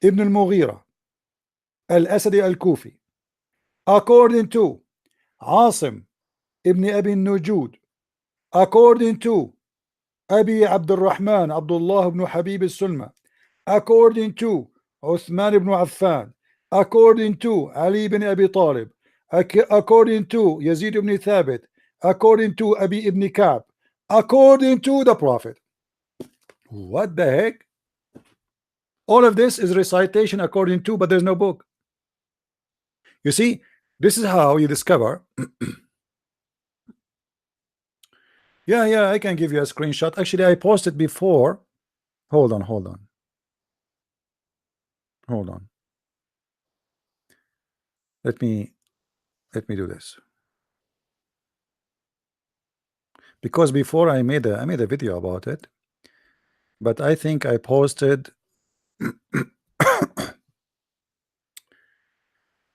ibn al-Mughira al-Asadi al-Kufi, according to Asim ibn Abi Nujud, according to Abi Abdul Rahman Abdullah ibn Habib al-Sulma, according to Uthman ibn Affan, according to Ali ibn Abi Talib, according to Yazid ibn Thabit, according to Abi ibn Ka'b, according to the Prophet. What the heck? All of this is recitation according to, but there's no book. You see, this is how you discover. Yeah, I can give you a screenshot. Actually, I posted before. Hold on. Let me do this, because before I made a video about it, but I think I posted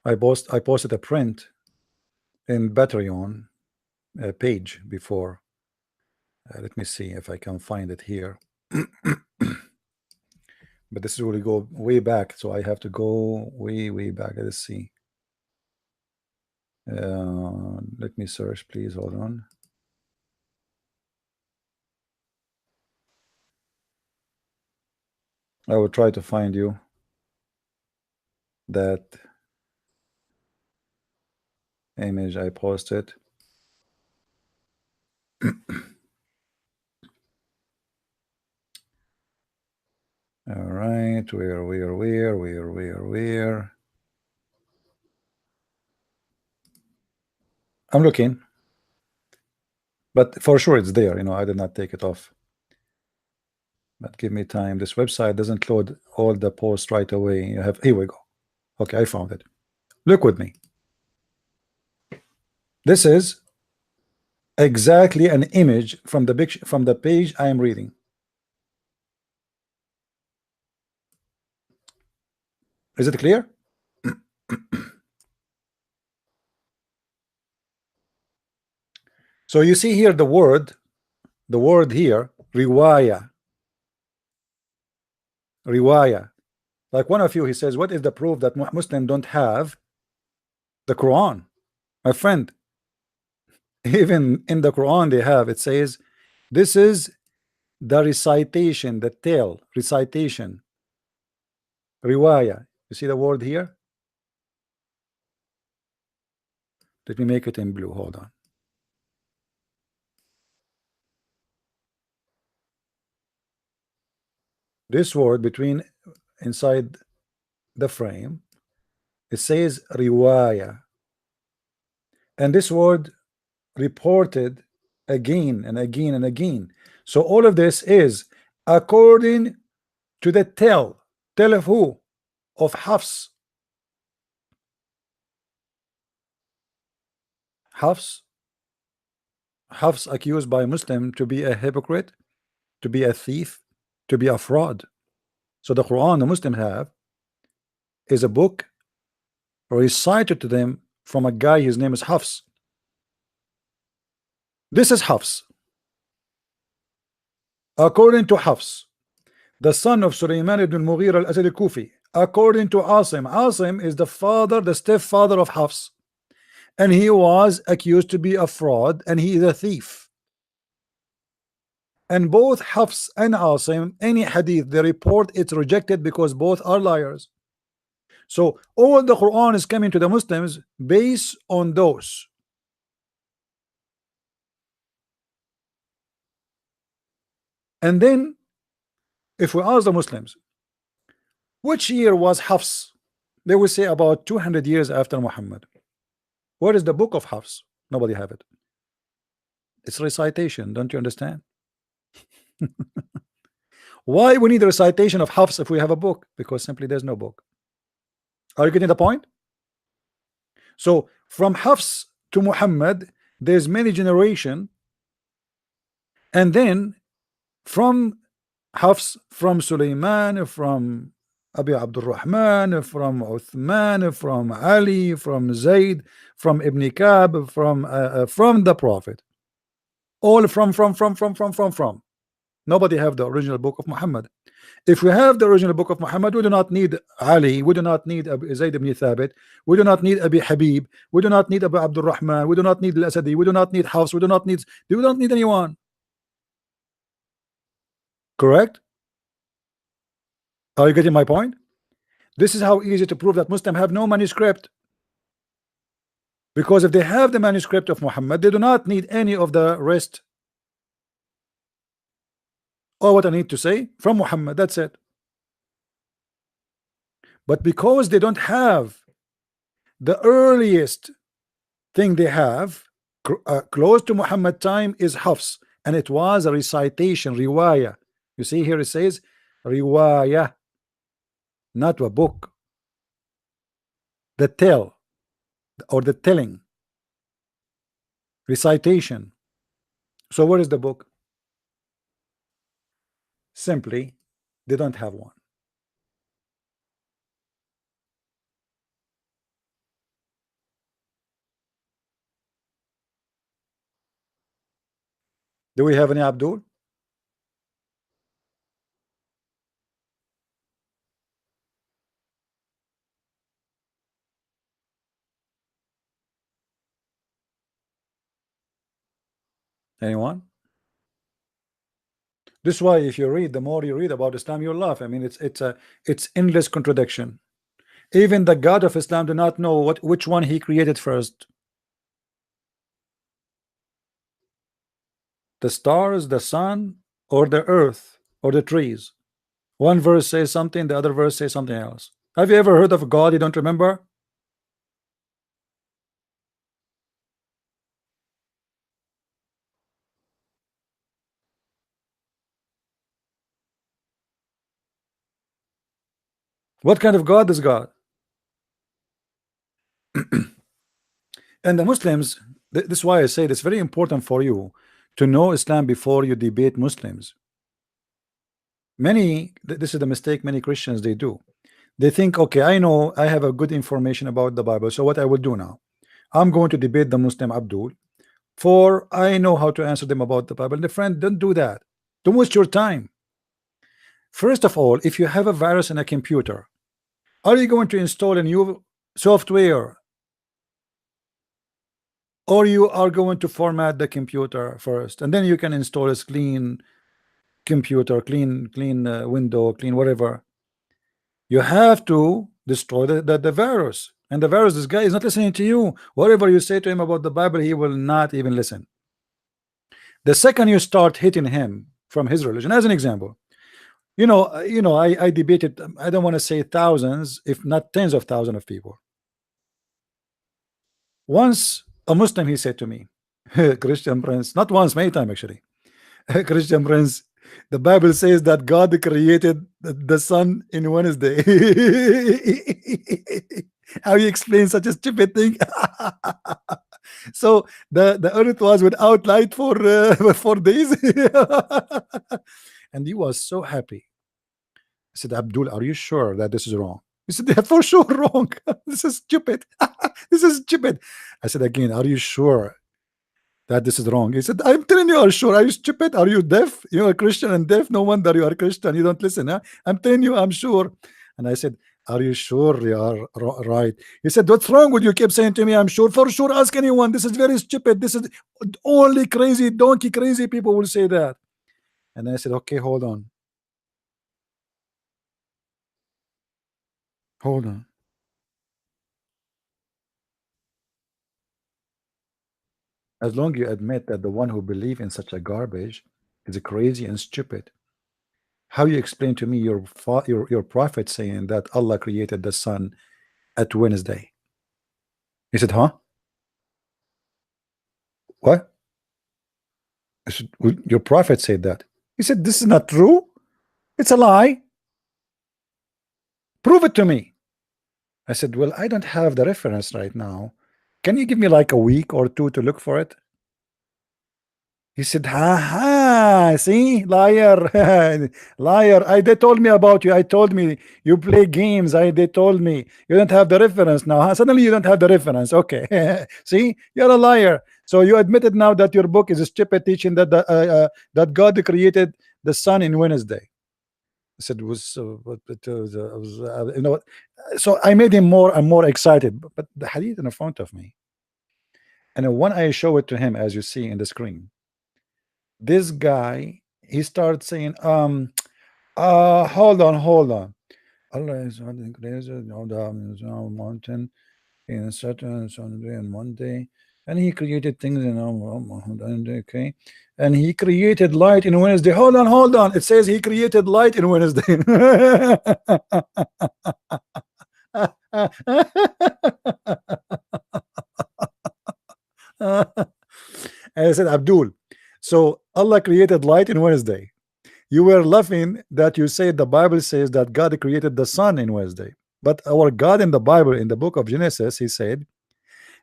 I posted a print in Patreon page before. Let me see if I can find it here. But this will go way back, so I have to go way back. Let's see. Let me search, please. Hold on. I will try to find you that image I posted. All right, where? I'm looking, but for sure it's there. You know, I did not take it off. But give me time. This website doesn't load all the posts right away. You have, here we go. Okay, I found it. Look with me. This is exactly an image from the page I am reading. Is it clear? So you see here the word here, riwaya. Like one of you, he says, what is the proof that Muslims don't have the Quran? My friend, even in the Quran they have, it says this is the recitation, the tale, recitation, riwaya. You see the word here? Let me make it in blue. Hold on. This word between inside the frame, it says riwaya, and this word reported again and again and again. So all of this is according to the tell of who? Of Hafs. Hafs accused by Muslim to be a hypocrite, to be a thief, to be a fraud. So the Quran the Muslims have is a book recited to them from a guy, his name is Hafs. This is Hafs. According to Hafs, the son of Sulaiman ibn Mughira al-Asadi al-Kufi, according to Asim is the father, the stepfather of Hafs, and he was accused to be a fraud, and he is a thief. And both Hafs and Asim, any hadith they report, it's rejected because both are liars. So all the Quran is coming to the Muslims based on those. And then if we ask the Muslims which year was Hafs, they will say about 200 years after Muhammad. Where is the book of Hafs? Nobody have it. It's recitation. Don't you understand? Why we need a recitation of Hafs if we have a book? Because simply there's no book. Are you getting the point? So from Hafs to Muhammad, there's many generation, and then from Hafs, from Sulaiman, from Abi Abdul Rahman, from Uthman, from Ali, from Zayd, from Ibn Kab, from the Prophet, all from. Nobody have the original book of Muhammad. If we have the original book of Muhammad, we do not need Ali, we do not need Zayd ibn Thabit, we do not need Abi Habib, we do not need Abu Abdul Rahman, we do not need Al-Asadi, we do not need Hafs, we do not need anyone. Correct? Are you getting my point? This is how easy to prove that Muslims have no manuscript. Because if they have the manuscript of Muhammad, they do not need any of the rest. Or what I need to say from Muhammad, that's it. But because they don't have the earliest thing they have close to Muhammad time is Hafs, and it was a recitation, riwayah. You see here it says riwayah, not a book. The tell or the telling, recitation. So where is the book? Simply they don't have one. Do we have any Abdul? Anyone? This is why if you read, the more you read about Islam, you'll laugh. I mean, it's endless contradiction. Even the God of Islam do not know which one he created first. The stars, the sun, or the earth, or the trees. One verse says something, the other verse says something else. Have you ever heard of God you don't remember? What kind of God is God? And the Muslims, this is why I say it's very important for you to know Islam before you debate Muslims. This is the mistake many Christians they do. They think, okay, I know I have a good information about the Bible, so what I will do now, I'm going to debate the Muslim Abdul, for I know how to answer them about the Bible. And the friend, don't do that. Don't waste your time. First of all, if you have a virus in a computer, are you going to install a new software, or you are going to format the computer first, and then you can install a clean computer, clean window, clean whatever? You have to destroy the virus. And the virus, this guy is not listening to you. Whatever you say to him about the Bible, he will not even listen. The second you start hitting him from his religion, as an example, I debated, I don't want to say thousands, if not tens of thousands of people. Once a Muslim, he said to me, Christian Prince, not once, many times actually, Christian Prince, the Bible says that God created the sun in Wednesday. How you explain such a stupid thing? So the earth was without light for 4 days. And he was so happy. I said, Abdul, are you sure that this is wrong? He said, yeah, for sure wrong. This is stupid. This is stupid. I said again, are you sure that this is wrong? He said, I'm telling you, are you sure? Are you stupid? Are you deaf? You're a Christian and deaf. No wonder you are a Christian. You don't listen. Huh? I'm telling you, I'm sure. And I said, are you sure you are right? He said, what's wrong with you? Keep saying to me, I'm sure. For sure, ask anyone. This is very stupid. This is only crazy, donkey crazy people will say that. And I said, okay, hold on. Hold on. As long as you admit that the one who believes in such a garbage is crazy and stupid, how you explain to me your prophet saying that Allah created the sun at Wednesday? He said, huh? What? I said, well, your prophet said that. He said, this is not true. It's a lie. Prove it to me. I said, well, I don't have the reference right now. Can you give me like a week or two to look for it? He said, ha ha, see, liar, liar. They told me about you. I told me you play games. They told me you don't have the reference now. Huh? Suddenly you don't have the reference. Okay, see, you're a liar. So you admitted now that your book is a stupid teaching that that God created the sun in Wednesday. I said, was you know what? So I made him more and more excited. But the hadith in front of me, and when I show it to him, as you see in the screen, this guy, he starts saying, hold on. Allah is on the mountain in Saturn Sunday and Monday, and he created things in okay, and he created light in Wednesday. Hold on. It says he created light in Wednesday. And I said, Abdul, so Allah created light in Wednesday. You were laughing that you said the Bible says that God created the sun in Wednesday. But our God in the Bible, in the book of Genesis, he said,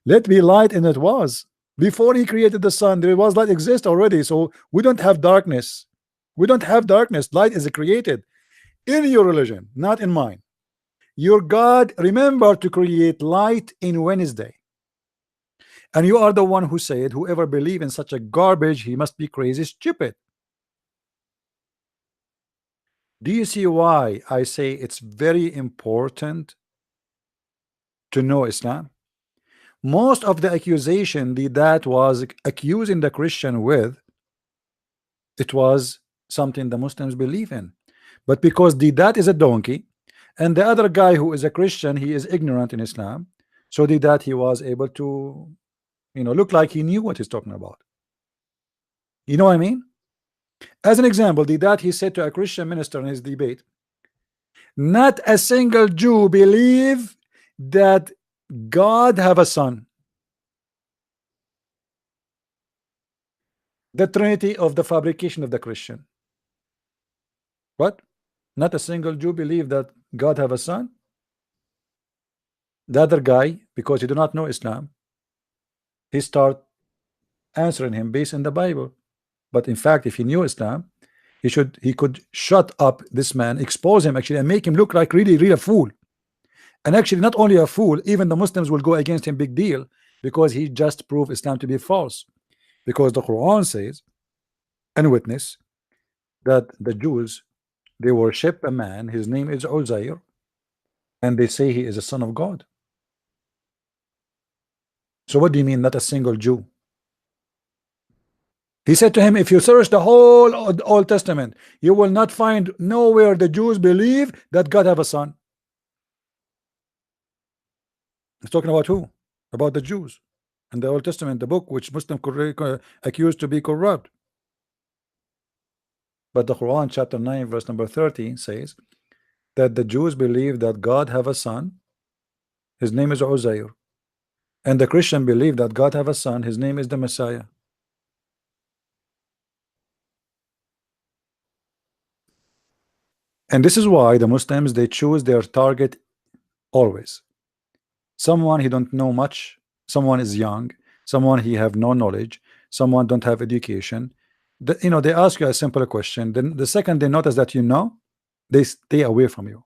let be light, and it was. Before he created the sun, there was light exist already. So we don't have darkness. We don't have darkness. Light is created in your religion, not in mine. Your God remembered to create light in Wednesday. And you are the one who said, whoever believes in such a garbage, he must be crazy stupid. Do you see why I say it's very important to know Islam? Most of the accusation that was accusing the Christian with, it was something the Muslims believe in. But because that is a donkey, and the other guy who is a Christian, he is ignorant in Islam, so that he was able to, look like he knew what he's talking about. You know what I mean? As an example, that he said to a Christian minister in his debate, not a single Jew believe that God have a son. The Trinity of the fabrication of the Christian. What? Not a single Jew believe that God have a son? The other guy, because he do not know Islam, he start answering him based on the Bible. But in fact, if he knew Islam, he could shut up this man, expose him actually, and make him look like really a fool. And actually, not only a fool, even the Muslims will go against him big deal, because he just proved Islam to be false. Because the Quran says and witness that the Jews, they worship a man, his name is Uzair, and they say he is a son of God. So what do you mean not a single Jew? He said to him, if you search the whole Old Testament, you will not find nowhere the Jews believe that God have a son. He's talking about who? About the Jews and the Old Testament, the book which Muslims accused to be corrupt. But the Quran chapter 9 verse number 30 says that the Jews believe that God have a son, his name is Uzair, and the Christian believe that God have a son, his name is the Messiah. And this is why the Muslims, they choose their target always. Someone he don't know much, someone is young, someone he have no knowledge, someone don't have education. They ask you a simple question, then the second they notice that they stay away from you.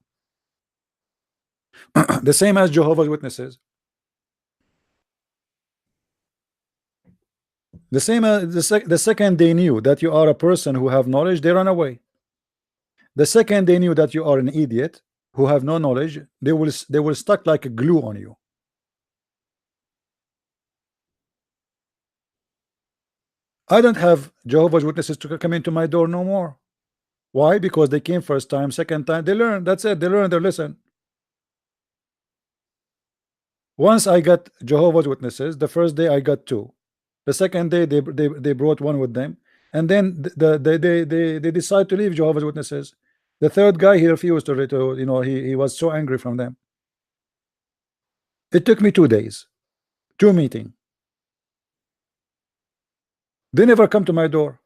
The same as Jehovah's Witnesses. The same as the second they knew that you are a person who have knowledge, they run away. The second they knew that you are an idiot who have no knowledge, they will stuck like a glue on you. I don't have Jehovah's Witnesses to come into my door no more. Why? Because they came first time, second time, they learned. That's it. They learned their lesson. Once I got Jehovah's Witnesses, the first day I got 2. The second day they brought 1 with them, and then they decide to leave Jehovah's Witnesses. The third guy, he refused to he was so angry from them. It took me 2 days, 2 meetings. They never come to my door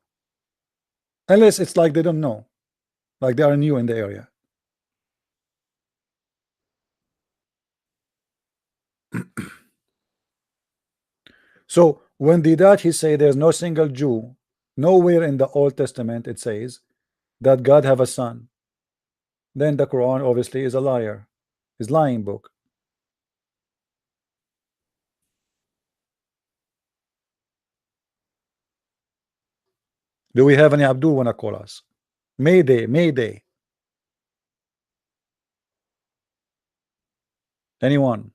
unless it's like they don't know, like they are new in the area. So when the Didachi say there's no single Jew, nowhere in the Old Testament it says that God have a son, then the Quran obviously is a liar, is lying book. Do we have any Abdul wanna call us? Mayday, Mayday. Anyone?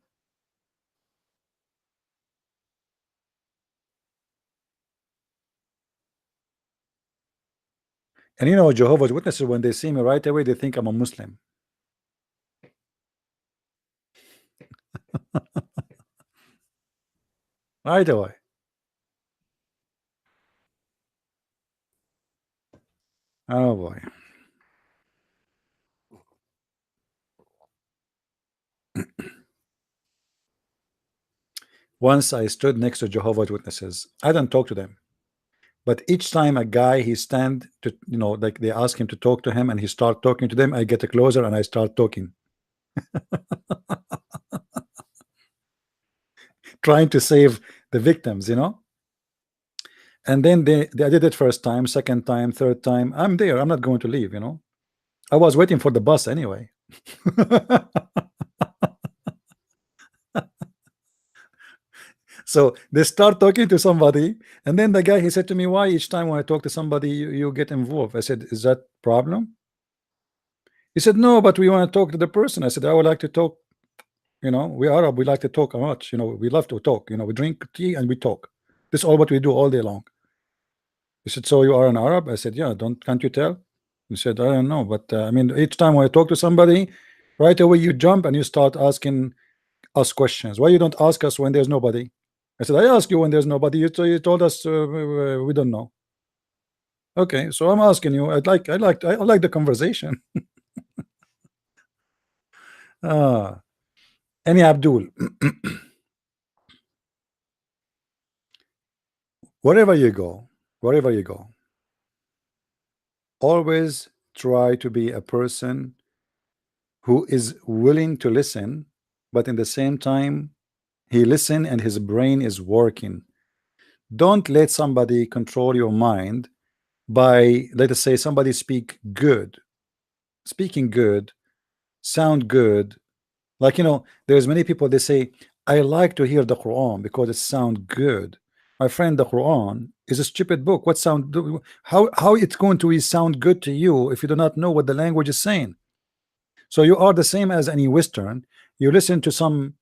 And you know, Jehovah's Witnesses, when they see me right away, they think I'm a Muslim. Right away. Oh boy. Once I stood next to Jehovah's Witnesses. I don't talk to them. But each time a guy he stand to, you know, like they ask him to talk to him and he start talking to them, I get closer and I start talking. Trying to save the victims, you know. And then they did it first time, second time, third time. I'm there. I'm not going to leave, you know. I was waiting for the bus anyway. So they start talking to somebody, and then the guy he said to me, "Why each time when I talk to somebody you get involved?" I said, "Is that problem?" He said, "No, but we want to talk to the person." I said, "I would like to talk. You know, we Arab. We like to talk a much. You know, we love to talk. You know, we drink tea and we talk. This is all what we do all day long." He said, "So you are an Arab?" I said, "Yeah. Can't you tell?" He said, "I don't know, but I mean, each time when I talk to somebody, right away you jump and you start asking us questions. Why you don't ask us when there's nobody?" I said, "I ask you when there's nobody. You told us we don't know." Okay, so I'm asking you. I like the conversation. Any Abdul, wherever you go, always try to be a person who is willing to listen, but in the same time he listen and his brain is working. Don't let somebody control your mind by, let us say, somebody speaking good, sound good. Like, you know, there's many people, they say, I like to hear the Quran because it sounds good. My friend, the Quran is a stupid book. How it's going to sound good to you if you do not know what the language is saying? So you are the same as any Western. You listen to some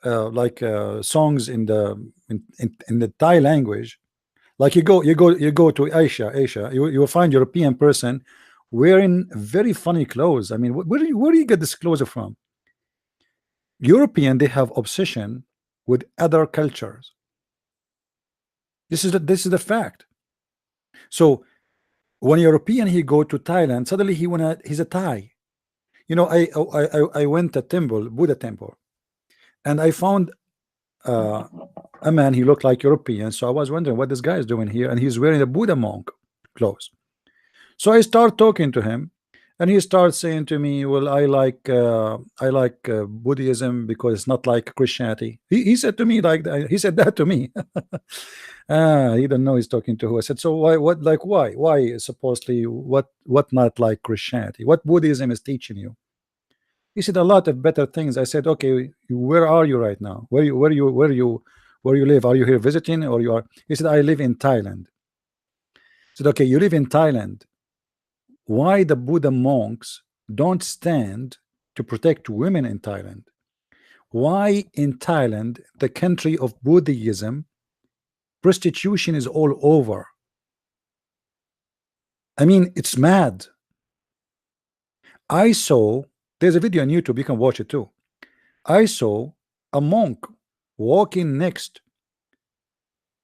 songs in the Thai language. Like you go to Asia, you will find European person wearing very funny clothes. I mean, where do you get this clothes from? European, they have obsession with other cultures. This is the fact. So when European he go to Thailand, suddenly he's a Thai. You know, I went to temple, Buddha temple, and I found a man. He looked like European, so I was wondering what this guy is doing here, and he's wearing a Buddha monk clothes. So I start talking to him, and he starts saying to me, "Well, I like Buddhism because it's not like Christianity." He said to me like that. He said that to me. He didn't know he's talking to who. I said, "So why? What? Like why? Why supposedly what not like Christianity? What Buddhism is teaching you?" He said a lot of better things. I said, "Okay, where are you right now? Where you live? Are you here visiting or you are?" He said, "I live in Thailand." I said, "Okay, you live in Thailand. Why the Buddha monks don't stand to protect women in Thailand? Why in Thailand, the country of Buddhism, prostitution is all over? I mean, it's mad." I saw, there's a video on YouTube, you can watch it too. I saw a monk walking next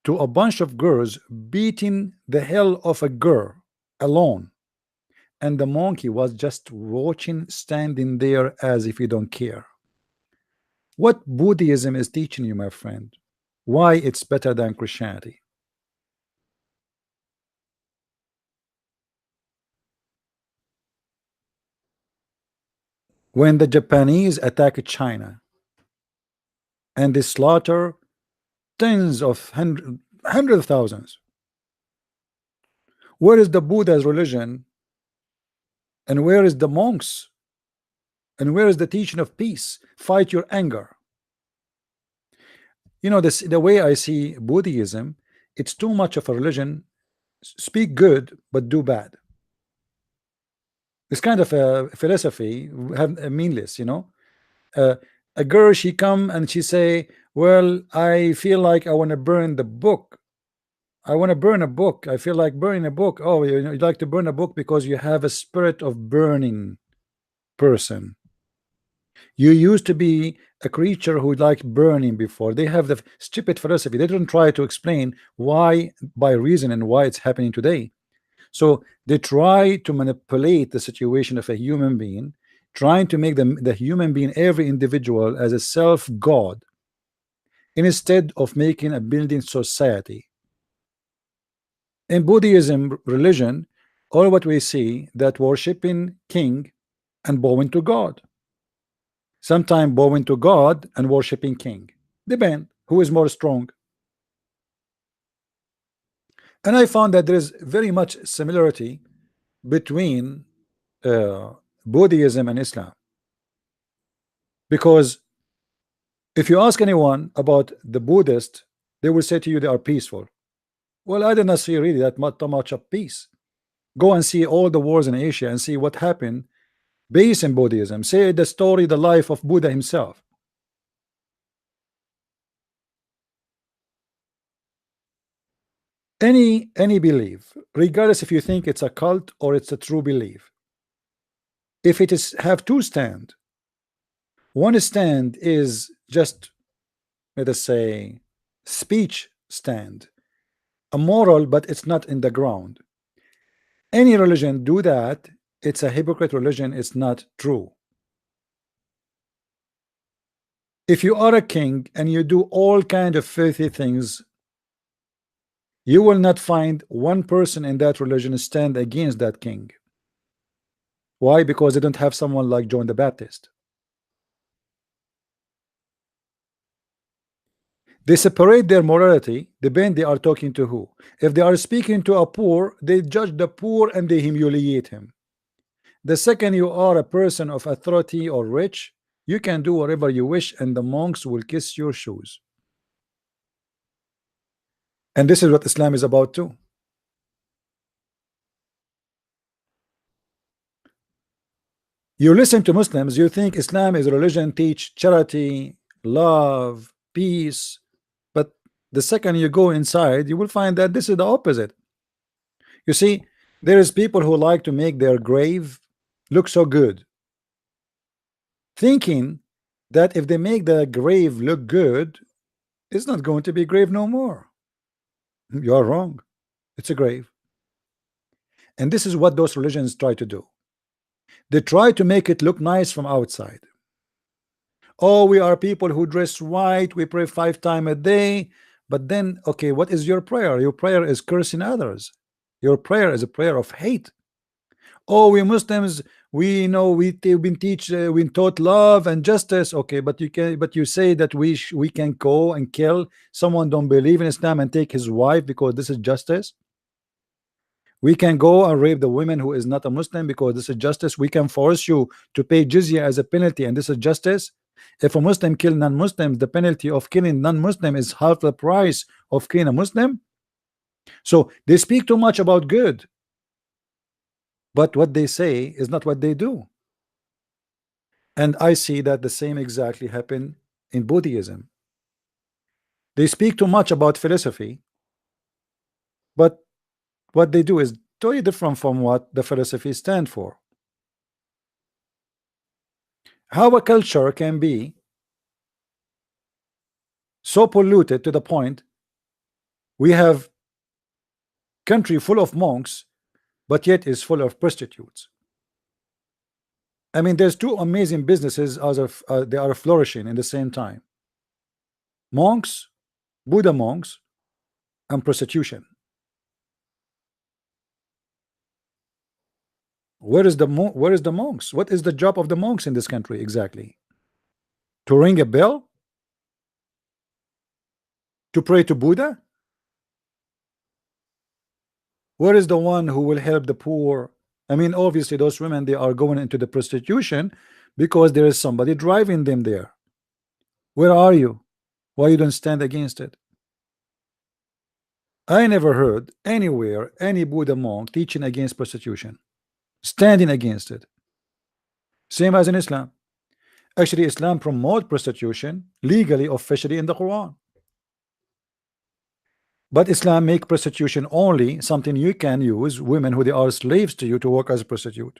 to a bunch of girls beating the hell of a girl alone, and the monkey was just watching, standing there as if he don't care. What Buddhism is teaching you, my friend? Why it's better than Christianity? When the Japanese attacked China and they slaughter tens of hundred of thousands, where is the Buddha's religion, and where is the monks, and where is the teaching of peace? Fight your anger. You know, this the way I see Buddhism, it's too much of a religion. Speak good but do bad. It's kind of a philosophy, have meaningless, you know. A girl, she come and she say, well, I feel like I want to burn the book. I want to burn a book. I feel like burning a book. Oh, you know, you like to burn a book because you have a spirit of burning person. You used to be a creature who liked burning before. They have the stupid philosophy. They don't try to explain why by reason and why it's happening today. So they try to manipulate the situation of a human being, trying to make the human being, every individual, as a self-god, instead of making a building society. In Buddhism religion, all what we see that worshiping king and bowing to God. Sometimes bowing to God and worshiping king. Depend who is more strong. And I found that there is very much similarity between Buddhism and Islam, because if you ask anyone about the Buddhist, they will say to you they are peaceful. Well, I did not see really that much of peace. Go and see all the wars in Asia and see what happened based in Buddhism. Say the story, the life of Buddha himself. Any belief, regardless if you think it's a cult or it's a true belief, if it is have two stand, one stand is just, let us say, speech stand, a moral, but it's not in the ground. Any religion do that, it's a hypocrite religion, it's not true. If you are a king and you do all kind of filthy things, you will not find one person in that religion stand against that king. Why? Because they don't have someone like John the Baptist. They separate their morality, depend they are talking to who. If they are speaking to a poor, they judge the poor and they humiliate him. The second you are a person of authority or rich, you can do whatever you wish and the monks will kiss your shoes. And this is what Islam is about too. You listen to Muslims, you think Islam is a religion, teach charity, love, peace, but the second you go inside, you will find that this is the opposite. You see, there is people who like to make their grave look so good, thinking that if they make the grave look good, it's not going to be grave no more. You're wrong. It's a grave. And this is what those religions try to do. They try to make it look nice from outside. Oh, we are people who dress white, we pray 5 times a day. But then, okay, what is your prayer? Your prayer is cursing others. Your prayer is a prayer of hate. Oh, we Muslims, we know we've been taught love and justice. Okay, but you say that we can go and kill someone don't believe in Islam and take his wife because this is justice. We can go and rape the woman who is not a Muslim because this is justice. We can force you to pay jizya as a penalty and this is justice. If a Muslim kill non-Muslims, the penalty of killing non-Muslim is half the price of killing a Muslim. So they speak too much about good, but what they say is not what they do. And I see that the same exactly happen in Buddhism. They speak too much about philosophy, but what they do is totally different from what the philosophy stand for. How a culture can be so polluted to the point we have country full of monks, but yet is full of prostitutes. I mean, there's two amazing businesses as of they are flourishing in the same time: monks, Buddha monks, and prostitution. Where is the monks? What is the job of the monks in this country exactly? To ring a bell? To pray to Buddha? Where is the one who will help the poor? I mean, obviously those women, they are going into the prostitution because there is somebody driving them there. Where are you? Why you don't stand against it? I never heard anywhere any Buddha monk teaching against prostitution, standing against it. Same as in Islam. Actually, Islam promotes prostitution legally, officially in the Quran. But Islam make prostitution only something you can use women who they are slaves to you to work as a prostitute.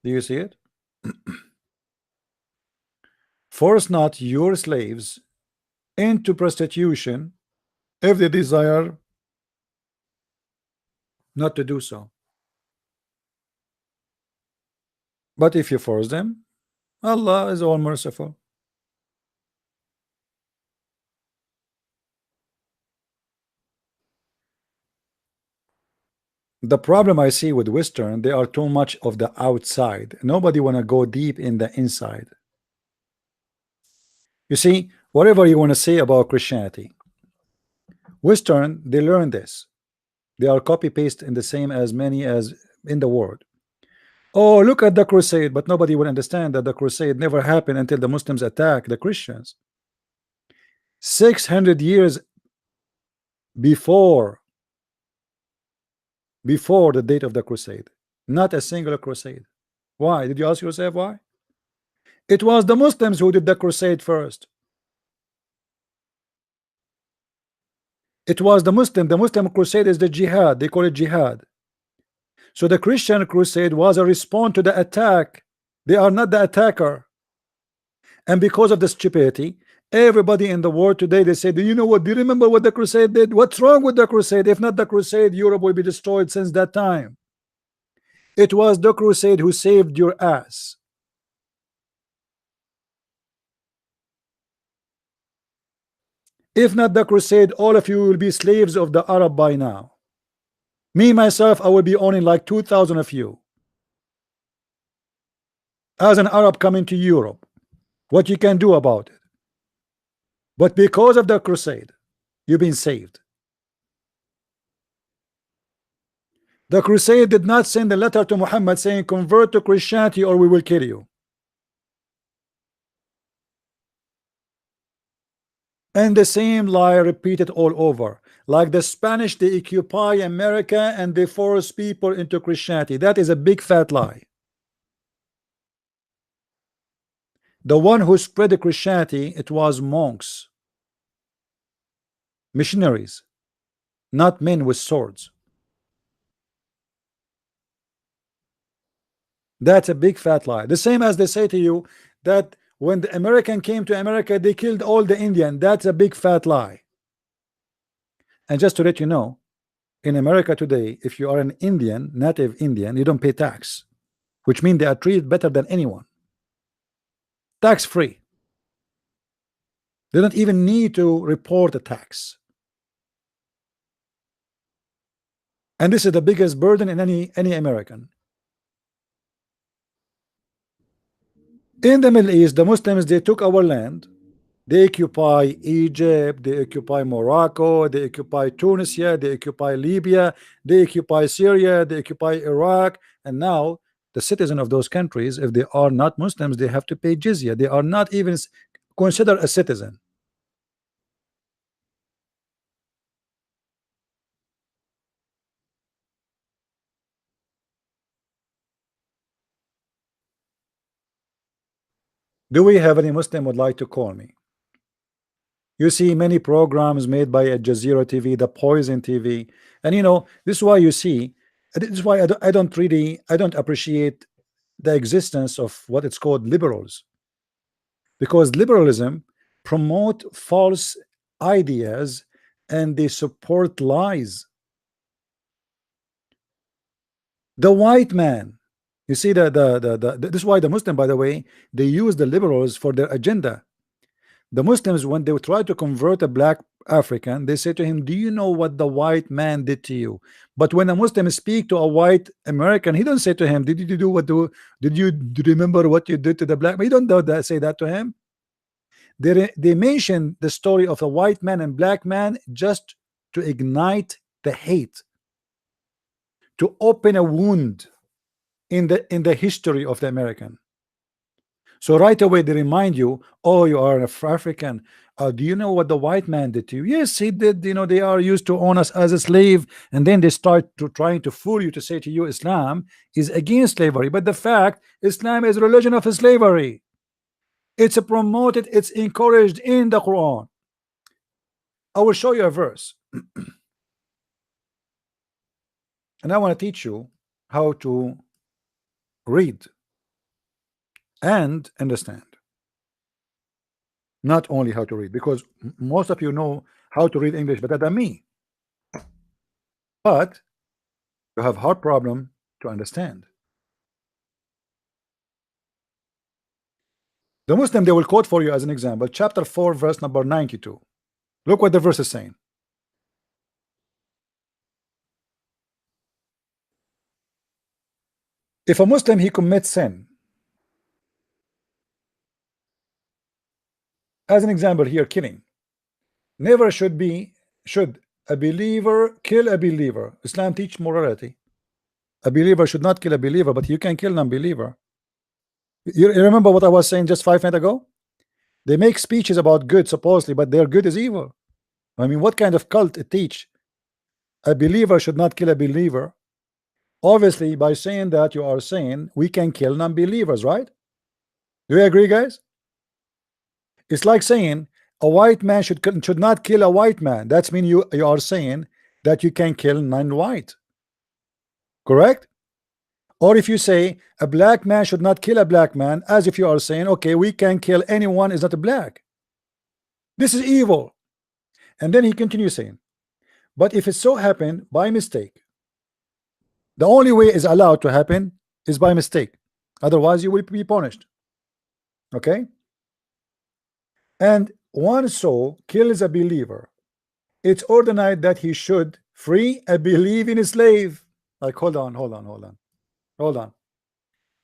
Do you see it? Force not your slaves into prostitution if they desire not to do so. But if you force them, Allah is all merciful. The problem I see with Western, they are too much of the outside. Nobody want to go deep in the inside. You see, whatever you want to say about Christianity, Western, they learn this. They are copy paste in the same as many as in the world. Oh, look at the crusade, but nobody will understand that the crusade never happened until the Muslims attacked the Christians. 600 years before the date of the crusade, not a single crusade. Why? Did you ask yourself why? It was the Muslims who did the crusade first. It was the Muslim crusade is the jihad. They call it jihad. So the Christian crusade was a response to the attack. They are not the attacker. And because of the stupidity, everybody in the world today, they say, do you know what? Do you remember what the crusade did? What's wrong with the crusade? If not the crusade, Europe will be destroyed since that time. It was the crusade who saved your ass. If not the crusade, all of you will be slaves of the Arab by now. Me, myself, I will be owning like 2,000 of you. As an Arab coming to Europe, what you can do about it? But because of the crusade, you've been saved. The crusade did not send a letter to Muhammad saying, convert to Christianity or we will kill you. And the same lie repeated all over. Like the Spanish, they occupy America and they force people into Christianity. That is a big fat lie. The one who spread the Christianity, it was monks, missionaries, not men with swords. That's a big fat lie. The same as they say to you that when the American came to America, they killed all the Indian. That's a big fat lie. And just to let you know, in America today, if you are an Indian, native Indian, you don't pay tax, which means they are treated better than anyone. Tax free. They don't even need to report a tax. And this is the biggest burden in any American. In the Middle East, the Muslims, they took our land. They occupy Egypt, they occupy Morocco, they occupy Tunisia, they occupy Libya, they occupy Syria, they occupy Iraq, and now the citizen of those countries, if they are not Muslims, they have to pay jizya. They are not even considered a citizen. Do we have any Muslim would like to call me? You see many programs made by Al Jazeera TV, the Poison TV, and you know this is why you see. This is why I don't appreciate the existence of what it's called liberals, because liberalism promote false ideas and they support lies. The white man You see this is why the Muslim, by the way, they use the liberals for their agenda. The Muslims, when they try to convert a black African, they say to him, do you know what the white man did to you? But when a Muslim speak to a white American, he don't say to him, did you do what did you remember what you did to the black man? He don't do that, say that to him. They mention the story of a white man and black man just to ignite the hate, to open a wound in the history of the American. So right away they remind you, oh, you are an African. Do you know what the white man did to you? Yes, he did. You know, they are used to own us as a slave, and then they start trying to fool you to say to you Islam is against slavery. But the fact, Islam is a religion of slavery. It's promoted, it's encouraged in the Quran. I will show you a verse. And I want to teach you how to read and understand. Not only how to read, because most of you know how to read English better than me, but you have hard problem to understand. The Muslim, they will quote for you as an example, chapter 4, verse number 92. Look what the verse is saying. If a Muslim, he commits sin, as an example here, killing, never should a believer kill a believer. Islam teach morality. A believer should not kill a believer, but you can kill an unbeliever. You remember what I was saying just 5 minutes ago? They make speeches about good supposedly, but their good is evil. I mean, what kind of cult it teach? A believer should not kill a believer. Obviously, by saying that, you are saying we can kill non-believers, right? Do you agree, guys? It's like saying a white man should not kill a white man. That's mean you are saying that you can kill non-white. Correct? Or if you say a black man should not kill a black man, as if you are saying, okay, we can kill anyone is not a black. This is evil. And then he continues saying, but if it so happened by mistake, the only way is allowed to happen is by mistake. Otherwise, you will be punished. Okay? And one soul kills a believer, it's ordained that he should free a believing slave. Like, hold on.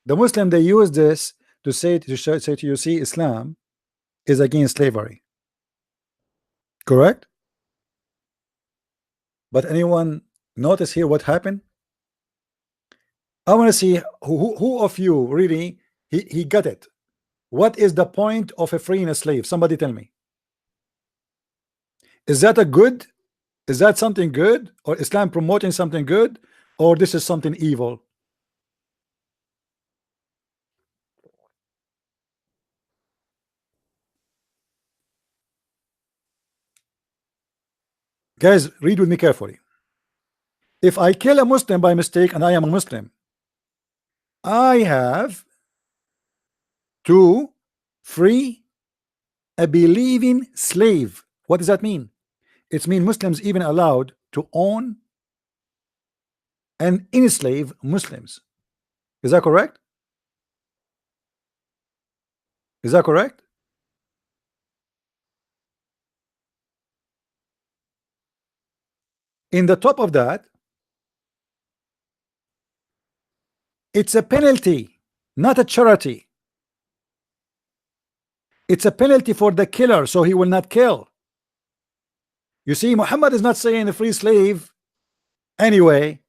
The Muslim, they use this to say to you, see, Islam is against slavery. Correct? But anyone notice here what happened? I want to see who of you really he got it. What is the point of a freeing a slave? Somebody tell me. Is that a good? Is that something good? Or Islam promoting something good? Or this is something evil? Guys, read with me carefully. If I kill a Muslim by mistake and I am a Muslim, I have to free a believing slave. What does that mean? It means Muslims even allowed to own and enslave Muslims. Is that correct? Is that correct? In the top of that, it's a penalty, not a charity. It's a penalty for the killer, so he will not kill. You see, Muhammad is not saying a free slave anyway.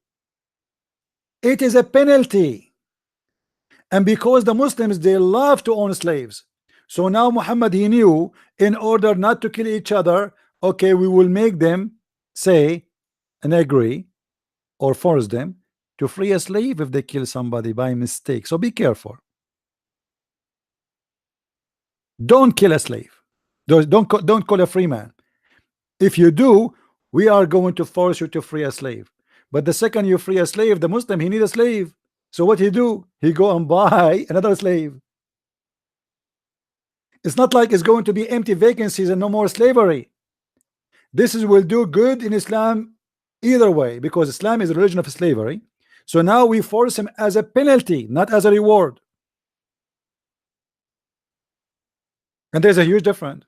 It is a penalty. And because the Muslims, they love to own slaves, so now Muhammad, he knew, in order not to kill each other, okay, we will make them say and agree or force them to free a slave if they kill somebody by mistake. So be careful. Don't kill a slave. Don't call a free man. If you do, we are going to force you to free a slave. But the second you free a slave, the Muslim, he need a slave. So what he do? He go and buy another slave. It's not like it's going to be empty vacancies and no more slavery. This will do good in Islam either way, because Islam is a religion of slavery. So now we force him as a penalty, not as a reward. And there's a huge difference.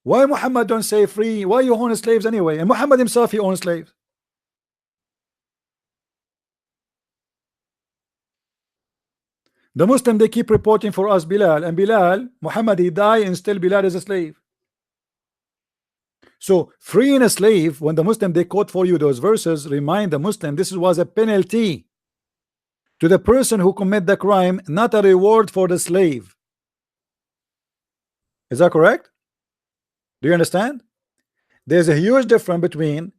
Why Muhammad don't say free? Why you own slaves anyway? And Muhammad himself, he owns slaves. The Muslim, they keep reporting for us Bilal, and Bilal, Muhammad, he died and still Bilal is a slave. So freeing a slave, when the Muslim, they quote for you those verses, remind the Muslim this was a penalty to the person who commit the crime, not a reward for the slave. Is that correct? Do you understand? There's a huge difference between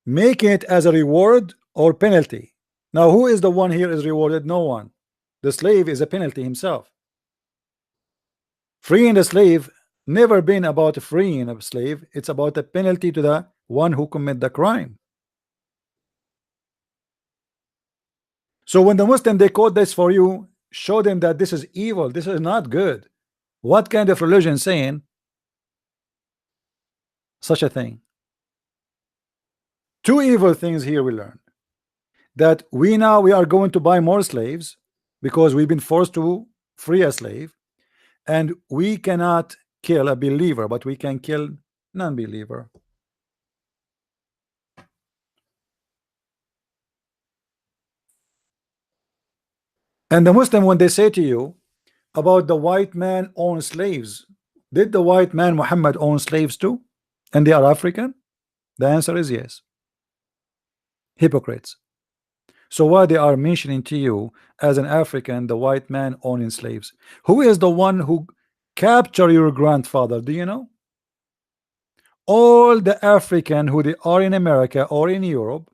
making it as a reward or penalty. Now, who is the one here is rewarded? No one. The slave is a penalty himself. Freeing the slave never been about freeing a slave. It's about a penalty to the one who commit the crime. So when the Muslim, they quote this for you, show them that this is evil, this is not good. What kind of religion saying such a thing? Two evil things here we learn. That we are going to buy more slaves because we've been forced to free a slave, and we cannot kill a believer, but we can kill non-believer. And the Muslim, when they say to you about the white man own slaves, did the white man Muhammad own slaves too? And they are African? The answer is yes. Hypocrites. So why they are mentioning to you as an African the white man owning slaves? Who is the one who captured your grandfather? Do you know? All the African who they are in America or in Europe,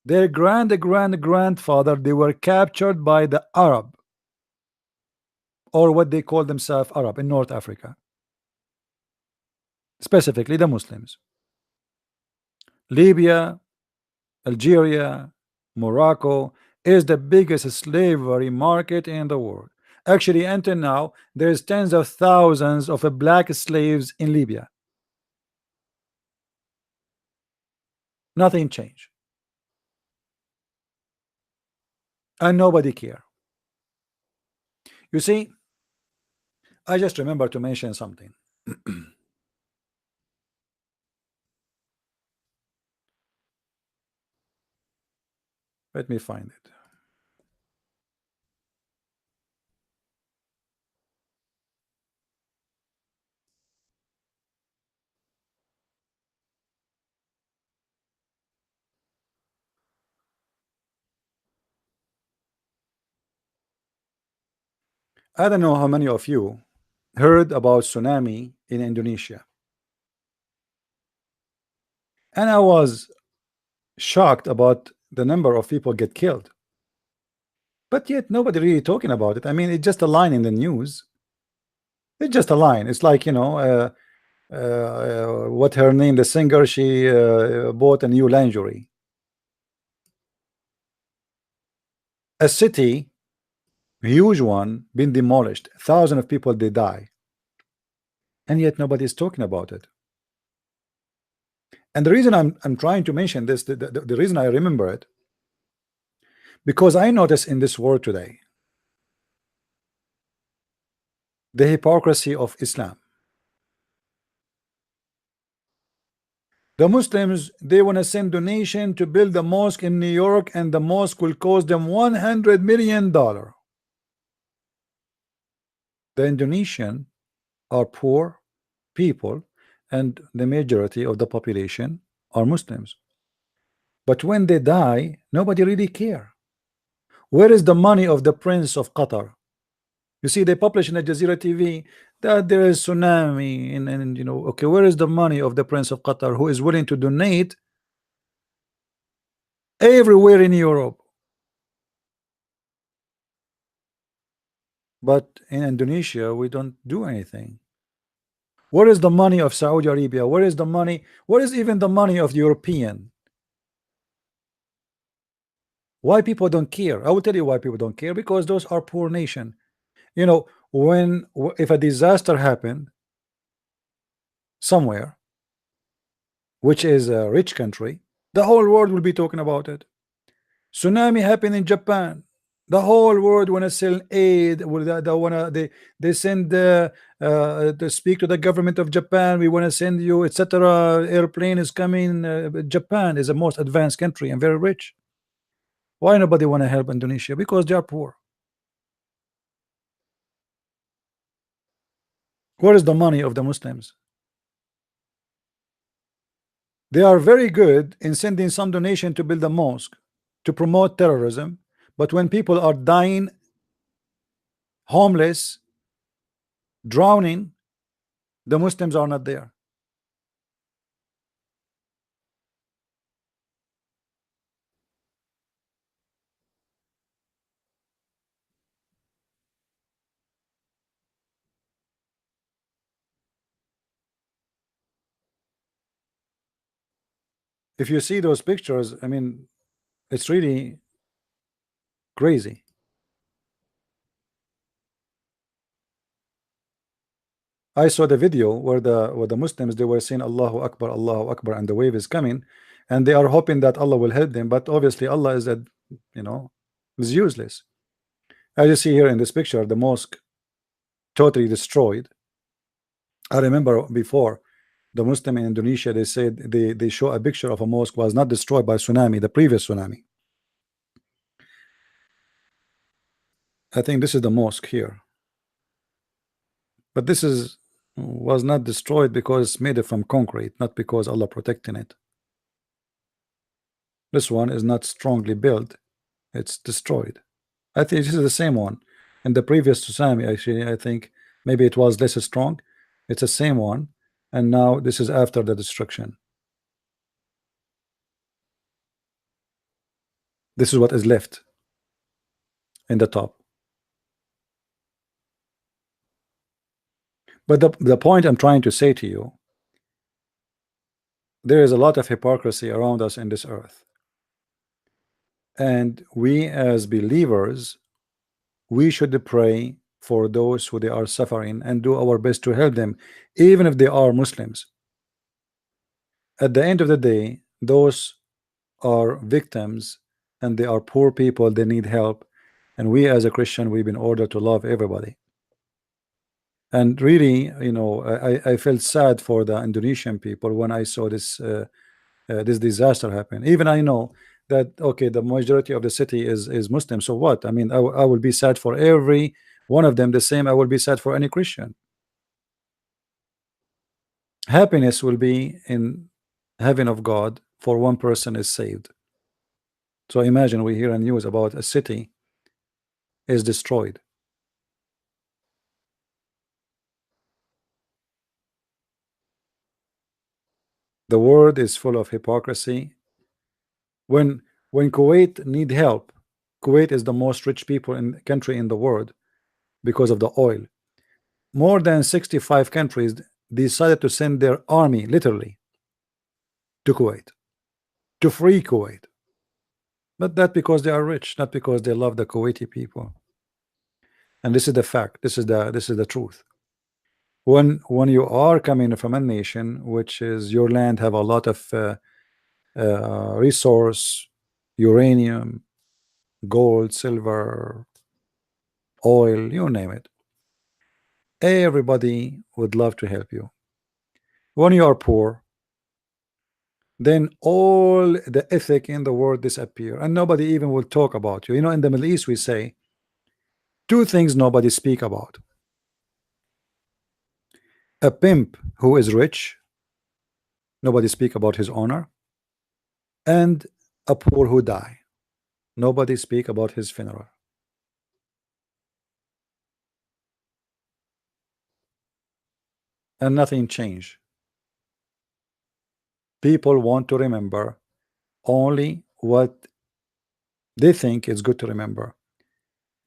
their grandfather, they were captured by the Arab, or what they call themselves Arab in North Africa, specifically the Muslims. Libya, Algeria, Morocco is the biggest slavery market in the world. Actually, until now, there's tens of thousands of black slaves in Libya. Nothing changed. And nobody care. You see, I just remember to mention something. Let me find it. I don't know how many of you heard about tsunami in Indonesia. And I was shocked about the number of people get killed. But yet nobody really talking about it. I mean, it's just a line in the news. It's just a line. It's like, you know, what her name, the singer, she bought a new lingerie. A city, huge one, been demolished. Thousands of people, they die. And yet nobody is talking about it. And the reason I'm trying to mention this, the reason I remember it, because I notice in this world today the hypocrisy of Islam. The Muslims, they want to send donation to build a mosque in New York, and the mosque will cost them $100 million. The Indonesian are poor people, and the majority of the population are Muslims. But when they die, nobody really care. Where is the money of the Prince of Qatar? You see, they publish in Al Jazeera TV that there is tsunami, and you know, okay, where is the money of the Prince of Qatar, who is willing to donate everywhere in Europe? But in Indonesia, we don't do anything. Where is the money of Saudi Arabia? Where is the money? Where is even the money of the European? Why people don't care? I will tell you why people don't care. Because those are poor nation. You know, if a disaster happened somewhere, which is a rich country, the whole world will be talking about it. Tsunami happened in Japan. The whole world wanna sell aid. They send to speak to the government of Japan. We wanna send you, etc. Airplane is coming. Japan is the most advanced country and very rich. Why nobody wanna help Indonesia? Because they are poor. Where is the money of the Muslims? They are very good in sending some donation to build a mosque to promote terrorism, but when people are dying, homeless, drowning, the Muslims are not there. If you see those pictures, I mean, it's really crazy. I saw the video where the Muslims, they were saying Allahu Akbar, and the wave is coming, and they are hoping that Allah will help them, but obviously Allah is is useless. As you see here in this picture, the mosque totally destroyed. I remember before, the Muslim in Indonesia, they said they show a picture of a mosque was not destroyed by tsunami, the previous tsunami. I think this is the mosque here, but this was not destroyed because it's made from concrete, not because Allah protecting it. This one is not strongly built, it's destroyed. I think this is the same one. In the previous tsunami, actually, I think maybe it was less strong. It's the same one, and now this is after the destruction. This is what is left in the top. But the point I'm trying to say to you, there is a lot of hypocrisy around us in this earth, and we as believers, we should pray for those who they are suffering and do our best to help them, even if they are Muslims. At the end of the day, those are victims and they are poor people, they need help, and we as a Christian, we've been ordered to love everybody. And really, I felt sad for the Indonesian people when I saw this this disaster happen. Even I know that, okay, the majority of the city is Muslim, so what? I mean, I will be sad for every one of them the same I will be sad for any Christian. Happiness will be in heaven of God for one person is saved. So imagine we hear a news about a city is destroyed. The world is full of hypocrisy. When Kuwait need help, Kuwait is the most rich people in country in the world because of the oil. More than 65 countries decided to send their army literally to Kuwait to free Kuwait. But that because they are rich, not because they love the Kuwaiti people. And this is the fact. This is the truth. When you are coming from a nation which is your land have a lot of resource, uranium, gold, silver, oil, you name it, everybody would love to help you. When you are poor, then all the ethic in the world disappear and nobody even will talk about you. In the Middle East we say two things nobody speak about: a pimp who is rich, nobody speak about his honor, and a poor who die, nobody speak about his funeral. And nothing changed. People want to remember only what they think is good to remember.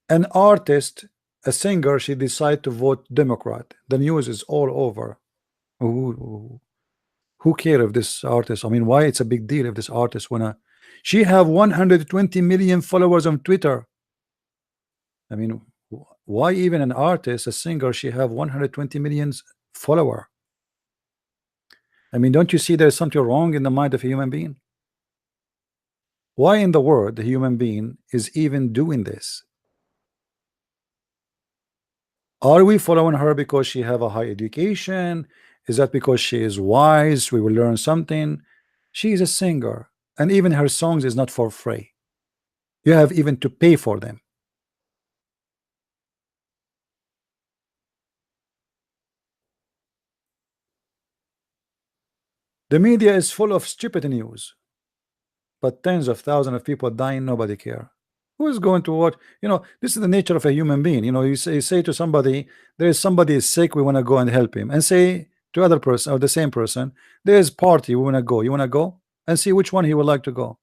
An artist, a singer, she decided to vote Democrat. The news is all over. Who care if this artist, I mean, why it's a big deal if this artist wanna, she have 120 million followers on Twitter. I mean, why even an artist, a singer, she have 120 million follower? I mean, don't you see there's something wrong in the mind of a human being? Why in the world the human being is even doing this? Are we following her because she have a high education? Is that because she is wise? We will learn something. She is a singer, and even her songs is not for free. You have even to pay for them. The media is full of stupid news, but tens of thousands of people dying, nobody care. Who is going to watch? You know, this is the nature of a human being. You know, you say to somebody, there is somebody is sick, we want to go and help him, and say to other person or the same person, there is party, we want to go. You want to go? And see which one he would like to go.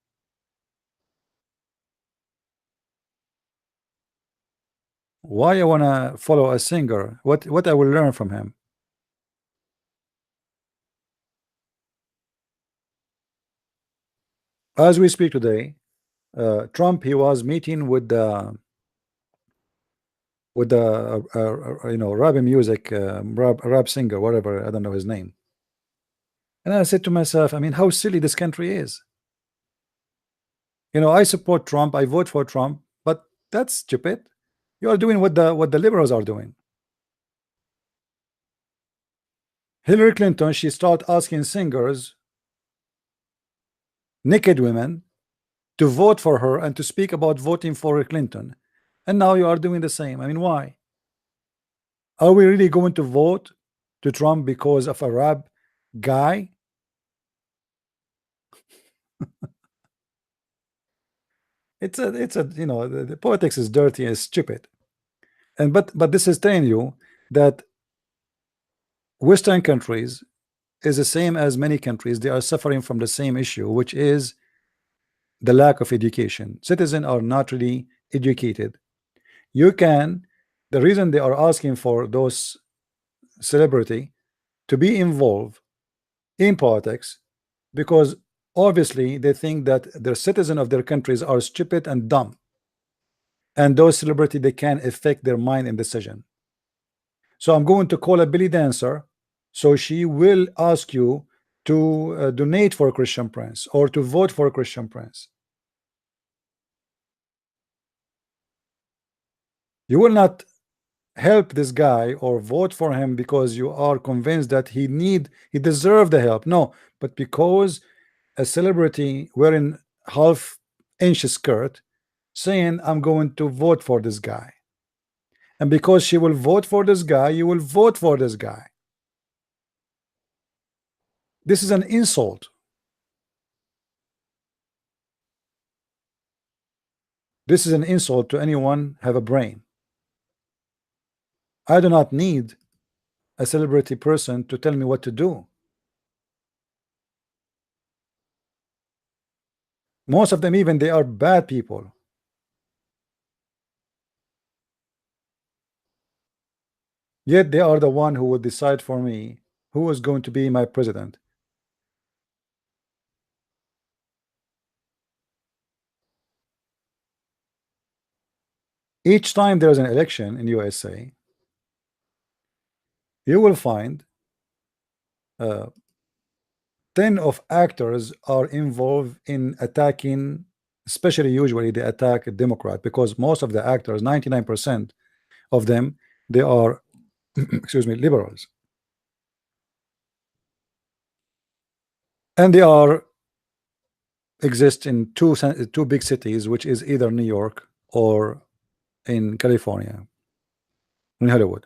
Why I want to follow a singer? What I will learn from him? As we speak today, Trump, he was meeting with the you know, rap music, rap singer, whatever, I don't know his name. And I said to myself, I mean, how silly this country is. You know, I support Trump, I vote for Trump, but that's stupid. You are doing what the liberals are doing. Hillary Clinton, she started asking singers, naked women, to vote for her and to speak about voting for Clinton. And now you are doing the same. I mean, why? Are we really going to vote to Trump because of a rap guy? It's a you know, the politics is dirty and stupid. And but this is telling you that Western countries is the same as many countries. They are suffering from the same issue, which is the lack of education. Citizens are not really educated. You can, the reason they are asking for those celebrity to be involved in politics, because obviously they think that the citizens of their countries are stupid and dumb, and those celebrity, they can affect their mind and decision. So I'm going to call a belly dancer, so she will ask you to donate for Christian Prince or to vote for Christian Prince. You will not help this guy or vote for him because you are convinced that he deserve the help. No, but because a celebrity wearing half-inch skirt saying, I'm going to vote for this guy, and because she will vote for this guy, you will vote for this guy. This is an insult. This is an insult to anyone have a brain. I do not need a celebrity person to tell me what to do. Most of them, even, they are bad people. Yet they are the one who will decide for me who is going to be my president. Each time there is an election in USA, you will find 10 of actors are involved in attacking, especially usually they attack a Democrat, because most of the actors, 99% of them, they are excuse me, liberals, and they are exist in two big cities, which is either New York or in California, in Hollywood.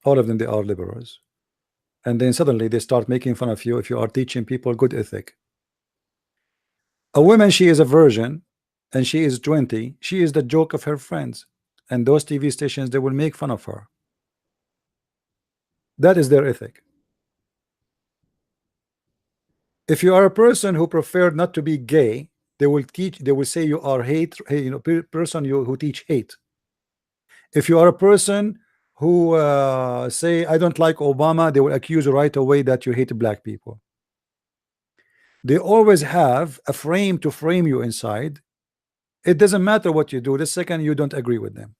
All of them, they are liberals. And then suddenly they start making fun of you if you are teaching people good ethic. A woman, she is a virgin and she is 20, she is the joke of her friends, and those TV stations, they will make fun of her. That is their ethic. If you are a person who preferred not to be gay, they will say you are hate, you know, person who teach hate. If you are a person who say I don't like Obama, they will accuse you right away that you hate black people. They always have a frame to frame you inside. It doesn't matter what you do the second you don't agree with them.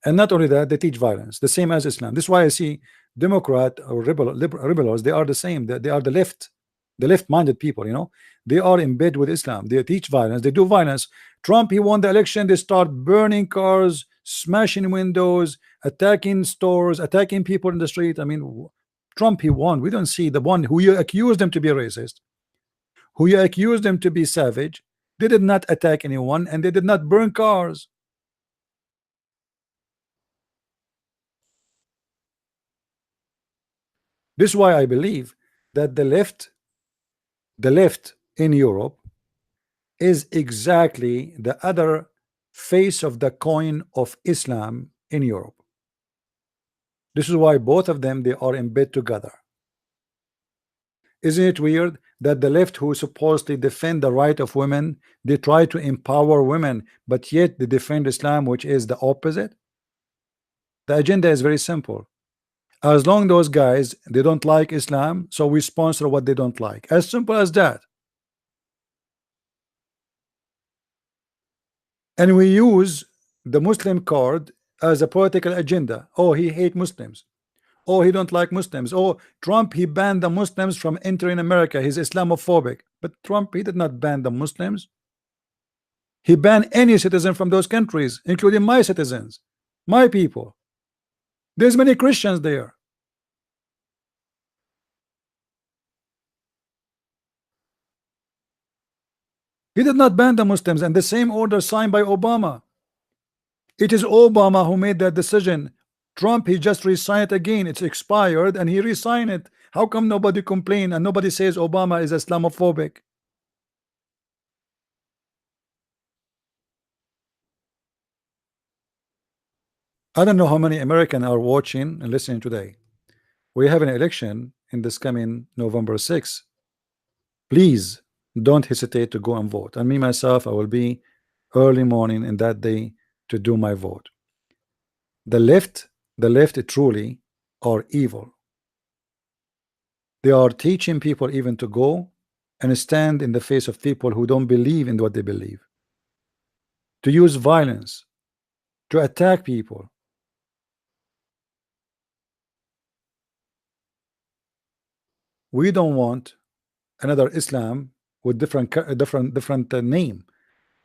And not only that, they teach violence, the same as Islam. This is why I see Democrat or liberals, they are the same. They are the left-minded people. You know, They are in bed with Islam. They teach violence. They do violence. Trump, he won the election. They start burning cars, smashing windows, attacking stores, attacking people in the street. I mean, Trump, he won. We don't see the one who you accused them to be racist, who you accused them to be savage. They did not attack anyone, and they did not burn cars. This is why I believe that the left in Europe is exactly the other face of the coin of Islam in Europe. This is why both of them, they are in bed together. Isn't it weird that the left, who supposedly defend the right of women, they try to empower women, but yet they defend Islam, which is the opposite? The agenda is very simple. As long those guys, they don't like Islam, so we sponsor what they don't like. As simple as that. And we use the Muslim card as a political agenda. Oh, he hate Muslims. Oh, he don't like Muslims. Oh, Trump, he banned the Muslims from entering America. He's Islamophobic. But Trump, he did not ban the Muslims. He banned any citizen from those countries, including my citizens, my people. There's many Christians there. He did not ban the Muslims, and the same order signed by Obama. It is Obama who made that decision. Trump, he just re-signed it again. It's expired and he re-signed it. How come nobody complain and nobody says Obama is Islamophobic? I don't know how many Americans are watching and listening today. We have an election in this coming November 6th. Please don't hesitate to go and vote. And me myself, I will be early morning in that day to do my vote. The left truly are evil. They are teaching people even to go and stand in the face of people who don't believe in what they believe, to use violence, to attack people. We don't want another Islam with different name.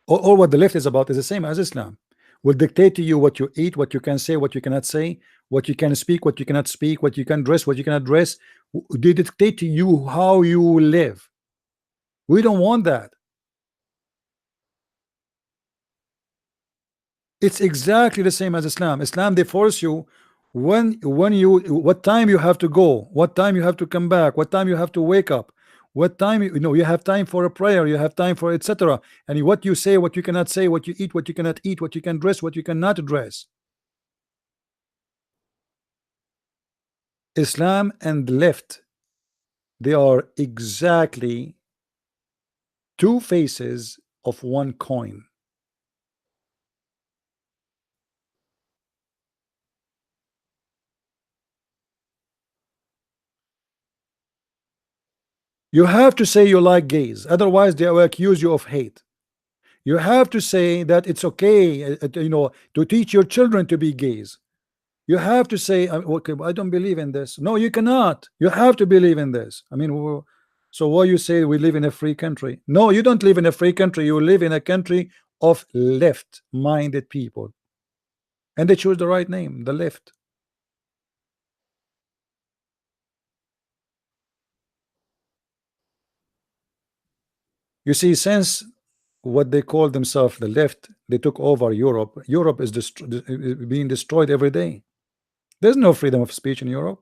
All what the left is about is the same as Islam. Will dictate to you what you eat, what you can say, what you cannot say, what you can speak, what you cannot speak, what you can dress, what you cannot dress. They dictate to you how you live. We don't want that. It's exactly the same as Islam. Islam, they force you when you what time you have to go, what time you have to come back, what time you have to wake up, what time you have time for a prayer, you have time for etc. And what you say, what you cannot say, what you eat, what you cannot eat, what you can dress, what you cannot dress. Islam and left, they are exactly two faces of one coin. You have to say you like gays, otherwise they will accuse you of hate. You have to say that it's okay, to teach your children to be gays. You have to say, okay, I don't believe in this. No, you cannot. You have to believe in this. I mean, so what you say, we live in a free country? No, you don't live in a free country. You live in a country of left-minded people, and they choose the right name, the left. You see, since what they call themselves the left, they took over Europe. Europe is being destroyed every day. There's no freedom of speech in Europe.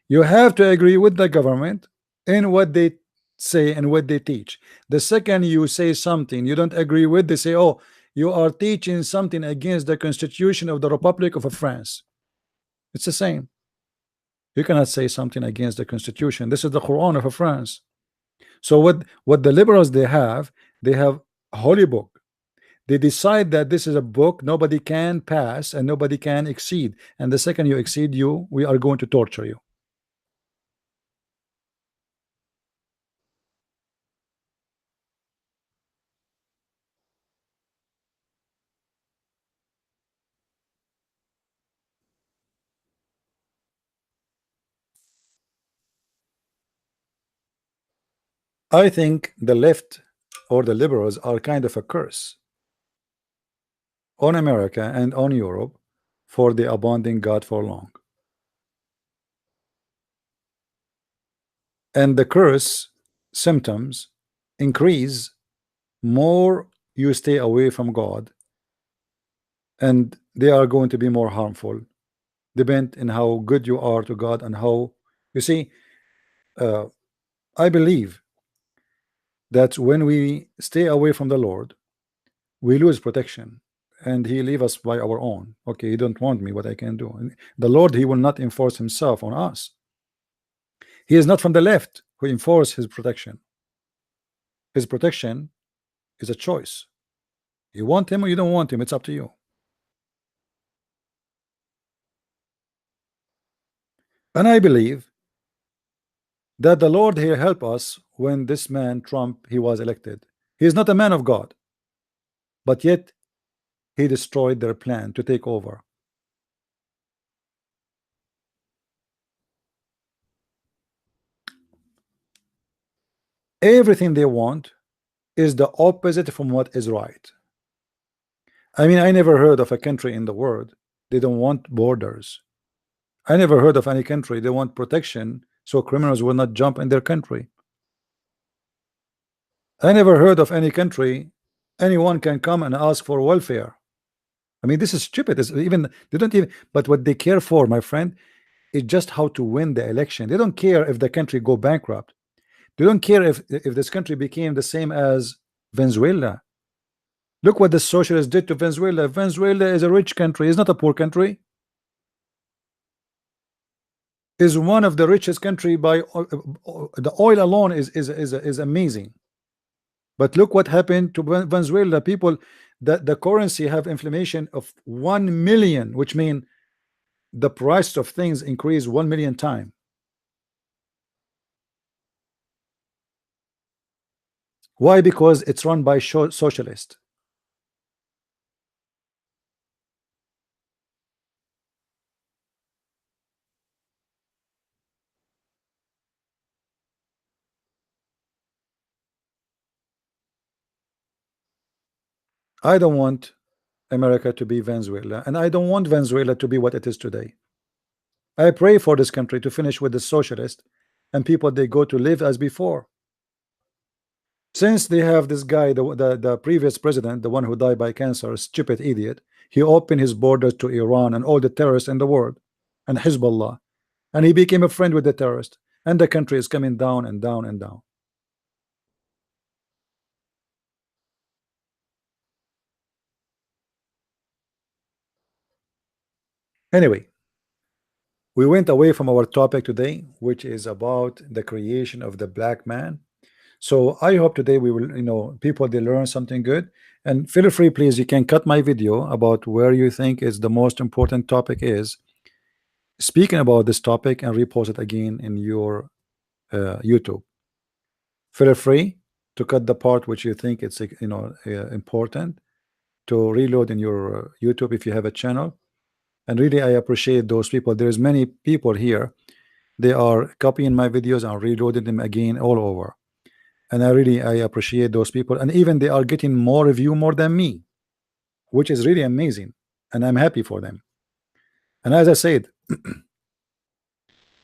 You have to agree with the government in what they say and what they teach. The second you say something you don't agree with, they say, oh, you are teaching something against the Constitution of the Republic of France. It's the same. You cannot say something against the Constitution. This is the Quran of France. So what the liberals they have a holy book. They decide that this is a book nobody can pass and nobody can exceed, and the second you exceed, we are going to torture you. I think the left or the liberals are kind of a curse on America and on Europe for the abandoning God for long. And the curse symptoms increase more you stay away from God, and they are going to be more harmful, depend on how good you are to God and how you see. I believe that when we stay away from the Lord, we lose protection, and He leave us by our own. Okay, you don't want me, what I can do? And the Lord, He will not enforce Himself on us. He is not from the left who enforce His protection. His protection is a choice. You want Him or you don't want Him, it's up to you. And I believe that the Lord here help us when this man Trump, he was elected. He is not a man of God, but yet he destroyed their plan to take over. Everything they want is the opposite from what is right. I mean, I never heard of a country in the world they don't want borders. I never heard of any country they want protection so criminals will not jump in their country. I never heard of any country anyone can come and ask for welfare. I mean, this is stupid. It's even they don't even. But what they care for, my friend, is just how to win the election. They don't care if the country go bankrupt. They don't care if this country became the same as Venezuela. Look what the socialists did to Venezuela. Venezuela is a rich country. It's not a poor country. Is one of the richest country by the oil alone is amazing. But look what happened to Venezuela. People, that the currency have inflation of 1 million, which mean the price of things increase 1 million times. Why? Because it's run by socialists. I don't want America to be Venezuela, and I don't want Venezuela to be what it is today. I pray for this country to finish with the socialist and people they go to live as before. Since they have this guy, the previous president, the one who died by cancer, stupid idiot, he opened his borders to Iran and all the terrorists in the world and Hezbollah, and he became a friend with the terrorists, and the country is coming down and down and down. Anyway, we went away from our topic today, which is about the creation of the black man. So I hope today we will, people, they learn something good. And feel free, please, you can cut my video about where you think is the most important topic is, speaking about this topic, and repost it again in your YouTube. Feel free to cut the part which you think it's important to reload in your YouTube if you have a channel. And really, I appreciate those people. There's many people here. They are copying my videos and reloading them again all over. And I appreciate those people. And even they are getting more review more than me, which is really amazing. And I'm happy for them. And as I said,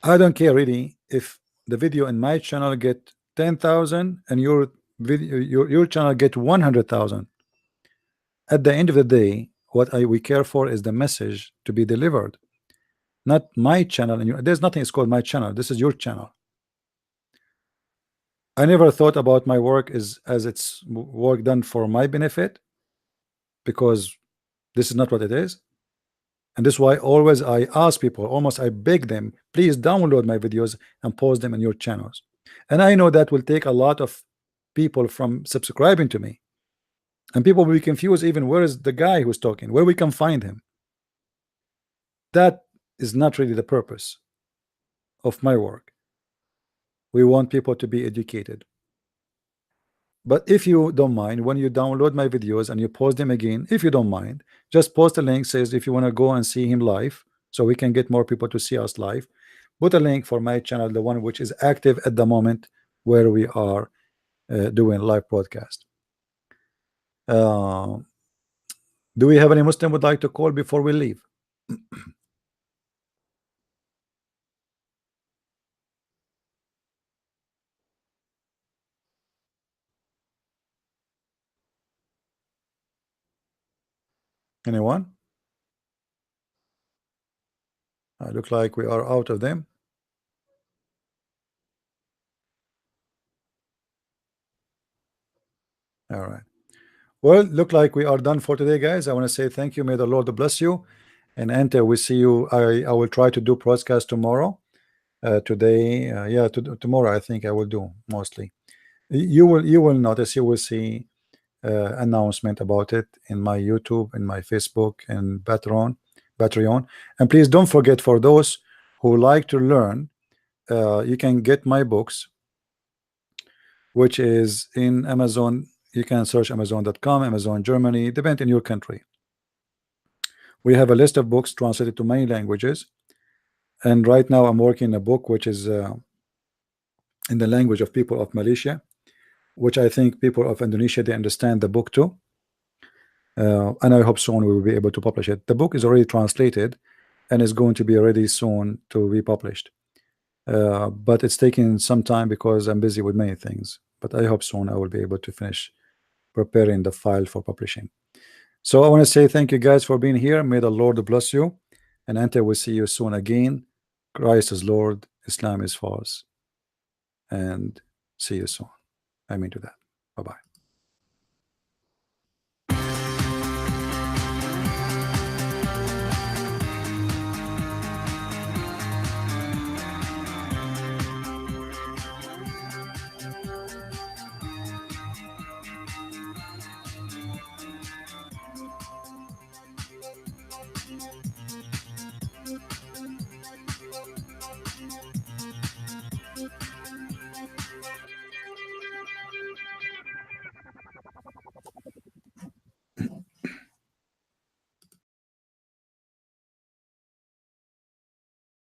I don't care really if the video in my channel get 10,000 and your video, your channel get 100,000. At the end of the day, what we care for is the message to be delivered, not my channel. And there's nothing is called my channel. This is your channel. I never thought about my work as it's work done for my benefit, because this is not what it is. And this is why always I ask people, almost I beg them, please download my videos and post them in your channels. And I know that will take a lot of people from subscribing to me. And people will be confused, even where is the guy who's talking, where we can find him. That is not really the purpose of my work. We want people to be educated. But if you don't mind, when you download my videos and you post them again, if you don't mind, just post a link, says if you want to go and see him live, so we can get more people to see us live. Put a link for my channel, the one which is active at the moment, where we are doing live broadcast. Do we have any Muslim would like to call before we leave? Anyone? Look like we are out of them. All right. Well, look like we are done for today, guys. I want to say thank you. May the Lord bless you. And Ante, we see you. I will try to do broadcast tomorrow. Today, yeah, tomorrow I think I will do mostly. You will notice. You will see announcement about it in my YouTube, in my Facebook, and Patreon. And please don't forget, for those who like to learn, you can get my books, which is in Amazon. You can search Amazon.com, Amazon Germany, depend in your country. We have a list of books translated to many languages, and right now I'm working a book which is in the language of people of Malaysia, which I think people of Indonesia, they understand the book too. And I hope soon we will be able to publish it. The book is already translated and is going to be ready soon to be published. But it's taking some time because I'm busy with many things. But I hope soon I will be able to finish preparing the file for publishing. So I want to say thank you guys for being here. May the Lord bless you. And Ante, we'll see you soon again. Christ is Lord, Islam is false. And see you soon. I mean to that. Bye-bye.